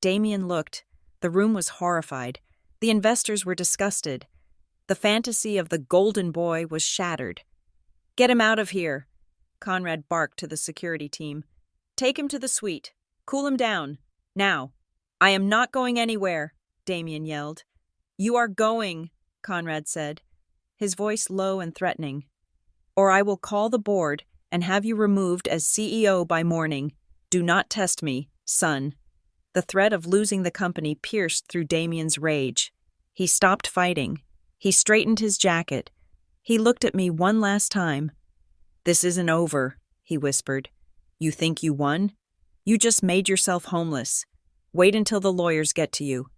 [SPEAKER 1] Damien looked. The room was horrified. The investors were disgusted. The fantasy of the golden boy was shattered. "Get him out of here," Conrad barked to the security team. "Take him to the suite. Cool him down. Now." "I am not going anywhere," Damien yelled. "You are going," Conrad said, his voice low and threatening. "Or I will call the board and have you removed as CEO by morning. Do not test me, son." The threat of losing the company pierced through Damien's rage. He stopped fighting. He straightened his jacket. He looked at me one last time. "This isn't over," he whispered. "You think you won? You just made yourself homeless. Wait until the lawyers get to you."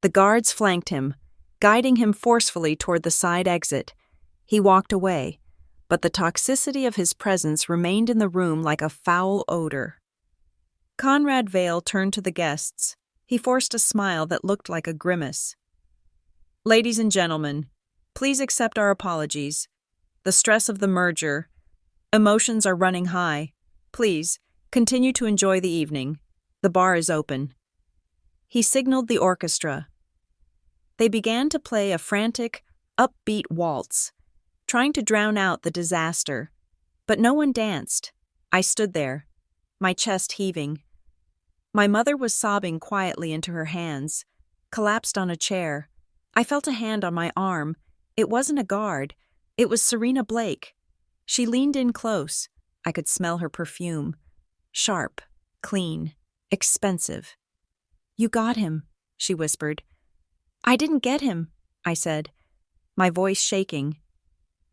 [SPEAKER 1] The guards flanked him, guiding him forcefully toward the side exit. He walked away, but the toxicity of his presence remained in the room like a foul odor. Conrad Vale turned to the guests. He forced a smile that looked like a grimace. "Ladies and gentlemen, please accept our apologies. The stress of the merger. Emotions are running high. Please, continue to enjoy the evening. The bar is open." He signaled the orchestra. They began to play a frantic, upbeat waltz. trying to drown out the disaster. But no one danced. I stood there, my chest heaving. My mother was sobbing quietly into her hands, collapsed on a chair. I felt a hand on my arm. It wasn't a guard. It was Serena Blake. She leaned in close. I could smell her perfume. Sharp, clean, expensive. "You got him," she whispered. "I didn't get him," I said, my voice shaking.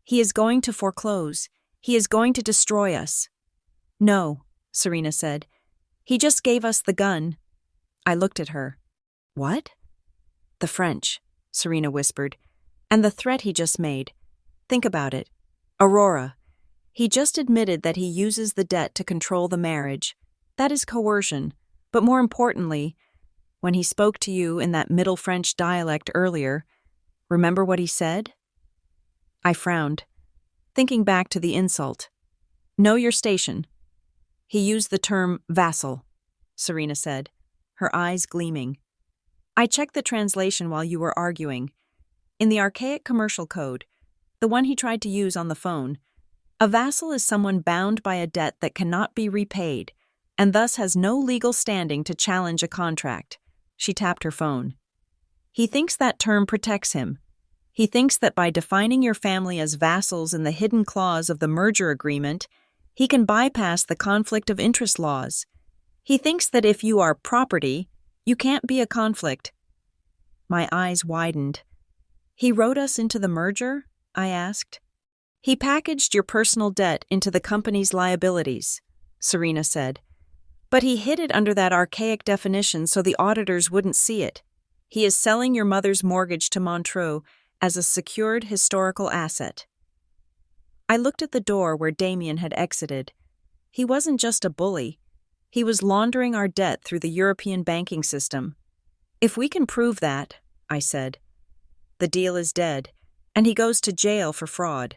[SPEAKER 1] "He is going to foreclose. He is going to destroy us." "No," Serena said. "He just gave us the gun." I looked at her. "What?" "The French," Serena whispered. "And the threat he just made. Think about it. Aurora. He just admitted that he uses the debt to control the marriage. That is coercion. But more importantly, when he spoke to you in that Middle French dialect earlier, remember what he said?" I frowned, thinking back to the insult. "Know your station." "He used the term vassal," Serena said, her eyes gleaming. "I checked the translation while you were arguing. In the archaic commercial code, the one he tried to use on the phone, a vassal is someone bound by a debt that cannot be repaid, and thus has no legal standing to challenge a contract." She tapped her phone. "He thinks that term protects him. He thinks that by defining your family as vassals in the hidden clause of the merger agreement, he can bypass the conflict of interest laws. He thinks that if you are property, you can't be a conflict." My eyes widened. "He wrote us into the merger?" I asked. "He packaged your personal debt into the company's liabilities," Serena said. "But he hid it under that archaic definition so the auditors wouldn't see it. He is selling your mother's mortgage to Montreux as a secured historical asset." I looked at the door where Damien had exited. He wasn't just a bully. He was laundering our debt through the European banking system. "If we can prove that," I said, "the deal is dead, and he goes to jail for fraud."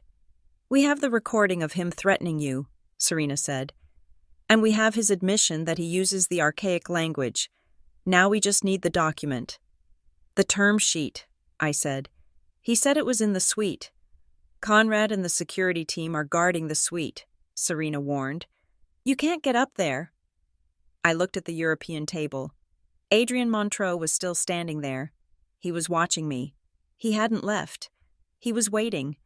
[SPEAKER 1] "We have the recording of him threatening you," Serena said. "And we have his admission that he uses the archaic language. Now we just need the document." "The term sheet," I said. "He said it was in the suite." "Conrad and the security team are guarding the suite," Serena warned. "You can't get up there." I looked at the European table. Adrien Montreux was still standing there. He was watching me. He hadn't left. He was waiting.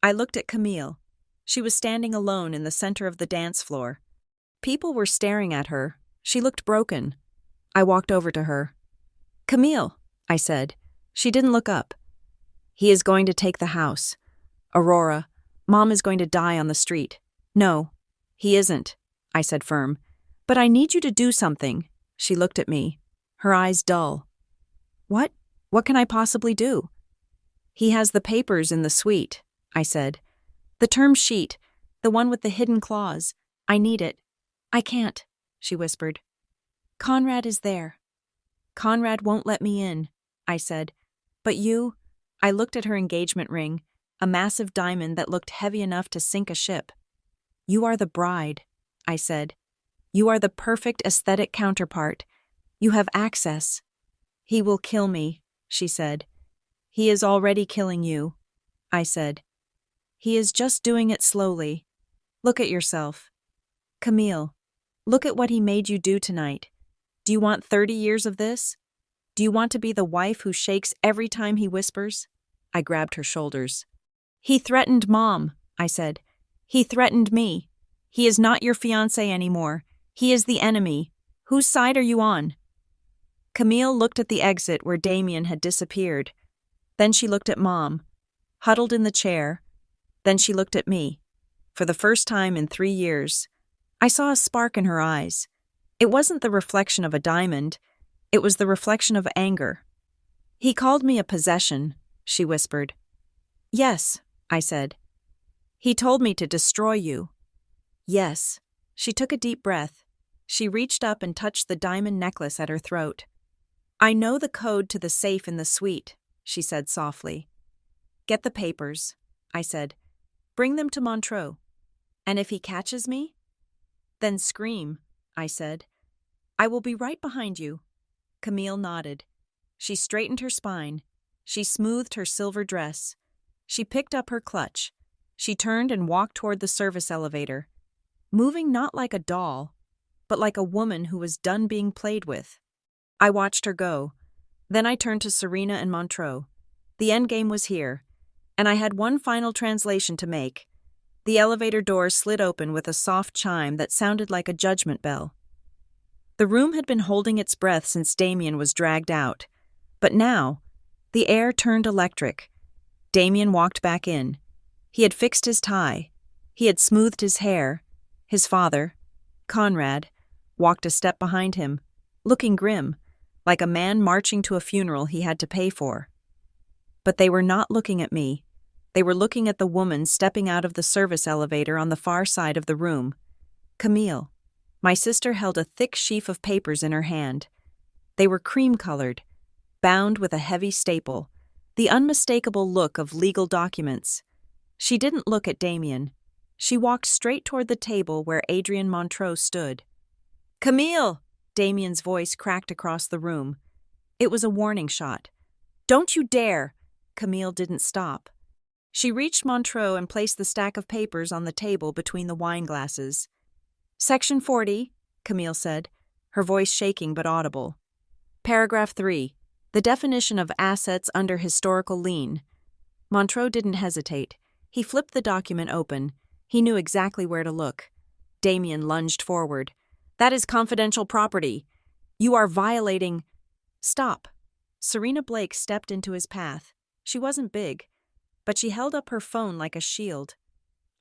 [SPEAKER 1] I looked at Camille. She was standing alone in the center of the dance floor. People were staring at her. She looked broken. I walked over to her. "Camille," I said. She didn't look up. "He is going to take the house. Aurora, Mom is going to die on the street." "No, he isn't," I said firm. "But I need you to do something." She looked at me, her eyes dull. "What? What can I possibly do?" "He has the papers in the suite," I said. "The term sheet, the one with the hidden clause. I need it." "I can't," she whispered. "Conrad is there." "Conrad won't let me in," I said. "But you—" I looked at her engagement ring, a massive diamond that looked heavy enough to sink a ship. "You are the bride," I said. "You are the perfect aesthetic counterpart. You have access." "He will kill me," she said. "He is already killing you," I said. "He is just doing it slowly. Look at yourself. Camille, look at what he made you do tonight. Do you want 30 years of this? Do you want to be the wife who shakes every time he whispers?" I grabbed her shoulders. "He threatened Mom," I said. "He threatened me. He is not your fiancé anymore. He is the enemy. Whose side are you on?" Camille looked at the exit where Damien had disappeared. Then she looked at Mom, huddled in the chair. Then she looked at me. For the first time in 3 years, I saw a spark in her eyes. It wasn't the reflection of a diamond. It was the reflection of anger. "He called me a possession," she whispered. "Yes," I said. "He told me to destroy you." "Yes." She took a deep breath. She reached up and touched the diamond necklace at her throat. "I know the code to the safe in the suite," she said softly. "Get the papers," I said. "Bring them to Montreux. And if he catches me?" "Then scream," I said. "I will be right behind you." Camille nodded. She straightened her spine. She smoothed her silver dress. She picked up her clutch. She turned and walked toward the service elevator, moving not like a doll, but like a woman who was done being played with. I watched her go. Then I turned to Serena and Montreux. The endgame was here, and I had one final translation to make. The elevator doors slid open with a soft chime that sounded like a judgment bell. The room had been holding its breath since Damien was dragged out, but now, the air turned electric. Damien walked back in. He had fixed his tie. He had smoothed his hair. His father, Conrad, walked a step behind him, looking grim, like a man marching to a funeral he had to pay for. But they were not looking at me. They were looking at the woman stepping out of the service elevator on the far side of the room. Camille. My sister held a thick sheaf of papers in her hand. They were cream-colored, bound with a heavy staple, the unmistakable look of legal documents. She didn't look at Damien. She walked straight toward the table where Adrien Montreux stood. "Camille!" Damien's voice cracked across the room. It was a warning shot. "Don't you dare!" Camille didn't stop. She reached Montreux and placed the stack of papers on the table between the wine glasses. "Section 40, Camille said, her voice shaking but audible. Paragraph 3, the definition of assets under historical lien." Montreux didn't hesitate. He flipped the document open. He knew exactly where to look. Damien lunged forward. "That is confidential property. You are violating—" "Stop." Serena Blake stepped into his path. She wasn't big, but she held up her phone like a shield.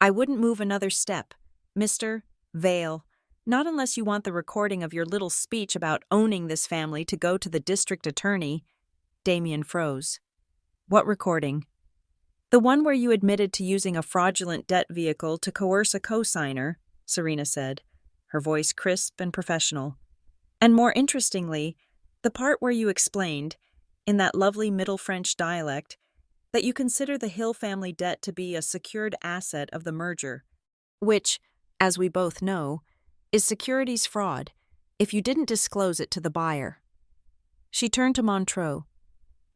[SPEAKER 1] "I wouldn't move another step, Mr. Vale. Not unless you want the recording of your little speech about owning this family to go to the district attorney." Damien froze. "What recording?" "The one where you admitted to using a fraudulent debt vehicle to coerce a cosigner," Serena said, her voice crisp and professional. "And more interestingly, the part where you explained, in that lovely Middle French dialect, that you consider the Hill family debt to be a secured asset of the merger, which, as we both know, is securities fraud if you didn't disclose it to the buyer." She turned to Montreux.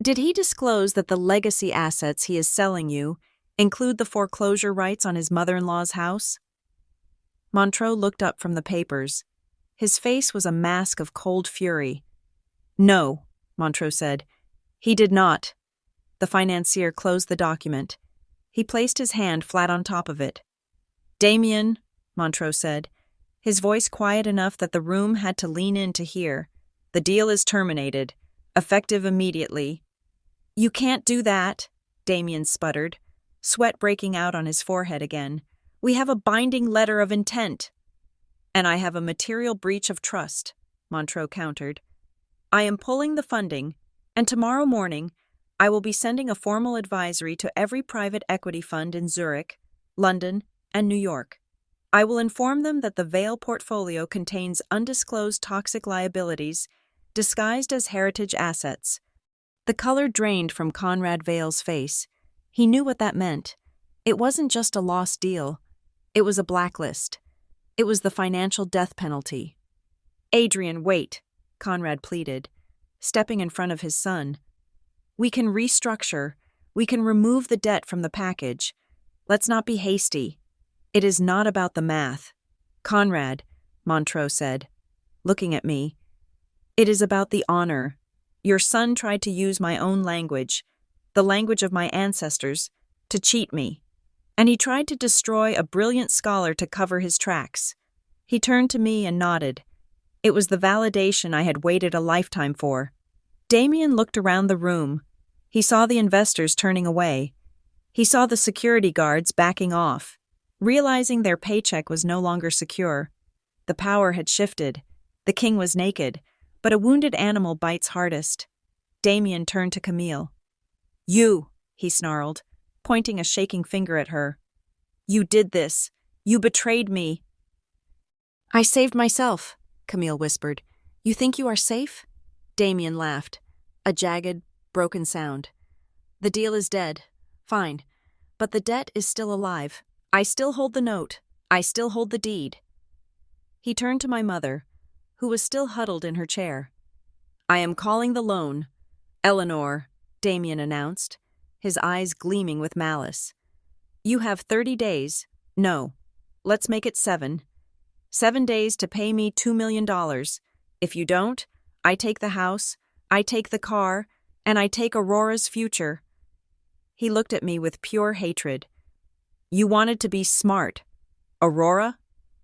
[SPEAKER 1] "Did he disclose that the legacy assets he is selling you include the foreclosure rights on his mother-in-law's house?" Montreux looked up from the papers. His face was a mask of cold fury. "No," Montreux said. "He did not." The financier closed the document. He placed his hand flat on top of it. "Damien," Montreux said, his voice quiet enough that the room had to lean in to hear, "the deal is terminated, effective immediately." "You can't do that," Damien sputtered, sweat breaking out on his forehead again. "We have a binding letter of intent." "And I have a material breach of trust," Montreux countered. "I am pulling the funding, and tomorrow morning I will be sending a formal advisory to every private equity fund in Zurich, London, and New York. I will inform them that the Vale portfolio contains undisclosed toxic liabilities disguised as heritage assets." The color drained from Conrad Vale's face. He knew what that meant. It wasn't just a lost deal. It was a blacklist. It was the financial death penalty. "Adrien, wait," Conrad pleaded, stepping in front of his son. "We can restructure. We can remove the debt from the package. Let's not be hasty. It is not about the math." "Conrad," Montreux said, looking at me, "it is about the honor. Your son tried to use my own language, the language of my ancestors, to cheat me. And he tried to destroy a brilliant scholar to cover his tracks." He turned to me and nodded. It was the validation I had waited a lifetime for. Damien looked around the room. He saw the investors turning away. He saw the security guards backing off, realizing their paycheck was no longer secure. The power had shifted. The king was naked, but a wounded animal bites hardest. Damien turned to Camille. "You," he snarled, pointing a shaking finger at her. "You did this. You betrayed me." "I saved myself," Camille whispered. "You think you are safe?" Damien laughed, a jagged, broken sound. "The deal is dead. Fine. But the debt is still alive. I still hold the note. I still hold the deed." He turned to my mother, who was still huddled in her chair. "I am calling the loan. Eleanor," Damien announced, his eyes gleaming with malice. You have 30 days. No. Let's make it 7. 7 days to pay me $2 million. If you don't, I take the house, I take the car, and I take Aurora's future. He looked at me with pure hatred. You wanted to be smart. Aurora?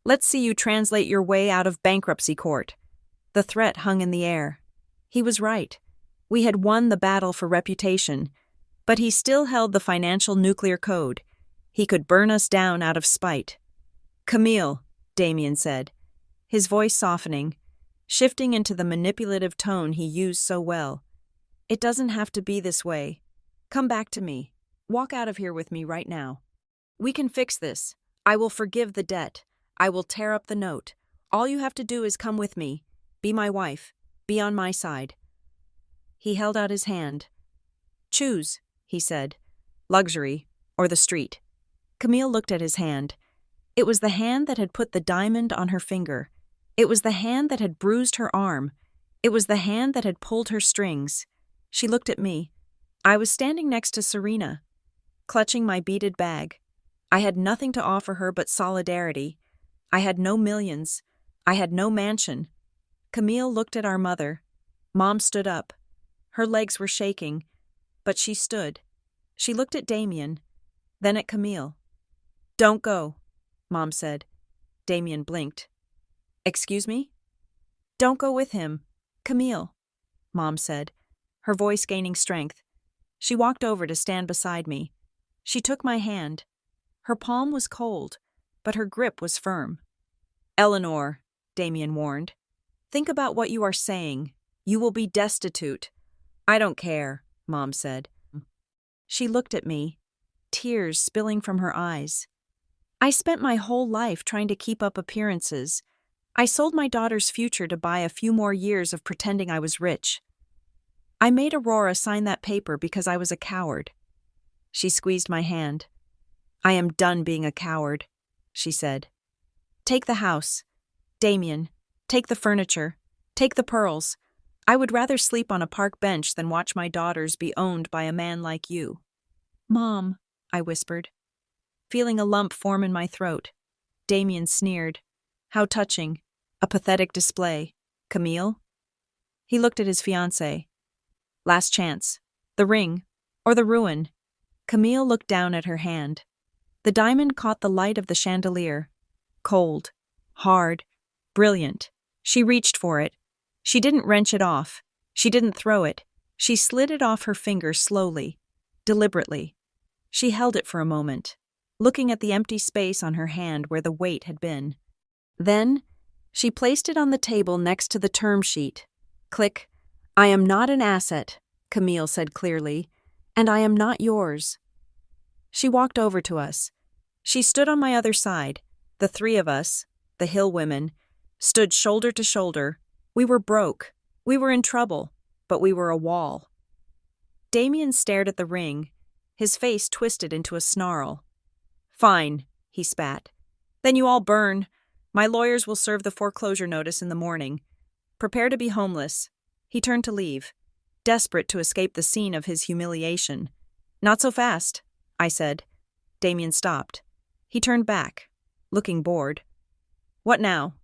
[SPEAKER 1] Let's see you translate your way out of bankruptcy court. The threat hung in the air. He was right. We had won the battle for reputation, but he still held the financial nuclear code. He could burn us down out of spite. Camille, Damien said, his voice softening, shifting into the manipulative tone he used so well. It doesn't have to be this way. Come back to me. Walk out of here with me right now. We can fix this. I will forgive the debt. I will tear up the note. All you have to do is come with me. Be my wife. Be on my side. He held out his hand. Choose, he said. Luxury or the street. Camille looked at his hand. It was the hand that had put the diamond on her finger. It was the hand that had bruised her arm. It was the hand that had pulled her strings. She looked at me. I was standing next to Serena, clutching my beaded bag. I had nothing to offer her but solidarity. I had no millions. I had no mansion. Camille looked at our mother. Mom stood up. Her legs were shaking, but she stood. She looked at Damien, then at Camille. Don't go, Mom said. Damien blinked. Excuse me? Don't go with him. Camille, Mom said, her voice gaining strength. She walked over to stand beside me. She took my hand. Her palm was cold, but her grip was firm. Eleanor, Damien warned, think about what you are saying. You will be destitute. I don't care, Mom said. She looked at me, tears spilling from her eyes. I spent my whole life trying to keep up appearances. I sold my daughter's future to buy a few more years of pretending I was rich. I made Aurora sign that paper because I was a coward. She squeezed my hand. I am done being a coward, she said. Take the house. Damien, take the furniture. Take the pearls. I would rather sleep on a park bench than watch my daughters be owned by a man like you. Mom, I whispered, feeling a lump form in my throat. Damien sneered. How touching. A pathetic display. Camille? He looked at his fiancé. Last chance. The ring. Or the ruin. Camille looked down at her hand. The diamond caught the light of the chandelier. Cold. Hard. Brilliant. She reached for it. She didn't wrench it off. She didn't throw it. She slid it off her finger slowly, deliberately. She held it for a moment, looking at the empty space on her hand where the weight had been. Then, she placed it on the table next to the term sheet. Click. I am not an asset, Camille said clearly, and I am not yours. She walked over to us. She stood on my other side. The three of us, the Hill women, stood shoulder to shoulder. We were broke. We were in trouble, but we were a wall. Damien stared at the ring, his face twisted into a snarl. Fine, he spat. Then you all burn. My lawyers will serve the foreclosure notice in the morning. Prepare to be homeless. He turned to leave, desperate to escape the scene of his humiliation. Not so fast, I said. Damien stopped. He turned back, looking bored. What now?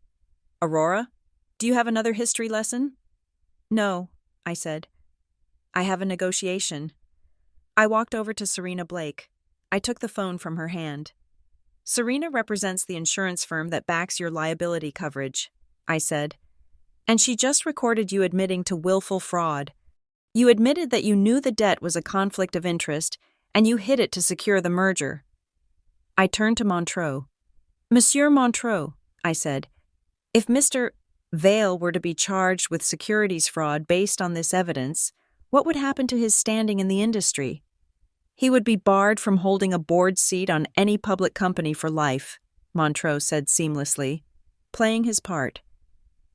[SPEAKER 1] Aurora? Do you have another history lesson? No, I said. I have a negotiation. I walked over to Serena Blake. I took the phone from her hand. Serena represents the insurance firm that backs your liability coverage, I said. And she just recorded you admitting to willful fraud. You admitted that you knew the debt was a conflict of interest, and you hid it to secure the merger. I turned to Montreux. Monsieur Montreux, I said, if Mr. Vale were to be charged with securities fraud based on this evidence, what would happen to his standing in the industry? He would be barred from holding a board seat on any public company for life, Montreux said seamlessly, playing his part.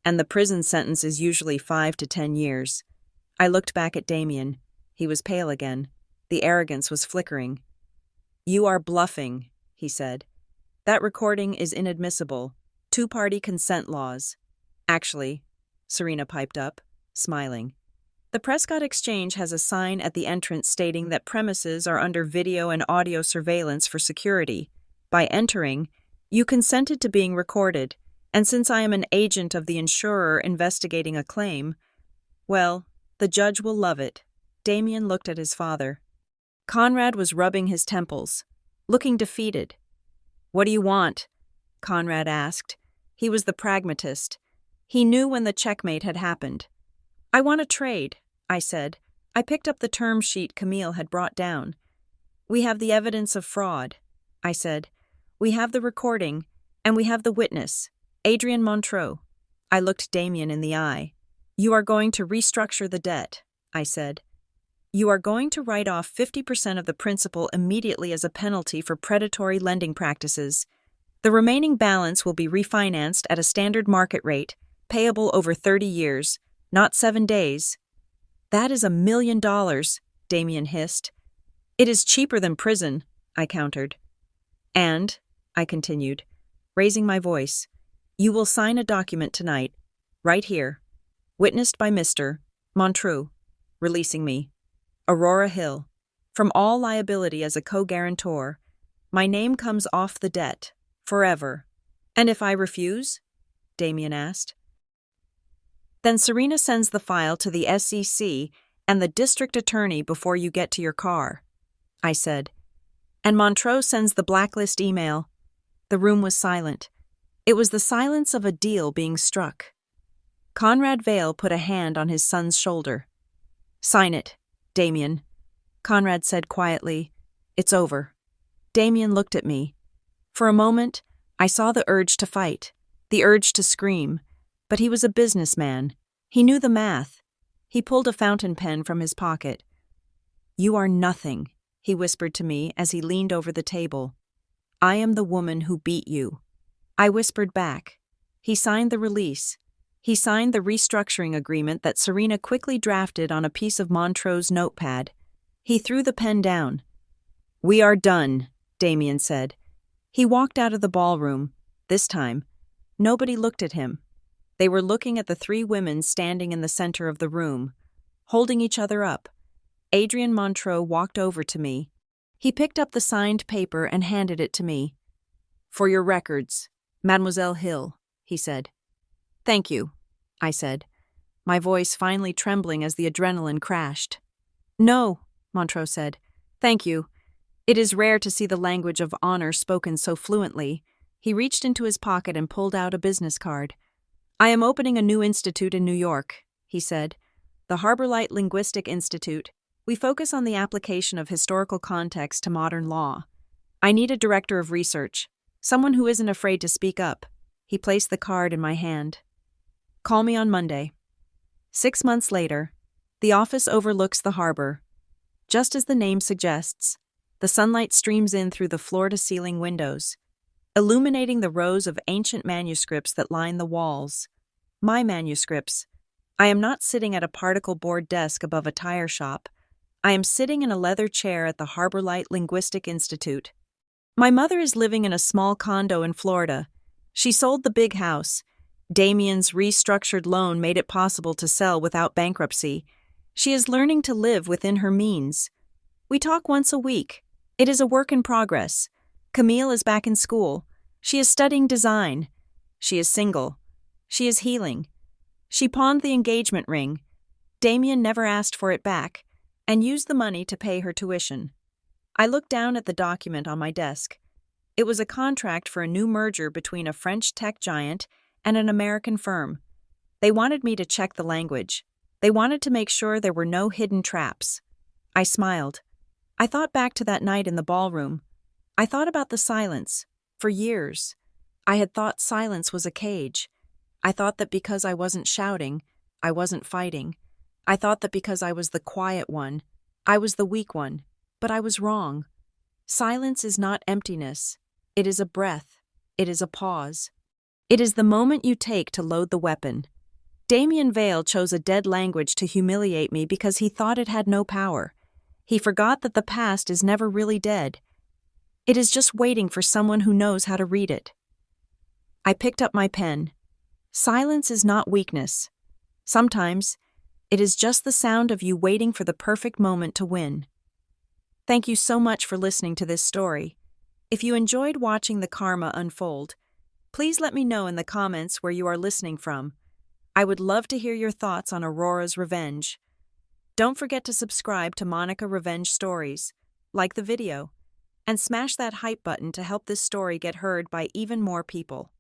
[SPEAKER 1] And the prison sentence is usually 5 to 10 years. I looked back at Damien. He was pale again. The arrogance was flickering. You are bluffing, he said. That recording is inadmissible. 2-party consent laws. Actually, Serena piped up, smiling. The Prescott Exchange has a sign at the entrance stating that premises are under video and audio surveillance for security. By entering, you consented to being recorded, and since I am an agent of the insurer investigating a claim, well, the judge will love it. Damien looked at his father. Conrad was rubbing his temples, looking defeated. "What do you want?" Conrad asked. He was the pragmatist. He knew when the checkmate had happened. "I want a trade," I said. I picked up the term sheet Camille had brought down. "We have the evidence of fraud," I said. "We have the recording, and we have the witness, Adrian Montreux." I looked Damien in the eye. "You are going to restructure the debt," I said. "You are going to write off 50% of the principal immediately as a penalty for predatory lending practices. The remaining balance will be refinanced at a standard market rate, payable over 30 years, not 7 days. "That is $1 million, Damien hissed. "It is cheaper than prison," I countered. "And," I continued, raising my voice, "you will sign a document tonight, right here, witnessed by Mr. Montreux, releasing me, Aurora Hill, from all liability as a co-guarantor. My name comes off the debt, forever." "And if I refuse?" Damien asked. "Then Serena sends the file to the SEC and the district attorney before you get to your car," I said. "And Montreux sends the blacklist email." The room was silent. It was the silence of a deal being struck. Conrad Vale put a hand on his son's shoulder. "Sign it, Damien," Conrad said quietly. "It's over." Damien looked at me. For a moment, I saw the urge to fight, the urge to scream, but he was a businessman. He knew the math. He pulled a fountain pen from his pocket. "You are nothing," he whispered to me as he leaned over the table. "I am the woman who beat you." I whispered back. He signed the release. He signed the restructuring agreement that Serena quickly drafted on a piece of Montreux's notepad. He threw the pen down. "We are done," Damien said. He walked out of the ballroom. This time, nobody looked at him. They were looking at the 3 women standing in the center of the room, holding each other up. Adrian Montreux walked over to me. He picked up the signed paper and handed it to me. "For your records, Mademoiselle Hill," he said. "Thank you," I said, my voice finally trembling as the adrenaline crashed. "No," Montreux said. "Thank you. It is rare to see the language of honor spoken so fluently." He reached into his pocket and pulled out a business card. "I am opening a new institute in New York," he said. "The Harborlight Linguistic Institute. We focus on the application of historical context to modern law. I need a director of research, someone who isn't afraid to speak up." He placed the card in my hand. "Call me on Monday." 6 months later, the office overlooks the harbor. Just as the name suggests, the sunlight streams in through the floor-to-ceiling windows, illuminating the rows of ancient manuscripts that line the walls. My manuscripts. I am not sitting at a particle board desk above a tire shop. I am sitting in a leather chair at the Harborlight Linguistic Institute. My mother is living in a small condo in Florida. She sold the big house. Damien's restructured loan made it possible to sell without bankruptcy. She is learning to live within her means. We talk once a week. It is a work in progress. Camille is back in school. She is studying design. She is single. She is healing. She pawned the engagement ring. Damien never asked for it back, and used the money to pay her tuition. I looked down at the document on my desk. It was a contract for a new merger between a French tech giant and an American firm. They wanted me to check the language. They wanted to make sure there were no hidden traps. I smiled. I thought back to that night in the ballroom. I thought about the silence. For years, I had thought silence was a cage. I thought that because I wasn't shouting, I wasn't fighting. I thought that because I was the quiet one, I was the weak one. But I was wrong. Silence is not emptiness. It is a breath. It is a pause. It is the moment you take to load the weapon. Damien Vale chose a dead language to humiliate me because he thought it had no power. He forgot that the past is never really dead. It is just waiting for someone who knows how to read it. I picked up my pen. Silence is not weakness. Sometimes It is just the sound of you waiting for the perfect moment to win. Thank you so much for listening to this story. If you enjoyed watching the karma unfold, please let me know in the comments where you are listening from. I would love to hear your thoughts on Aurora's revenge. Don't forget to subscribe to Monica Revenge Stories, like the video, and smash that hype button to help this story get heard by even more people.